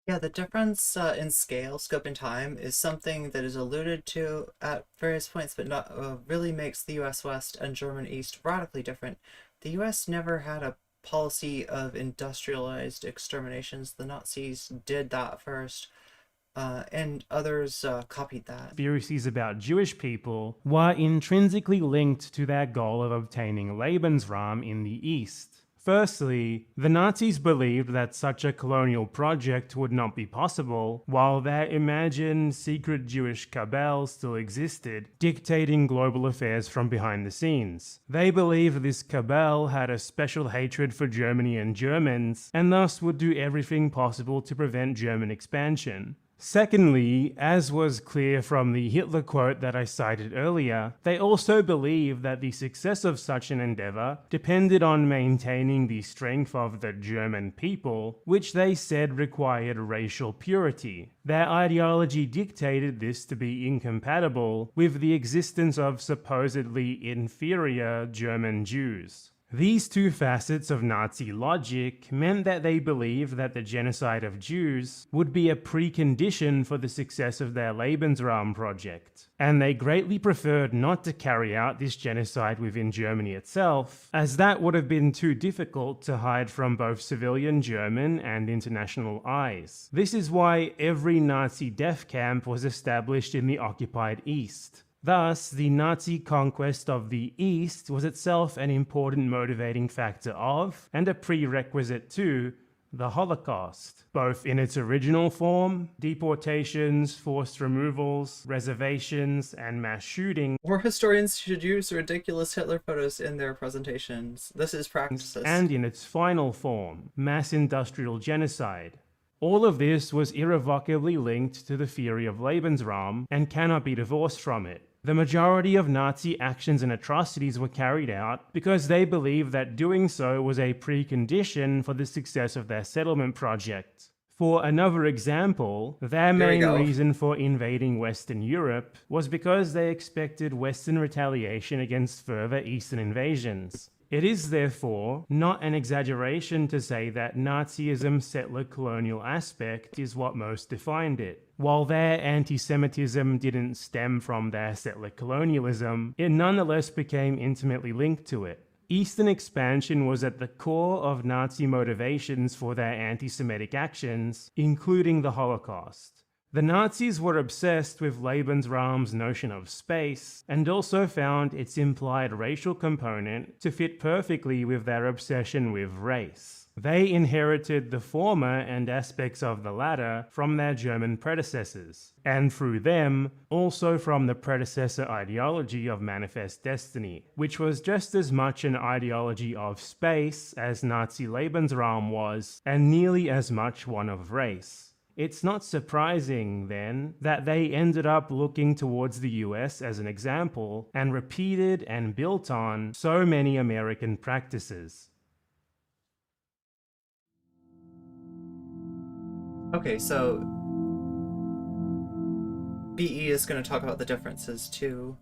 Yeah, the difference in scale, scope, and time is something that is alluded to at various points, but not really makes the US West and German East radically different. The US never had a policy of industrialized exterminations. The Nazis did that first, and others copied that. conspiracies about Jewish people were intrinsically linked to their goal of obtaining Lebensraum in the East. Firstly, the Nazis believed that such a colonial project would not be possible, while their imagined secret Jewish cabal still existed, dictating global affairs from behind the scenes. They believed this cabal had a special hatred for Germany and Germans, and thus would do everything possible to prevent German expansion. Secondly, as was clear from the Hitler quote that I cited earlier, they also believed that the success of such an endeavor depended on maintaining the strength of the German people, which they said required racial purity. Their ideology dictated this to be incompatible with the existence of supposedly inferior German Jews. These two facets of Nazi logic meant that they believed that the genocide of Jews would be a precondition for the success of their Lebensraum project, and they greatly preferred not to carry out this genocide within Germany itself, as that would have been too difficult to hide from both civilian German and international eyes. This is why every Nazi death camp was established in the occupied East. Thus, the Nazi conquest of the East was itself an important motivating factor of, and a prerequisite to, the Holocaust, both in its original form, deportations, forced removals, reservations, and mass shooting, More historians should use ridiculous Hitler photos in their presentations. This is practices. and in its final form, mass industrial genocide. All of this was irrevocably linked to the theory of Lebensraum and cannot be divorced from it. The majority of Nazi actions and atrocities were carried out because they believed that doing so was a precondition for the success of their settlement project. For another example, their main reason for invading Western Europe was because they expected Western retaliation against further Eastern invasions. It is therefore not an exaggeration to say that Nazism's settler colonial aspect is what most defined it. While their anti-Semitism didn't stem from their settler colonialism, it nonetheless became intimately linked to it. Eastern expansion was at the core of Nazi motivations for their anti-Semitic actions, including the Holocaust. The Nazis were obsessed with Lebensraum's notion of space, and also found its implied racial component to fit perfectly with their obsession with race. They inherited the former and aspects of the latter from their German predecessors, and through them, also from the predecessor ideology of Manifest Destiny, which was just as much an ideology of space as Nazi Lebensraum was, and nearly as much one of race. It's not surprising, then, that they ended up looking towards the US as an example and repeated and built on so many American practices. Okay, so BE is going to talk about the differences too.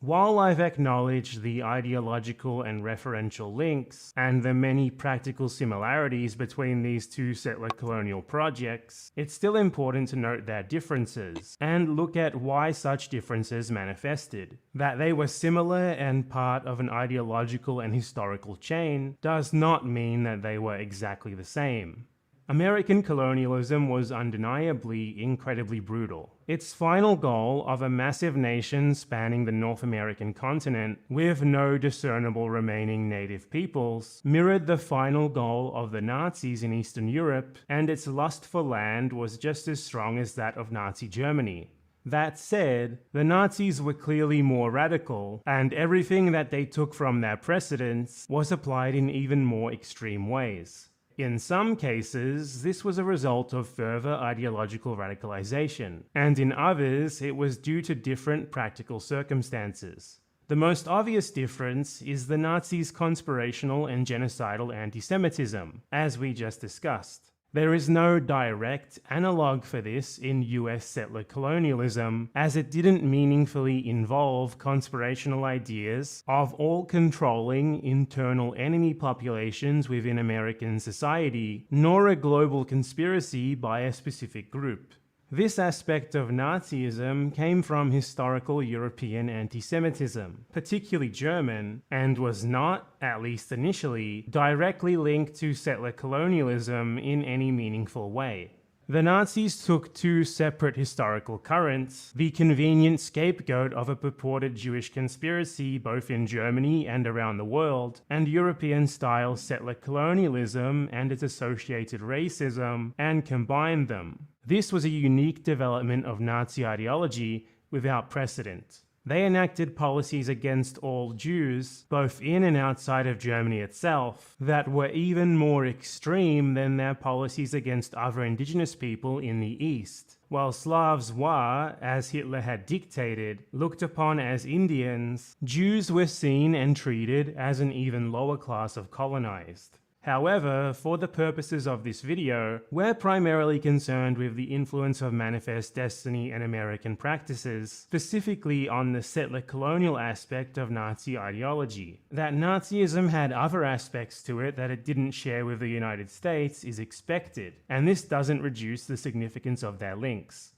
While I've acknowledged the ideological and referential links and the many practical similarities between these two settler colonial projects, it's still important to note their differences and look at why such differences manifested. That they were similar and part of an ideological and historical chain does not mean that they were exactly the same. American colonialism was undeniably incredibly brutal. Its final goal of a massive nation spanning the North American continent with no discernible remaining native peoples mirrored the final goal of the Nazis in Eastern Europe, and its lust for land was just as strong as that of Nazi Germany. That said, the Nazis were clearly more radical, and everything that they took from their precedents was applied in even more extreme ways. In some cases, this was a result of further ideological radicalization, and in others, it was due to different practical circumstances. The most obvious difference is the Nazis' conspirational and genocidal anti-Semitism, as we just discussed. There is no direct analog for this in US settler colonialism, as it didn't meaningfully involve conspirational ideas of all-controlling internal enemy populations within American society, nor a global conspiracy by a specific group. This aspect of Nazism came from historical European anti-Semitism, particularly German, and was not, at least initially, directly linked to settler colonialism in any meaningful way. The Nazis took two separate historical currents, the convenient scapegoat of a purported Jewish conspiracy both in Germany and around the world, and European-style settler colonialism and its associated racism, and combined them. This was a unique development of Nazi ideology without precedent. They enacted policies against all Jews, both in and outside of Germany itself, that were even more extreme than their policies against other indigenous people in the East. While Slavs were, as Hitler had dictated, looked upon as Indians, Jews were seen and treated as an even lower class of colonized. However, for the purposes of this video, we're primarily concerned with the influence of Manifest Destiny and American practices, specifically on the settler colonial aspect of Nazi ideology. That Nazism had other aspects to it that it didn't share with the United States is expected, and this doesn't reduce the significance of their links.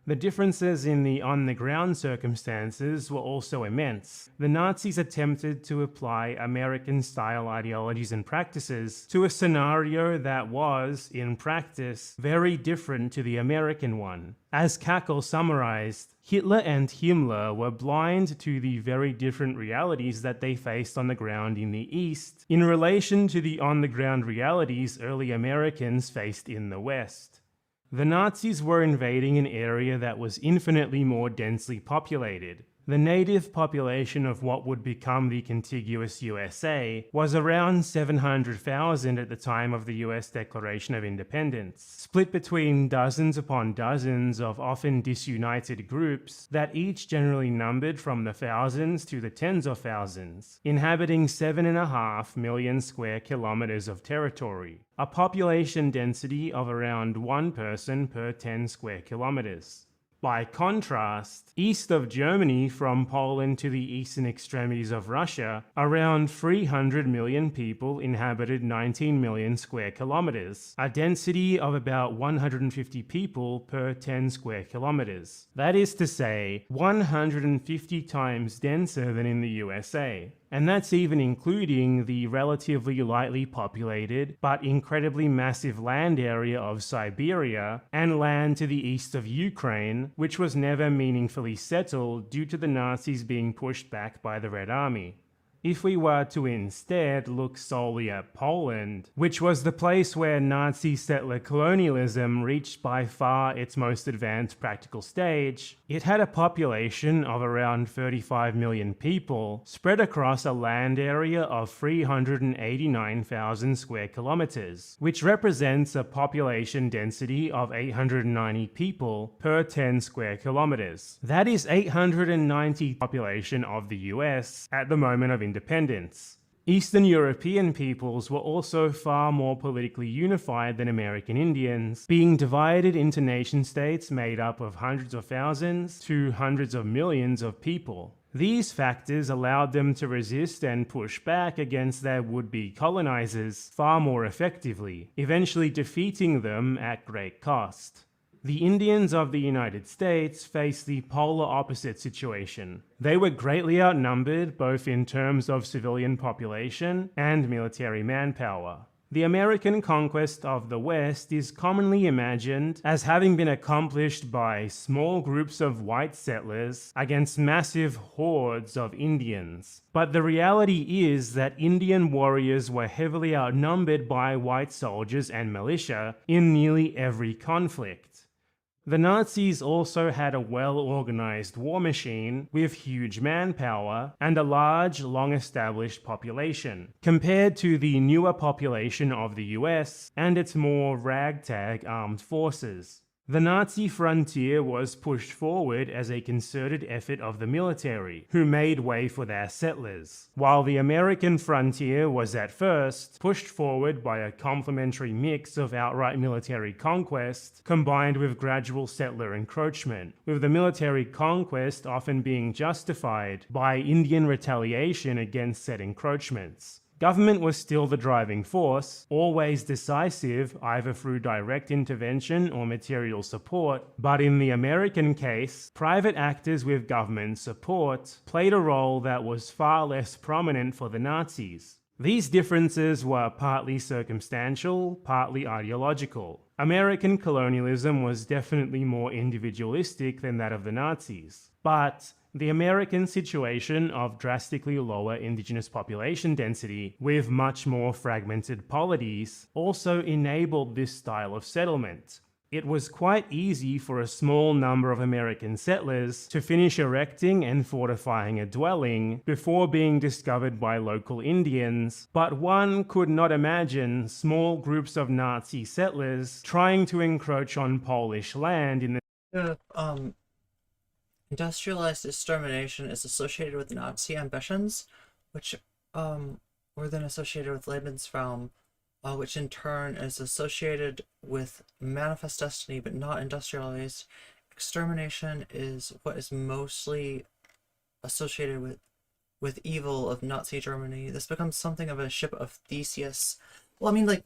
The differences in the on-the-ground circumstances were also immense. The Nazis attempted to apply American-style ideologies and practices to a scenario that was, in practice, very different to the American one. As Kakel summarized, Hitler and Himmler were blind to the very different realities that they faced on the ground in the East in relation to the on-the-ground realities early Americans faced in the West. The Nazis were invading an area that was infinitely more densely populated. The native population of what would become the contiguous USA was around 700,000 at the time of the US Declaration of Independence, split between dozens upon dozens of often disunited groups that each generally numbered from the thousands to the tens of thousands, inhabiting 7.5 million square kilometers of territory, a population density of around 1 person per 10 square kilometers. By contrast, east of Germany from Poland to the eastern extremities of Russia, around 300 million people inhabited 19 million square kilometers, a density of about 150 people per 10 square kilometers. That is to say, 150 times denser than in the USA. And that's even including the relatively lightly populated but incredibly massive land area of Siberia and land to the east of Ukraine, which was never meaningfully settled due to the Nazis being pushed back by the Red Army. If we were to instead look solely at Poland, which was the place where Nazi settler colonialism reached by far its most advanced practical stage, it had a population of around 35 million people spread across a land area of 389,000 square kilometers, which represents a population density of 890 people per 10 square kilometers. That is 890 population of the US at the moment of independence. Eastern European peoples were also far more politically unified than American Indians, being divided into nation-states made up of hundreds of thousands to hundreds of millions of people. These factors allowed them to resist and push back against their would-be colonizers far more effectively, eventually defeating them at great cost. The Indians of the United States faced the polar opposite situation. They were greatly outnumbered both in terms of civilian population and military manpower. The American conquest of the West is commonly imagined as having been accomplished by small groups of white settlers against massive hordes of Indians. But the reality is that Indian warriors were heavily outnumbered by white soldiers and militia in nearly every conflict. The Nazis also had a well-organized war machine with huge manpower and a large, long-established population, compared to the newer population of the US and its more ragtag armed forces. The Nazi frontier was pushed forward as a concerted effort of the military, who made way for their settlers, while the American frontier was at first pushed forward by a complementary mix of outright military conquest combined with gradual settler encroachment, with the military conquest often being justified by Indian retaliation against said encroachments. Government was still the driving force, always decisive either through direct intervention or material support, but in the American case, private actors with government support played a role that was far less prominent for the Nazis. These differences were partly circumstantial, partly ideological. American colonialism was definitely more individualistic than that of the Nazis, but the American situation of drastically lower indigenous population density with much more fragmented polities also enabled this style of settlement. It was quite easy for a small number of American settlers to finish erecting and fortifying a dwelling before being discovered by local Indians, but one could not imagine small groups of Nazi settlers trying to encroach on Polish land in the Industrialized extermination is associated with Nazi ambitions, which were then associated with Lebensraum, which in turn is associated with manifest destiny but not industrialized. Extermination is what is mostly associated with evil of Nazi Germany. This becomes something of a ship of Theseus. Well, I mean, like,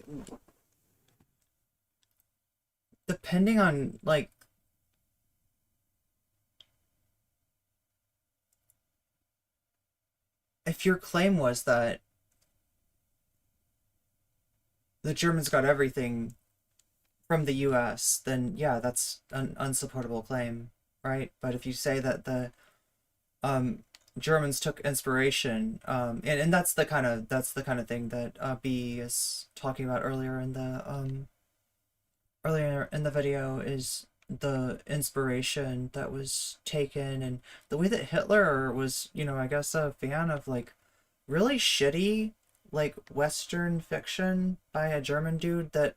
depending on, like, if your claim was that the Germans got everything from the US, then yeah, that's an unsupportable claim, right? But if you say that the Germans took inspiration, and that's the kind of thing that B is talking about earlier in the video, is the inspiration that was taken, and the way that Hitler was, you know, I guess a fan of like really shitty like Western fiction by a German dude that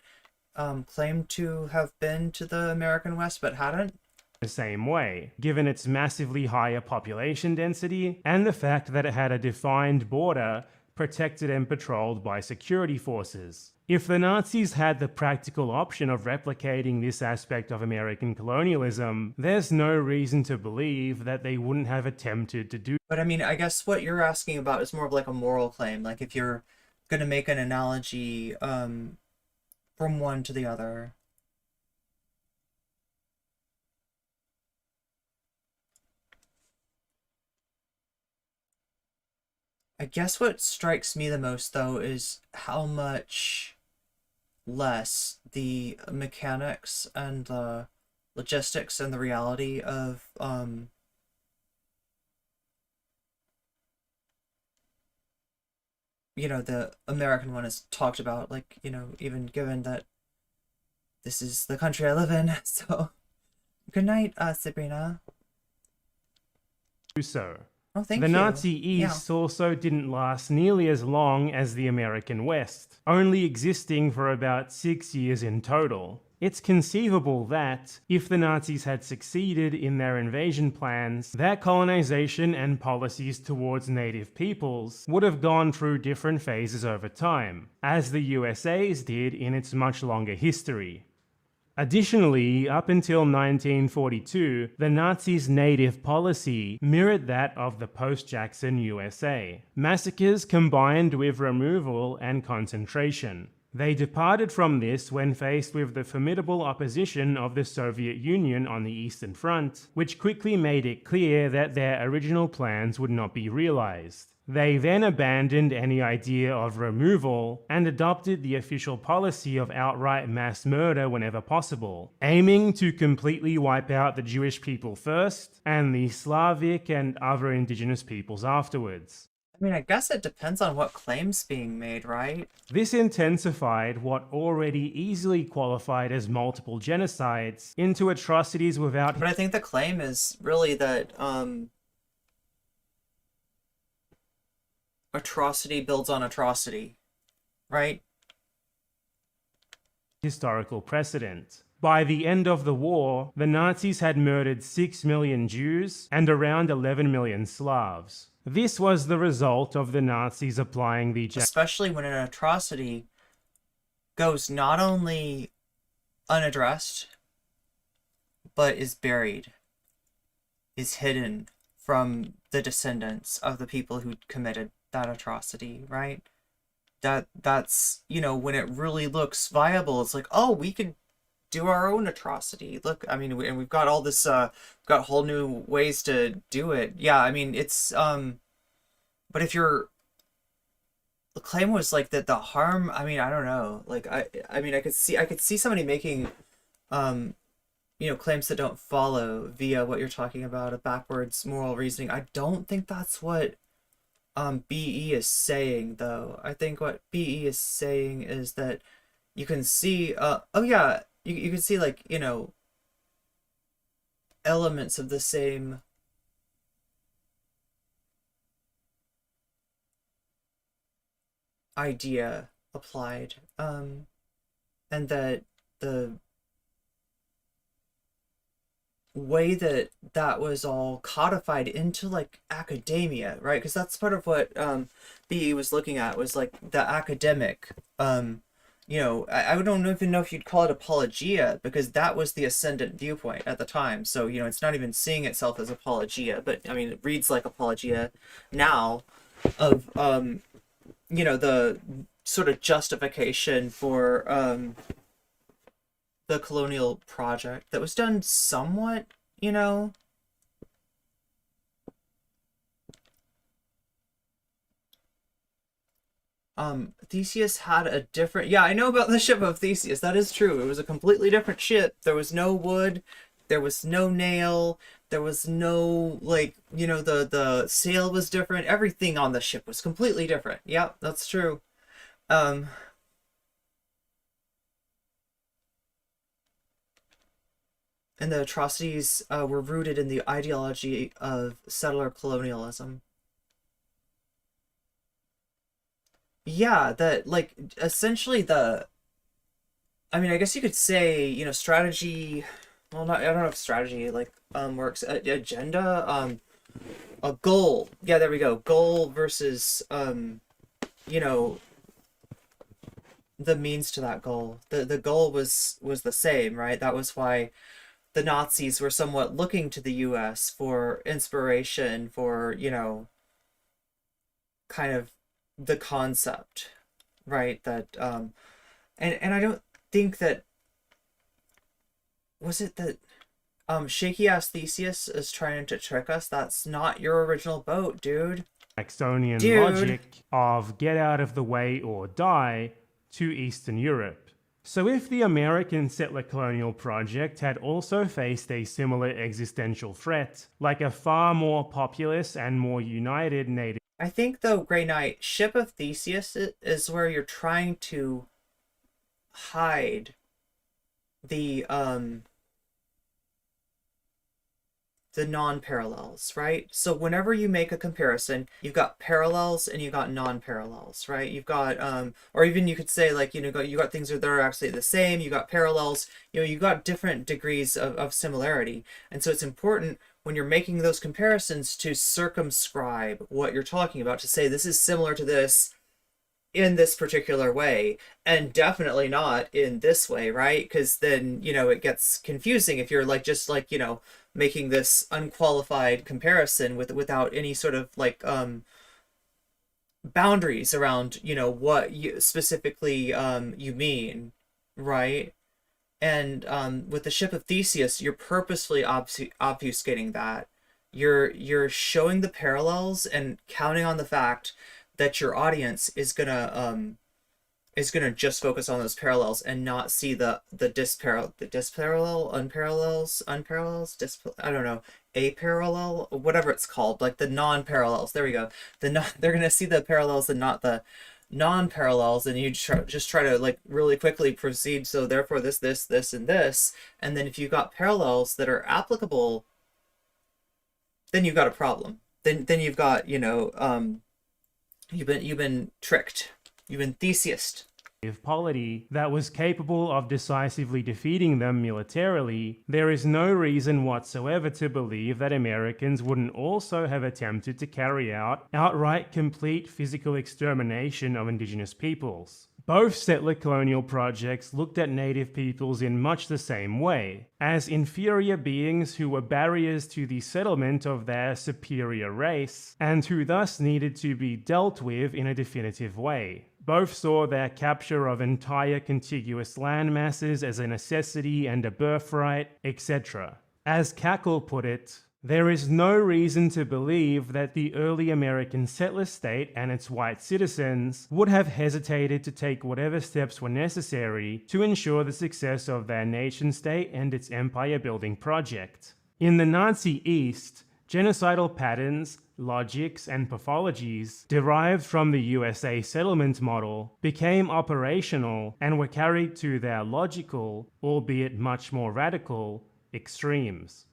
claimed to have been to the American West but hadn't. The same way, given its massively higher population density and the fact that it had a defined border protected and patrolled by security forces. If the Nazis had the practical option of replicating this aspect of American colonialism, there's no reason to believe that they wouldn't have attempted to do. But I mean, I guess what you're asking about is more of like a moral claim, like if you're going to make an analogy from one to the other. I guess what strikes me the most, though, is how much less the mechanics and the logistics and the reality of you know, the American one is talked about, like, you know, even given that this is the country I live in. So good night, Sabrina. So oh, thank the you. Nazi East also didn't last nearly as long as the American West, only existing for about 6 years in total. It's conceivable that, if the Nazis had succeeded in their invasion plans, their colonization and policies towards native peoples would have gone through different phases over time, as the USA's did in its much longer history. Additionally, up until 1942, the Nazis' native policy mirrored that of the post-Jackson USA. Massacres combined with removal and concentration. They departed from this when faced with the formidable opposition of the Soviet Union on the Eastern Front, which quickly made it clear that their original plans would not be realized. They then abandoned any idea of removal and adopted the official policy of outright mass murder whenever possible, aiming to completely wipe out the Jewish people first and the Slavic and other indigenous peoples afterwards. I mean, I guess it depends on what claim's being made, right? This intensified what already easily qualified as multiple genocides into atrocities without... But I think the claim is really that, atrocity builds on atrocity, right? Historical precedent. By the end of the war, the Nazis had murdered 6 million Jews and around 11 million Slavs. This was the result of the Nazis applying the... Especially when an atrocity goes not only unaddressed, but is buried, is hidden from the descendants of the people who committed that atrocity, right? That's, you know, when it really looks viable, it's like, oh, we could do our own atrocity. Look, I mean, and we've got all this, we've got whole new ways to do it. Yeah, I mean, it's, but if the claim was like that the harm, I mean, I don't know. Like, I mean, I could see somebody making, you know, claims that don't follow via what you're talking about, a backwards moral reasoning. I don't think that's what BE is saying, though. I think what BE is saying is that you can see, oh yeah, you can see, like, you know, elements of the same idea applied, and that the way that that was all codified into like academia, right? Because that's part of what BE was looking at, was like the academic, you know, I don't even know if you'd call it apologia, because that was the ascendant viewpoint at the time. So, you know, it's not even seeing itself as apologia, but I mean, it reads like apologia now of, you know, the sort of justification for the colonial project that was done somewhat, you know, Theseus had a different, yeah, I know about the ship of Theseus, that is true. It was a completely different ship. There was no wood, there was no nail, there was no, like, you know, the sail was different, everything on the ship was completely different. Yeah, that's true. And the atrocities were rooted in the ideology of settler colonialism. Yeah, that, like, essentially I mean, I guess you could say, you know, strategy, well, not, I don't know if strategy, like, works, agenda, a goal, yeah, there we go, goal versus, you know, the means to that goal. The goal was the same, right? That was why the Nazis were somewhat looking to the US for inspiration for, you know, kind of the concept, right? That, and I don't think that, was it that, shaky ass Theseus is trying to trick us? That's not your original boat, dude. Jacksonian Dude. logic of get out of the way or die to Eastern Europe. So if the American settler colonial project had also faced a similar existential threat, like a far more populous and more united native... I think, though, Grey Knight, Ship of Theseus is where you're trying to hide the non-parallels, right? So whenever you make a comparison, you've got parallels and you've got non-parallels, right? You've got, or even you could say, like, you know, you got things that are actually the same, you got parallels, you know, you got different degrees of similarity. And so it's important when you're making those comparisons to circumscribe what you're talking about, to say this is similar to this, in this particular way, and definitely not in this way, right? Because then, it gets confusing if you're like just like, making this unqualified comparison without any sort of like boundaries around, what you specifically you mean, right? And with the ship of Theseus, you're purposefully obfuscating that. You're showing the parallels and counting on the fact that your audience is gonna just focus on those parallels and not see the disparallel, unparallels, I don't know, a parallel, whatever it's called, like the non-parallels. There we go. They're gonna see the parallels and not the non-parallels, and you just try to like really quickly proceed. So therefore, this, and this, and then if you got parallels that are applicable, then you've got a problem. Then you've got you've been tricked. You've been Theseused. Polity that was capable of decisively defeating them militarily, there is no reason whatsoever to believe that Americans wouldn't also have attempted to carry out outright complete physical extermination of indigenous peoples. Both settler colonial projects looked at native peoples in much the same way, as inferior beings who were barriers to the settlement of their superior race, and who thus needed to be dealt with in a definitive way. Both saw their capture of entire contiguous land masses as a necessity and a birthright, etc. As Cackle put it, there is no reason to believe that the early American settler state and its white citizens would have hesitated to take whatever steps were necessary to ensure the success of their nation-state and its empire-building project. In the Nazi East, genocidal patterns, logics, and pathologies derived from the USA settlement model became operational and were carried to their logical, albeit much more radical, extremes.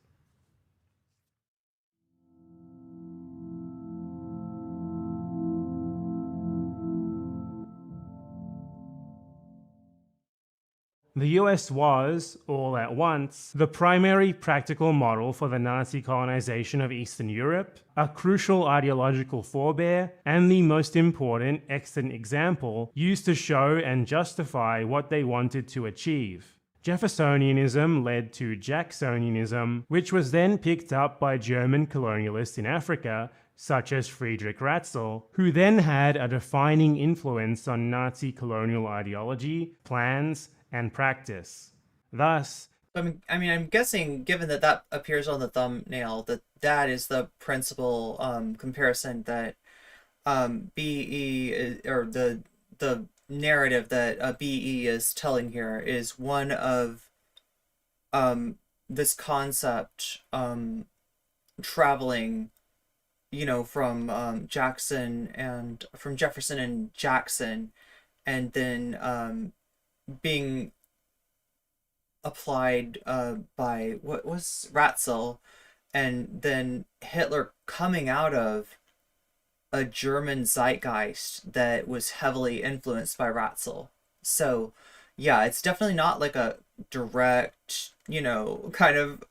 The US was, all at once, the primary practical model for the Nazi colonization of Eastern Europe, a crucial ideological forebear, and the most important extant example used to show and justify what they wanted to achieve. Jeffersonianism led to Jacksonianism, which was then picked up by German colonialists in Africa, such as Friedrich Ratzel, who then had a defining influence on Nazi colonial ideology, plans, and practice. Thus, I'm guessing, given that appears on the thumbnail, that is the principal comparison that BE is, or the narrative that BE is telling here is one of this concept traveling, from Jefferson and Jackson, and then being applied by what was Ratzel, and then Hitler coming out of a German zeitgeist that was heavily influenced by Ratzel. So yeah, it's definitely not like a direct, kind of.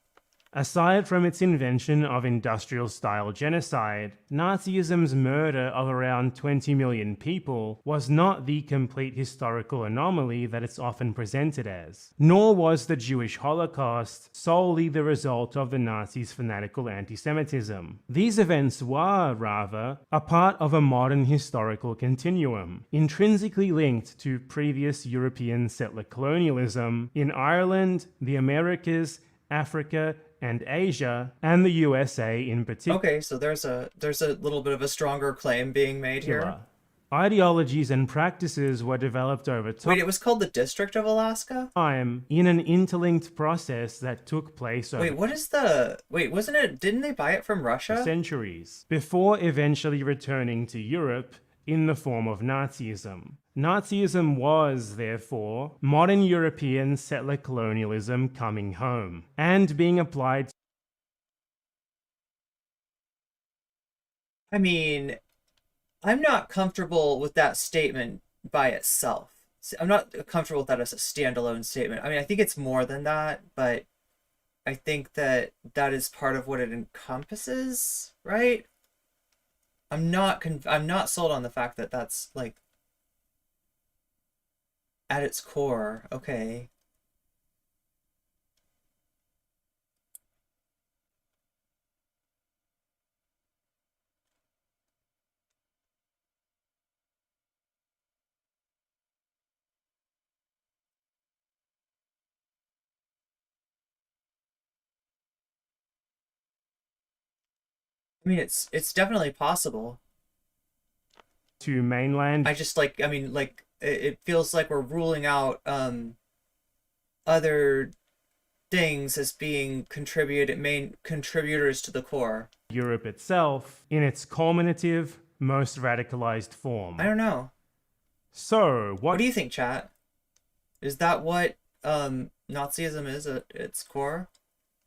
aside from its invention of industrial-style genocide, Nazism's murder of around 20 million people was not the complete historical anomaly that it's often presented as. Nor was the Jewish Holocaust solely the result of the Nazis' fanatical anti-Semitism. These events were, rather, a part of a modern historical continuum, intrinsically linked to previous European settler colonialism in Ireland, the Americas, Africa, and Asia, and the USA in particular. Okay, so there's a little bit of a stronger claim being made here. Ideologies and practices were developed over time. Wait, it was called the District of Alaska? In an interlinked process that took place over wasn't it, didn't they buy it from Russia? Centuries, before eventually returning to Europe in the form of Nazism. Nazism was, therefore, modern European settler colonialism coming home, and being applied. I'm not comfortable with that statement by itself. I'm not comfortable with that as a standalone statement. I think it's more than that, but I think that is part of what it encompasses, right? I'm not sold on the fact that that's like At its core, okay. I mean, it's definitely possible. To mainland I just like, I mean, like it feels like we're ruling out other things as being contributed main contributors to the core. Europe itself in its culminative, most radicalized form. I don't know. So, What what do you think, chat? Is that what Nazism is at its core?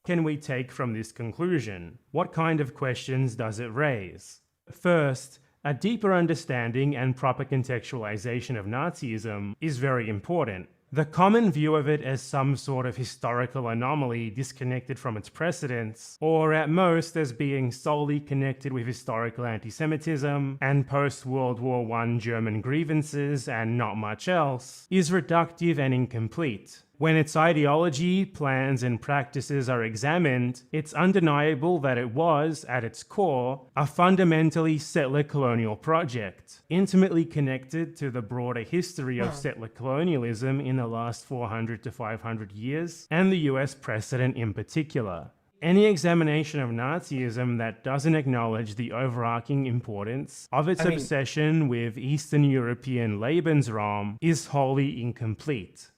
can we take from this conclusion? What kind of questions does it raise? First, a deeper understanding and proper contextualization of Nazism is very important. The common view of it as some sort of historical anomaly disconnected from its precedents, or at most as being solely connected with historical anti-Semitism and post-World War I German grievances and not much else, is reductive and incomplete. When its ideology, plans, and practices are examined, it's undeniable that it was, at its core, a fundamentally settler colonial project, intimately connected to the broader history of settler colonialism in the last 400 to 500 years, and the US precedent in particular. Any examination of Nazism that doesn't acknowledge the overarching importance of its obsession with Eastern European Lebensraum is wholly incomplete.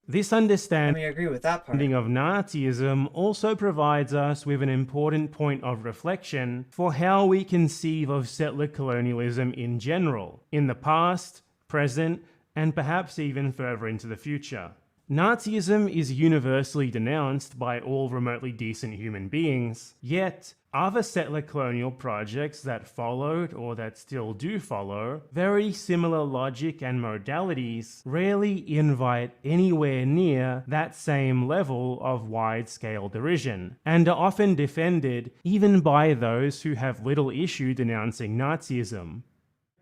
This understanding I agree with that part. of Nazism also provides us with an important point of reflection for how we conceive of settler colonialism in general, in the past, present, and perhaps even further into the future. Nazism is universally denounced by all remotely decent human beings, yet other settler colonial projects that followed, or that still do follow, very similar logic and modalities rarely invite anywhere near that same level of wide-scale derision, and are often defended even by those who have little issue denouncing Nazism.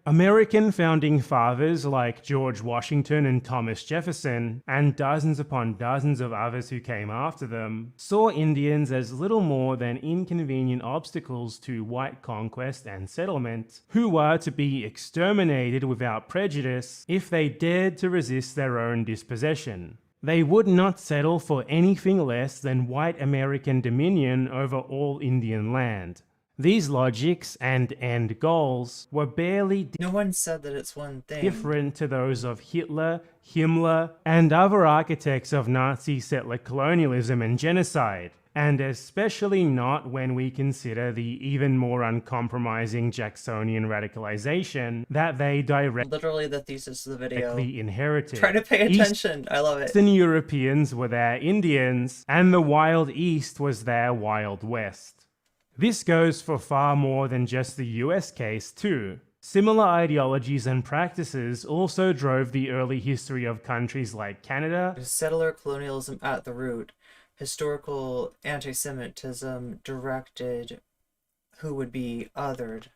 American founding fathers like George Washington and Thomas Jefferson, and dozens upon dozens of others who came after them, saw Indians as little more than inconvenient obstacles to white conquest and settlement, who were to be exterminated without prejudice if they dared to resist their own dispossession. They would not settle for anything less than white American dominion over all Indian land. These logics and end goals were barely No one said that it's one thing. different to those of Hitler, Himmler, and other architects of Nazi settler colonialism and genocide, and especially not when we consider the even more uncompromising Jacksonian radicalization that they Literally the thesis of the video. directly inherited. Try to pay attention. I love it. Eastern Europeans were their Indians, and the Wild East was their Wild West. This goes for far more than just the US case too. Similar ideologies and practices also drove the early history of countries like Canada. Settler colonialism at the root. Historical anti-Semitism directed who would be othered.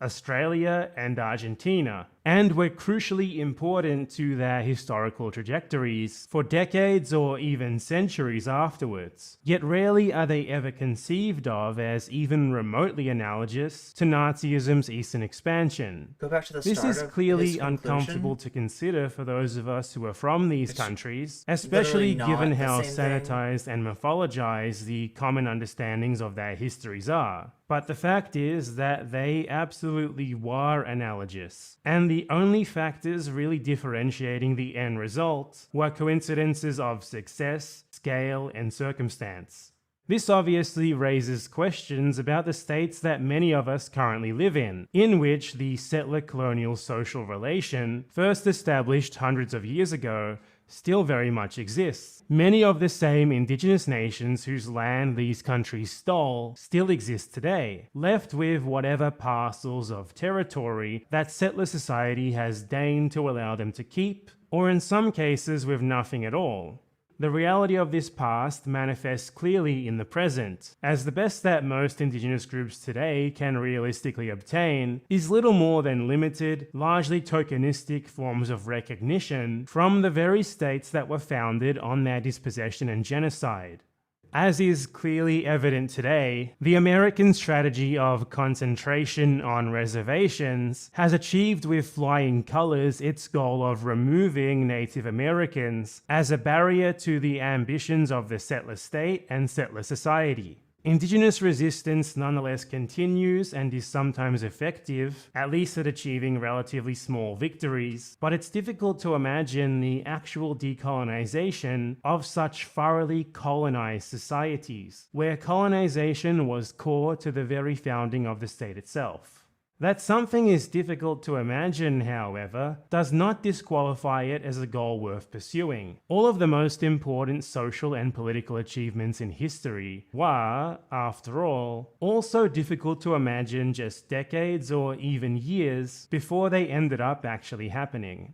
Australia and Argentina, and were crucially important to their historical trajectories for decades or even centuries afterwards. Yet rarely are they ever conceived of as even remotely analogous to Nazism's Eastern expansion. Go back to the This start is of clearly his conclusion. uncomfortable to consider for those of us who are from these countries, especially literally given not the how same thing. sanitized and mythologized the common understandings of their histories are. But the fact is that they absolutely were analogous, and the only factors really differentiating the end result were coincidences of success, scale, and circumstance. This obviously raises questions about the states that many of us currently live in which the settler-colonial social relation, first established hundreds of years ago, still very much exists. Many of the same indigenous nations whose land these countries stole still exist today, left with whatever parcels of territory that settler society has deigned to allow them to keep, or in some cases with nothing at all. The reality of this past manifests clearly in the present, as the best that most Indigenous groups today can realistically obtain is little more than limited, largely tokenistic forms of recognition from the very states that were founded on their dispossession and genocide. As is clearly evident today, the American strategy of concentration on reservations has achieved with flying colors its goal of removing Native Americans as a barrier to the ambitions of the settler state and settler society. Indigenous resistance nonetheless continues and is sometimes effective, at least at achieving relatively small victories, but it's difficult to imagine the actual decolonization of such thoroughly colonized societies, where colonization was core to the very founding of the state itself. That something is difficult to imagine, however, does not disqualify it as a goal worth pursuing. All of the most important social and political achievements in history were, after all, also difficult to imagine just decades or even years before they ended up actually happening.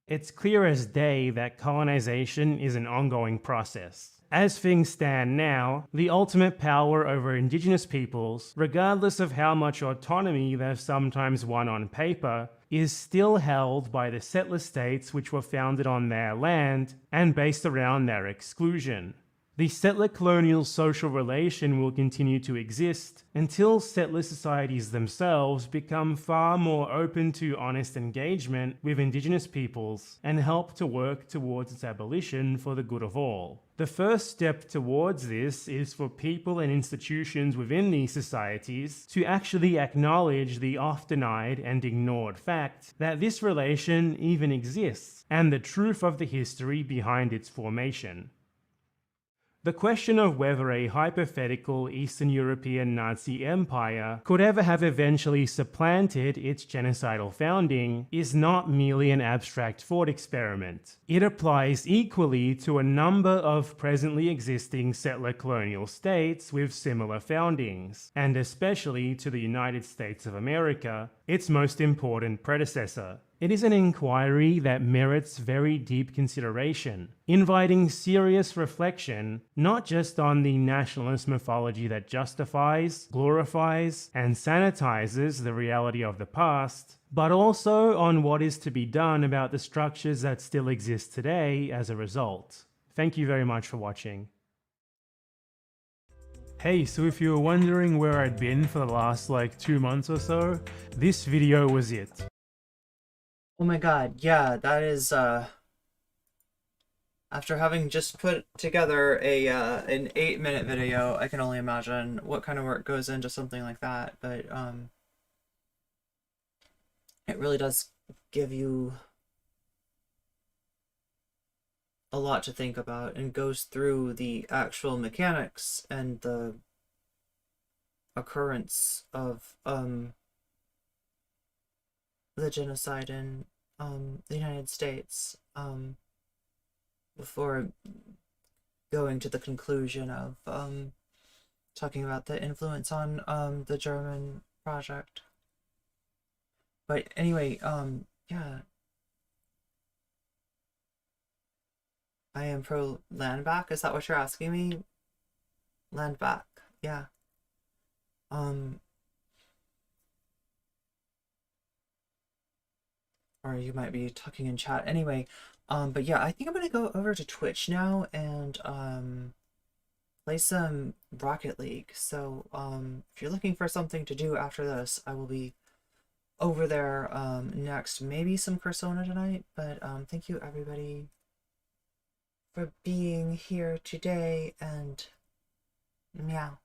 It's clear as day that colonization is an ongoing process. As things stand now, the ultimate power over Indigenous peoples, regardless of how much autonomy they've sometimes won on paper, is still held by the settler states which were founded on their land and based around their exclusion. The settler-colonial social relation will continue to exist until settler societies themselves become far more open to honest engagement with Indigenous peoples and help to work towards its abolition for the good of all. The first step towards this is for people and institutions within these societies to actually acknowledge the oft-denied and ignored fact that this relation even exists and the truth of the history behind its formation. The question of whether a hypothetical Eastern European Nazi empire could ever have eventually supplanted its genocidal founding is not merely an abstract thought experiment. It applies equally to a number of presently existing settler colonial states with similar foundings, and especially to the United States of America, its most important predecessor. It is an inquiry that merits very deep consideration, inviting serious reflection not just on the nationalist mythology that justifies, glorifies, and sanitizes the reality of the past, but also on what is to be done about the structures that still exist today as a result. Thank you very much for watching. Hey, so if you were wondering where I'd been for the last 2 months or so, this video was it. Oh my god, yeah, that is, after having just put together an 8-minute video, I can only imagine what kind of work goes into something like that, but, it really does give you a lot to think about and goes through the actual mechanics and the occurrence of, the genocide in the United States before going to the conclusion of talking about the influence on the German project. But anyway, yeah, I am pro land back. Is that what you're asking me? Land back, yeah. Or you might be talking in chat. Anyway, but yeah, I think I'm gonna go over to Twitch now and play some Rocket League. So if you're looking for something to do after this, I will be over there next. Maybe some Persona tonight, but thank you everybody for being here today, and meow.